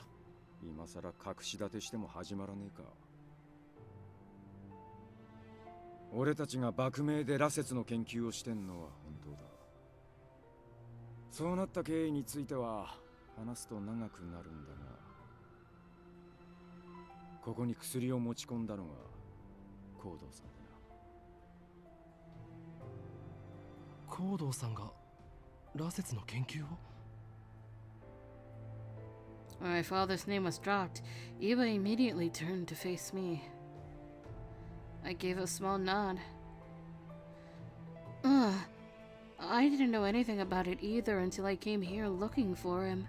今さら隠し立てしても始まらねえか。俺たちが幕命で羅刹の研究をしてんのは本当だ。そうなった経緯については話すと長くなるんだが、ここに薬を持ち込んだのが高堂さんだ。高堂さんが羅刹の研究を？ When my father's name was dropped, Iba immediately turned to face me. I gave a small nod. I didn't know anything about it either until I came here looking for him.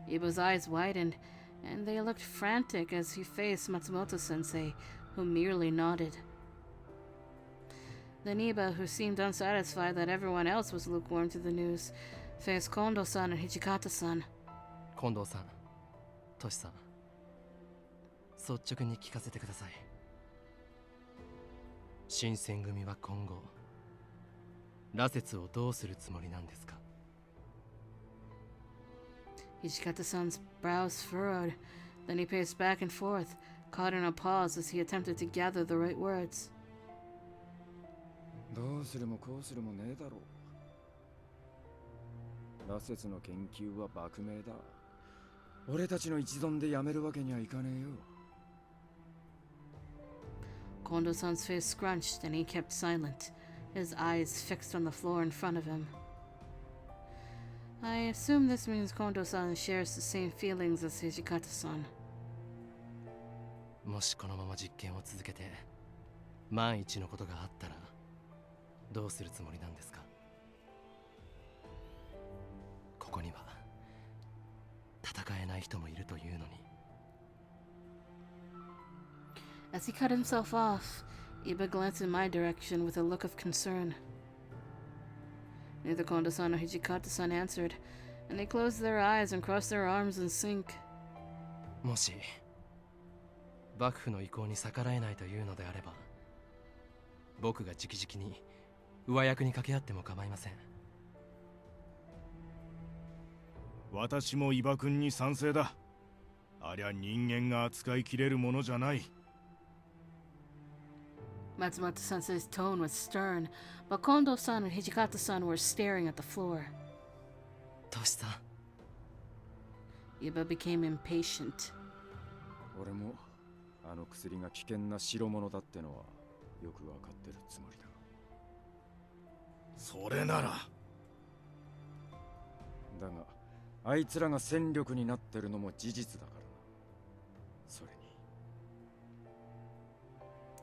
Iba's eyes widened, and they looked frantic as he faced Matsumoto sensei, who merely nodded. Then Iba, who seemed unsatisfied that everyone else was lukewarm to the news, faced Kondo-san and Hijikata-san. 近藤さん、トシさん、率直に聞かせてください。新選組は今後、羅刹をどうするつもりなんですか？ Hijikata-san's brows furrowed. Then he paced back and forth, caught in a pause as he attempted to gather the right words. どうするもこうするもねえだろう。羅刹の研究は莫名だ。俺たちの一存でやめるわけにはいかねえよ。Kondo-san's face scrunched and he kept silent, his eyes fixed on the floor in front of him. I assume this means Kondo-san shares the same feelings as Hijikata-san. もしこのまま実験を続けて万一のことがあったらどうするつもりなんですか？ここには戦えない人もいるというのに。 As he cut himself off, Iba glanced in my direction with a look of concern. Neither Kondo-san or Hijikata-san answered, and they closed their eyes and crossed their arms in sync. もし幕府の意向に逆らえないというのであれば、僕が直々に上役に掛け合っても構いません。私も伊庭君に賛成だ。ありゃ人間が扱いきれるものじゃない。Matsumoto-sensei's tone was stern, but Kondo-san and Hijikata-san were staring at the floor. トシさん。Iba became impatient. 俺もあの薬が危険な代物だってのはよくわかってるつもりだ。それなら。だがあいつらが戦力になってるのも事実だからな。それに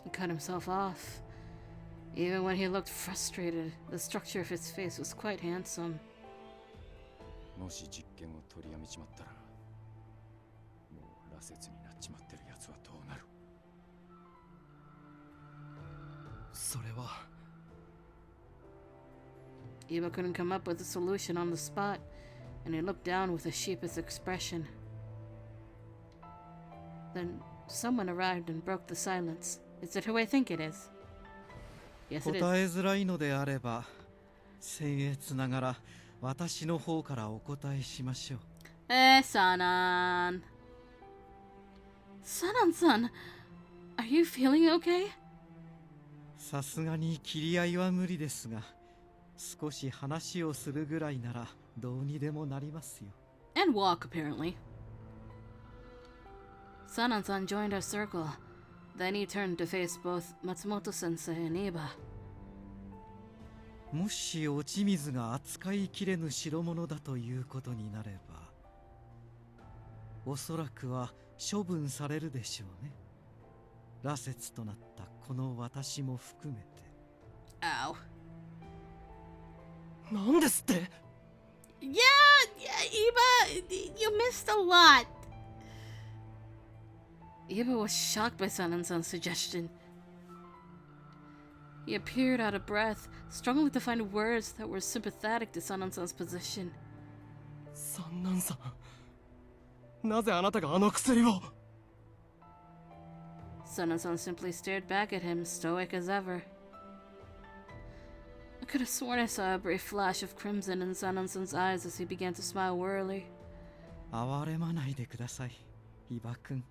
He cut himself off. Even when he looked frustrated, the structure of his face was quite handsome. もし実験を取りやめちまったら、もう羅刹になっちまってるやつはどうなる？それは。Iba couldn't come up with a solution on the spot, and he looked down with a sheepish expression. Then someone arrived and broke the silence. Is it who I think it is? Yes, it is. 答えづらいのであれば、僭越ながら私の方からお答えしましょう。Sanan. Sanan-san, are you feeling okay? さすがに切り合いは無理ですが、少し話をするぐらいならどうにでもなりますよ。And walk, apparently. Sanan-san joined our circle. Then he turned to face both Matsumoto-sensei and Iba. もし落ち水が扱いきれぬ代物だということになれば、おそらくは処分されるでしょうね。羅刹となったこの私も含めて。Ow. なんですって？ Yeah, Iba, you missed a lot. Iba was shocked by Sanan-san's suggestion. He appeared out of breath, struggling to find words that were sympathetic to Sanan-san's position. サンナンさん、なぜあなたがあの薬を？ Sanan-san simply stared back at him, stoic as ever. I could have sworn I saw a brief flash of crimson in Sanan-san's eyes as he began to smile wearily. 哀れまないでください、伊庭君。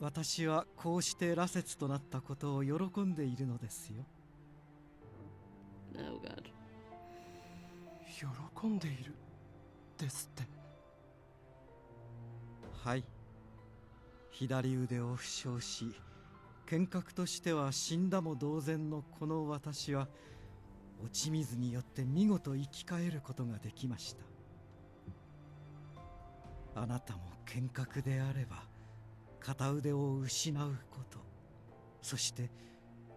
私はこうして羅刹となったことを喜んでいるのですよ。Oh God. 喜んでいるですって。はい。左腕を負傷し、剣客としては死んだも同然のこの私は、落ち水によって見事生き返ることができました。あなたも剣客であれば、片腕を失うこと、そして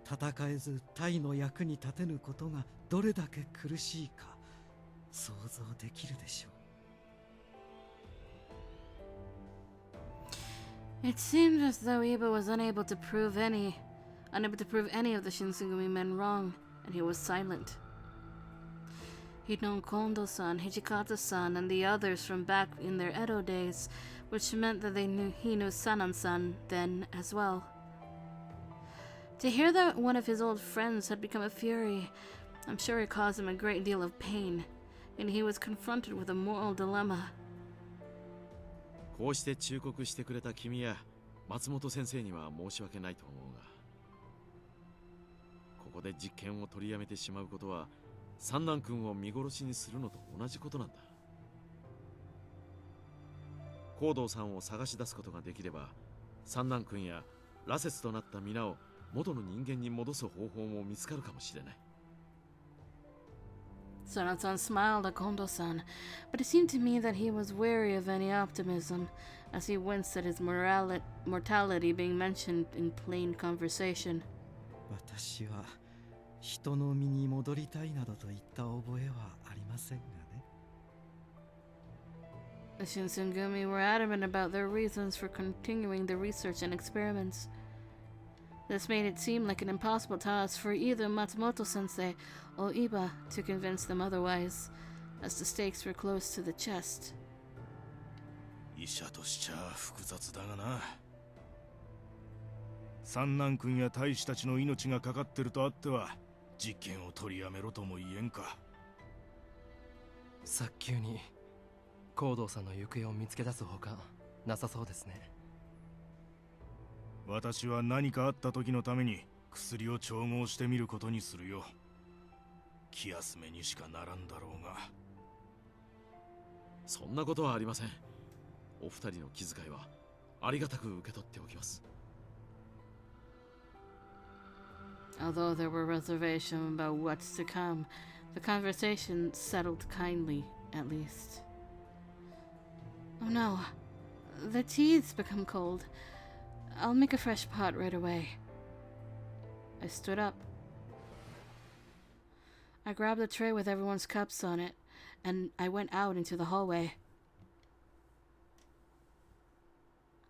戦えず隊の役に立てぬことがどれだけ苦しいか想像できるでしょう。 It seemed as though Iba was unable to prove any unable to prove any of the Shinsengumi men wrong, and he was silent. He'd known Kondo-san, Hijikata-san, and the others from back in their Edo days, which meant that he knew Sanan-san then as well. To hear that one of his old friends had become a Fury, I'm sure it caused him a great deal of pain, and he was confronted with a moral dilemma. こうして忠告してくれた君や松本先生には申し訳ないと思うが、ここで実験を取りやめてしまうことは三男君を見殺しにするのと同じことなんだ。コードーさんを探し出すことができれば、三男君や羅刹となった皆を元の人間に戻す方法も見つかるかもしれない。Sanan-san smiled at Kondo-san, but it seemed to me that he was wary of any optimism, as he winced at his mortality being mentioned in plain conversation. 私は人の身に戻りたいなどと言った覚えはありませんがね。The Shinsengumi were adamant about their reasons for continuing the research and experiments. This made it seem like an impossible task for either Matsumoto-sensei or Iba to convince them otherwise, as the stakes were close to the chest. 医者としちゃ複雑だがな。三男君や大使たちの命がかかってるとあっては実験を取りやめろとも言えんか。早急にコードーさんの行方を見つけ出すほかなさそうですね。私は何かあった時のために薬を調合してみることにするよ。気休めにしかならんだろうが。そんなことはありません。お二人の気遣いはありがたく受け取っておきます。Although there were reservations about what's to come, the conversation settled kindly, at least. Oh no, the tea's become cold. I'll make a fresh pot right away. I stood up. I grabbed the tray with everyone's cups on it, and I went out into the hallway.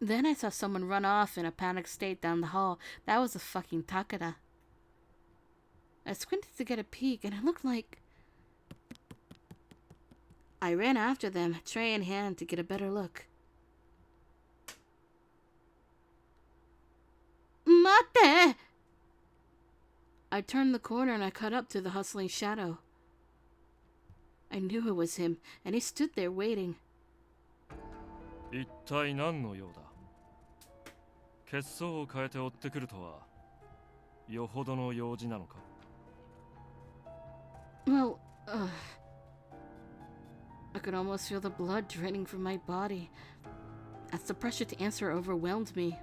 Then I saw someone run off in a panicked state down the hall. That was a fucking Takeda. I squinted to get a peek, and it looked like... I ran after them, tray in hand, to get a better look. Mate! I turned the corner and I caught up to the hustling shadow. I knew it was him, and he stood there waiting. 一体何の用だ。血相を変えて追ってくるとはよほどの用事なのか。Well, I could almost feel the blood draining from my body as the pressure to answer overwhelmed me.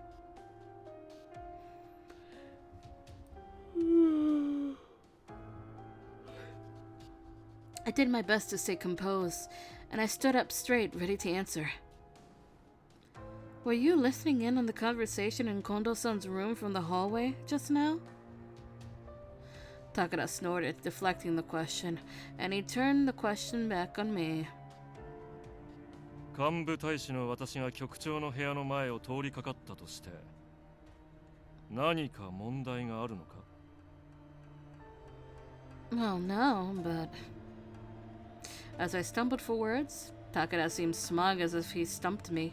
I did my best to stay composed, and I stood up straight, ready to answer. Were you listening in on the conversation in Kondo-san's room from the hallway just now? Takeda snorted, deflecting the question, and he turned the question back on me. 幹部大使の私が局長の部屋の前を通りかかったとして何か問題があるのか？ Well, no, but... As I stumbled for words, Takeda seemed smug as if he stumped me.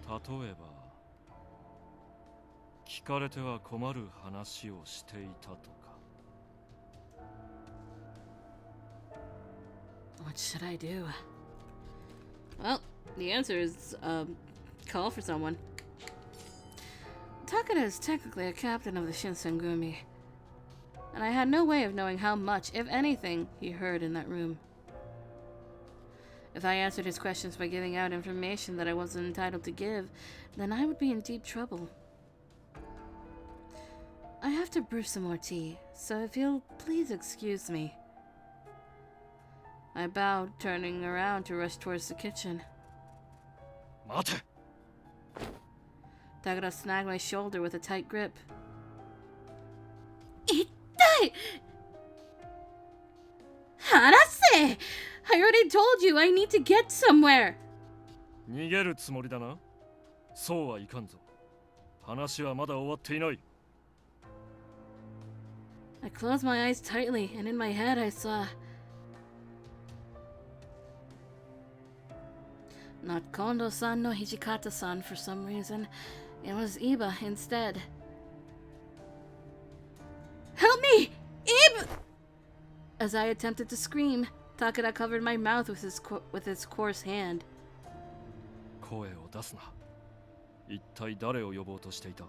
例えば聞かれては困る話をしていたとか。 What should I do? Well, the answer is, call for someone. Takeda is technically a captain of the Shinsengumi, and I had no way of knowing how much, if anything, he heard in that room. If I answered his questions by giving out information that I wasn't entitled to give, then I would be in deep trouble. I have to brew some more tea, so if you'll please excuse me. I bowed, turning around to rush towards the kitchen. Mate! Takeda snagged my shoulder with a tight grip. Ittai! Harase! I already told you I need to get somewhere! 逃げるつもりだな。そうはいかんぞ。話はまだ終わっていない。I closed my eyes tightly, and in my head I saw... not Kondo-san no Hijikata-san for some reason. It was Iba instead. Help me! Iba! As I attempted to scream, Takeda covered my mouth with his coarse hand. 声を出すな。一体誰を呼ぼうとしていた？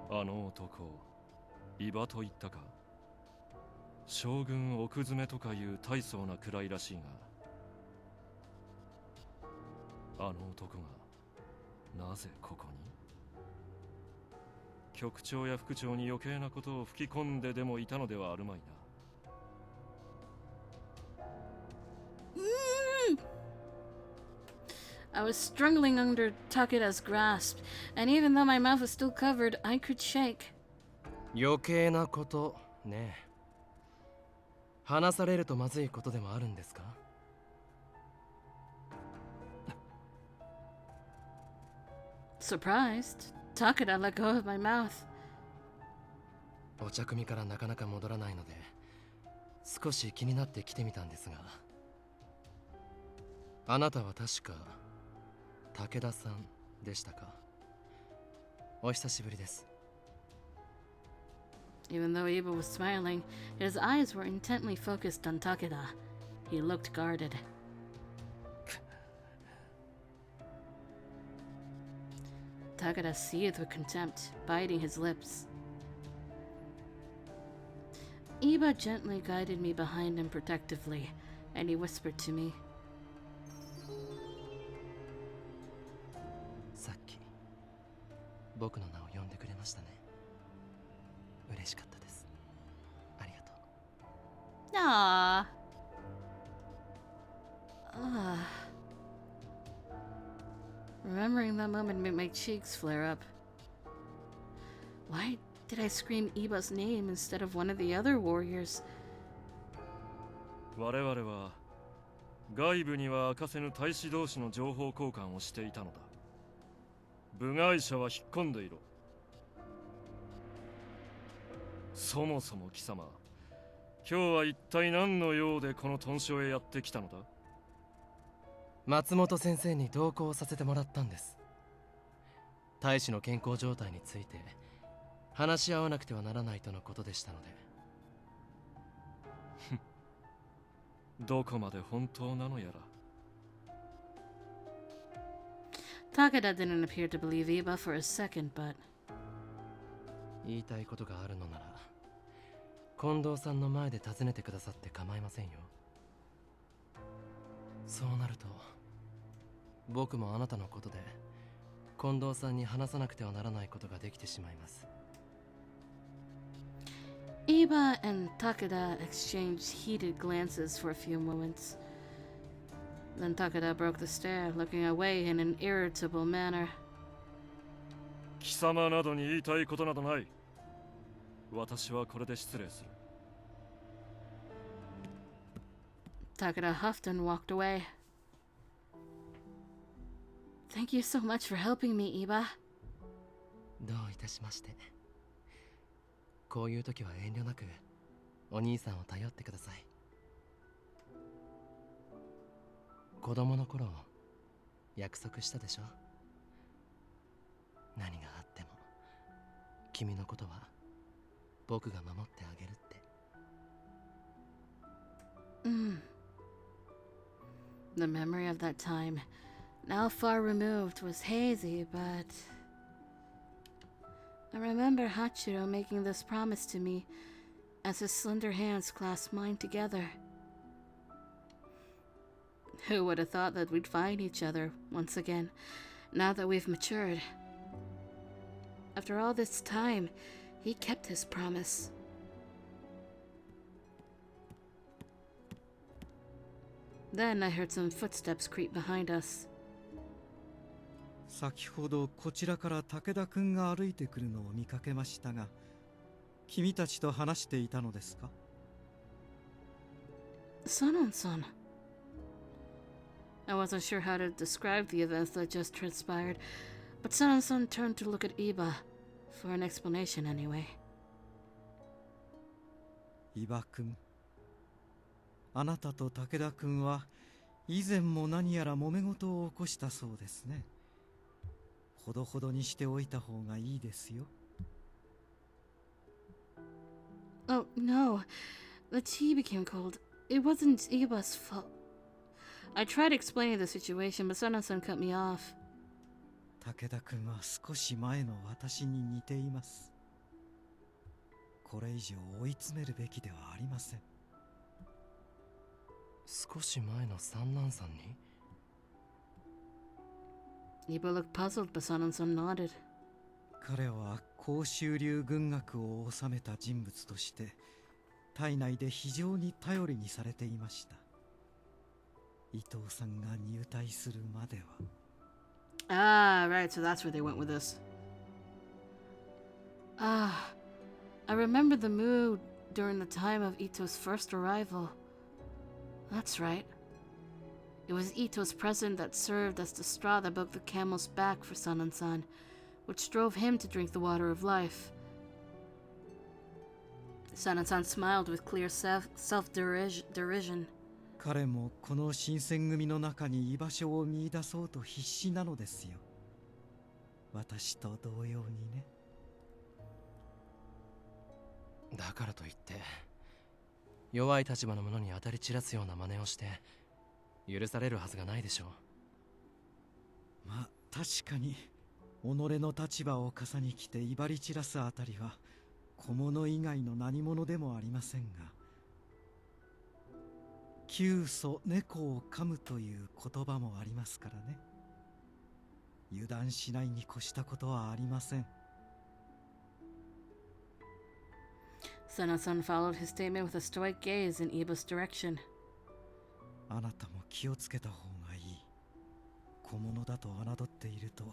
あの男、伊庭と言ったか？将軍奥詰めとかいう大層な位らしいが、あの男がなぜここに？局長や副長に余計なことを吹き込んででもいたのではあるまいな。I was struggling under Takeda's grasp, and even though my mouth was still covered, I could shake. 余計なことね。話されるとまずいことでもあるんですか？ Surprised, Takeda let go of my mouth. お茶組からなかなか戻らないので、少し気になって来てみたんですが、あなたは確か武田さんでしたか？お久しぶりです。 Even though Iba was smiling, his eyes were intently focused on Takeda. He looked guarded. Takeda seethed with contempt, biting his lips. Iba gently guided me behind him protectively, and he whispered to me. さっき僕の名を呼んでくれましたね。嬉しかったです。ありがとう。Aww. Remembering that moment made my cheeks flare up. Why did I scream Iba's name instead of one of the other warriors? 我々は外部には明かせぬ大使同士の情報交換をしていたのだ。部外者は引っ込んでいろ。そもそも貴様、今日は一体何の用でこの屯所へやってきたのだ？松本先生に同行させてもらったんです。大使の健康状態について話し合わなくてはならないとのことでしたので。どこまで本当なのやら。Takeda didn't appear to believe Iba for a second, but... 言いたいことがあるのなら、近藤さんの前で尋ねてくださって構いませんよ。そうなると、僕もあなたのことで近藤さんに話さなくてはならないことができてしまいます。Iba and Takeda exchanged heated glances for a few moments. Then Takeda broke the stare, looking away in an irritable manner. 貴様などに言いたいことなどない。私はこれで失礼する。Takeda huffed and walked away. Thank you so much for helping me, Iba. どういたしまして。こういう時は遠慮なくお兄さんを頼ってください。子供の頃約束したでしょ。何があっても君のことは僕が守ってあげるって。The memory of that time, now far removed, was hazy, but... I remember Hachiro making this promise to me as his slender hands clasped mine together. Who would have thought that we'd find each other once again, now that we've matured? After all this time, he kept his promise. Then I heard some footsteps creep behind us. 先ほどこちらから武田君が歩いてくるのを見かけましたが、君たちと話していたのですか？ Sanan-san. I wasn't sure how to describe the events that just transpired, but Sanan-san turned to look at Iba, For an explanation, anyway. 伊庭君、あなたと武田君は以前も何やら揉め事を起こしたそうですね。ほどほどにしておいた方がいいですよ。Oh, no. The tea became cold. It wasn't Iba's fault. I tried explaining the situation, but Sana-san cut me off. 武田君は少し前の私に似ています。これ以上追い詰めるべきではありません。少し前の三男さんに Iba looked puzzled, but Sana-san nodded. 彼は甲州流軍学を治めた人物として体内で非常に頼りにされていました。伊藤さんが入隊するまでは。Ah, right, so that's where they went with this. Ah, I remember the mood during the time of Ito's first arrival. That's right. It was Ito's present that served as the straw that broke the camel's back for Sanan-san, which drove him to drink the water of life. Sanan-san smiled with clear self-derision. 彼もこの新選組の中に居場所を見出そうと必死なのですよ。私と同様にね。だからといって弱い立場の者に当たり散らすような真似をして許されるはずがないでしょう。まあ確かに己の立場を笠に着て威張り散らすあたりは小物以外の何者でもありませんが、窮鼠猫を噛むという言葉もありますからね。油断しないに越したことはありません。Sana-san followed his statement with a stoic gaze in Iba's direction. あなたも気をつけた方がいい。小物だと侮っていると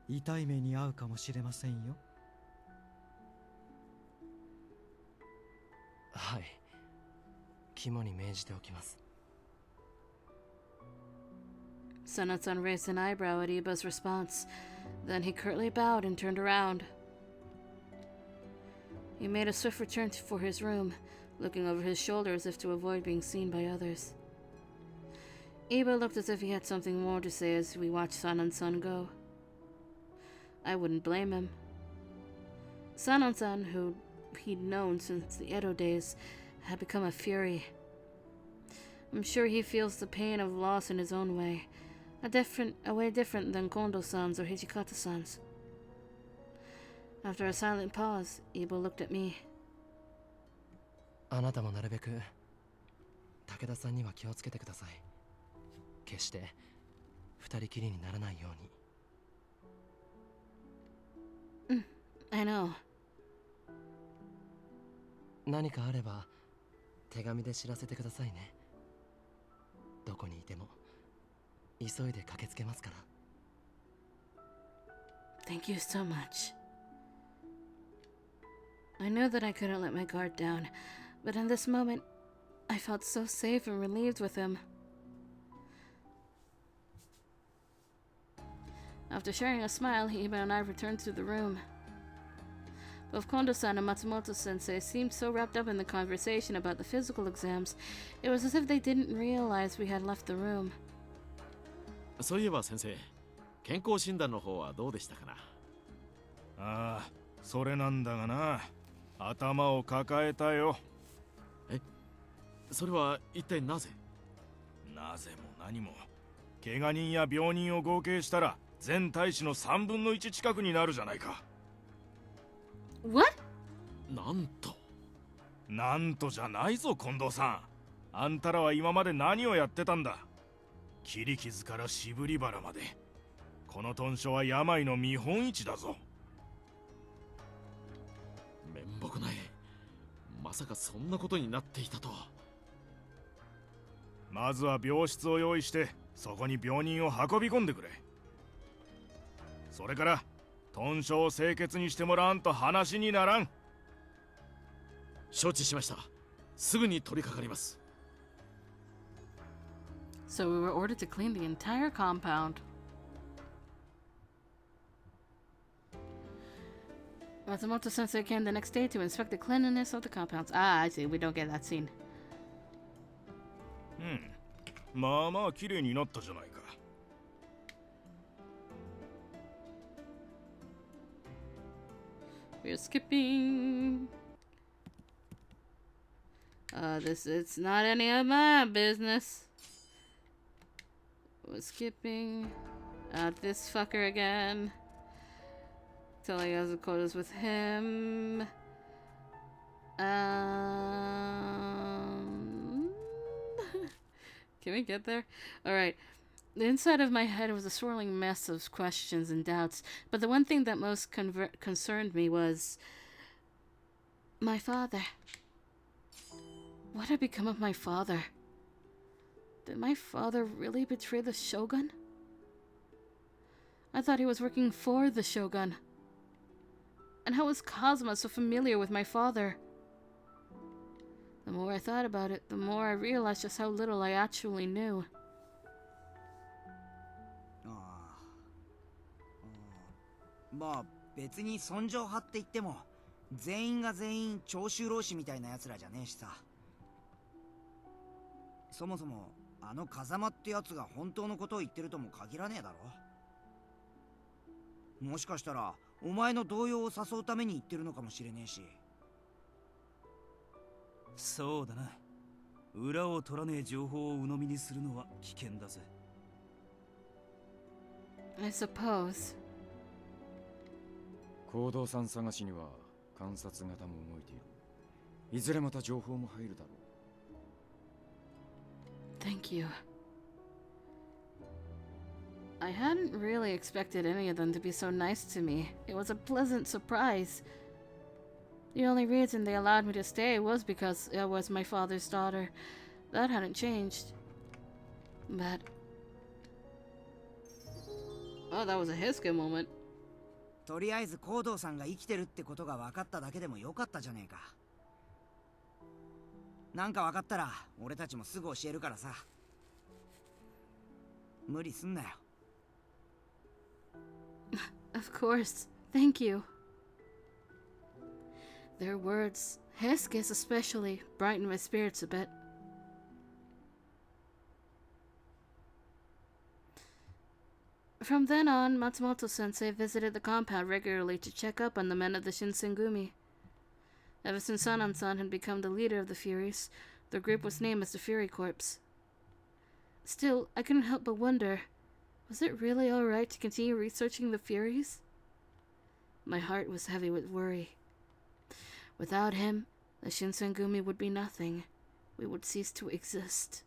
痛い目に遭うかもしれませんよ。はい、肝に銘じておきます。Sana-san raised an eyebrow at Iba's response. Then he curtly bowed and turned around. He made a swift return for his room, looking over his shoulder as if to avoid being seen by others. Iba looked as if he had something more to say as we watched Sanan-san go. I wouldn't blame him. Sanan-san, who he'd known since the Edo days, had become a fury. I'm sure he feels the pain of loss in his own way, a way different than Kondo-san's or Hijikata-san's. After a silent pause, Iba looked at me. あなたもなるべく武田さんには気をつけてください。決して二人きりにならないように。I know. 何かあれば手紙で知らせてくださいね。どこにいても急いで駆けつけますから。Thank you so much. I knew that I couldn't let my guard down, but in this moment, I felt so safe and relieved with him. After sharing a smile, Iba and I returned to the room. Both Kondo-san and Matsumoto-sensei seemed so wrapped up in the conversation about the physical exams, it was as if they didn't realize we had left the room. そういえば先生、健康診断の方はどうでしたかな。ああ、それなんだがな。頭を抱えたよ。え、それは一体なぜ？なぜも何も。怪我人や病人を合計したら全体士の3分の1近くになるじゃないか。What? なんとじゃないぞ近藤さん。あんたらは今まで何をやってたんだ。切り傷から渋り腹まで。この豚書は病の見本市だぞ。面目ない。まさかそんなことになっていたとは。まずは病室を用意してそこに病人を運び込んでくれ。それから豚書を清潔にしてもらわんと話にならん。承知しました。すぐに取り掛かります。So we were ordered to clean the entire compound. Matsumoto-sensei came the next day to inspect the cleanliness of the compounds. Ah, I see. We don't get that scene. まあまあ綺麗になったじゃないか。We're skipping. It's not any of my business. We're skipping. This fucker again. Telling us the quotas with him. Can we get there? Alright. The inside of my head was a swirling mess of questions and doubts, but the one thing that most concerned me was my father. What had become of my father? Did my father really betray the Shogun? I thought he was working for the Shogun. And how was Kazuma so familiar with my father? The more I thought about it, the more I realized just how little I actually knew. まあ別に尊攘派って言っても全員が全員長州浪士みたいな奴らじゃねえしさ。そもそもあの風間ってやつが本当のことを言ってるとも限らねえだろ。もしかしたらお前の動揺を誘うために言ってるのかもしれねえし。そうだな。裏を取らねえ情報を鵜呑みにするのは危険だぜ。I suppose. 行動さん探しには観察型も動いている。いずれまた情報も入るだろう。Thank you. I hadn't really expected any of them to be so nice to me. It was a pleasant surprise. The only reason they allowed me to stay was because I was my father's daughter. That hadn't changed. But... Oh, that was a Hiska moment. とりあえず行動さんが生きてるってことが分かっただけでもよかったじゃねえか。なんか分かったら俺たちもすぐ教えるからさ。無理すんなよ。Of course. Thank you. Their words, Heskis especially, brightened my spirits a bit. From then on, Matsumoto-sensei visited the compound regularly to check up on the men of the Shinsengumi. Ever since Sanan-san had become the leader of the Furies, the group was named as the Fury Corps. Still, I couldn't help but wonder, was it really alright to continue researching the Furies? My heart was heavy with worry. Without him, the Shinsengumi would be nothing. We would cease to exist.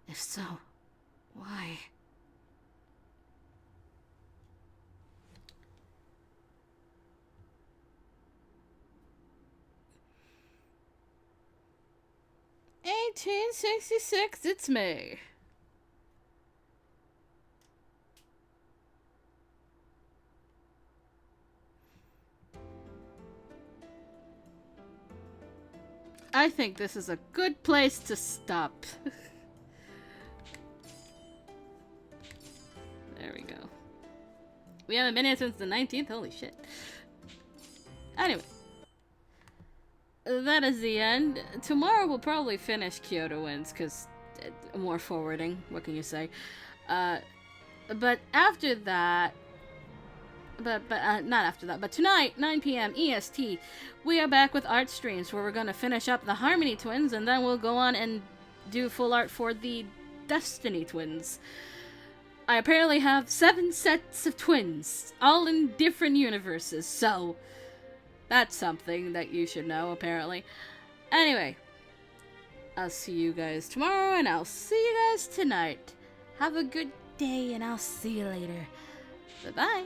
If so, why? "1866, it's me." I think this is a good place to stop. There we go. We haven't been here since the 19th? Holy shit. Anyway. That is the end. Tomorrow we'll probably finish Kyoto Winds, because more forwarding. What can you say? But after that... not after that, but tonight, 9 p.m. EST, we are back with art streams where we're going to finish up the Harmony Twins, and then we'll go on and do full art for the Destiny Twins. I apparently have 7 sets of twins, all in different universes, so that's something that you should know, apparently. Anyway, I'll see you guys tomorrow, and I'll see you guys tonight. Have a good day, and I'll see you later. Bye-bye.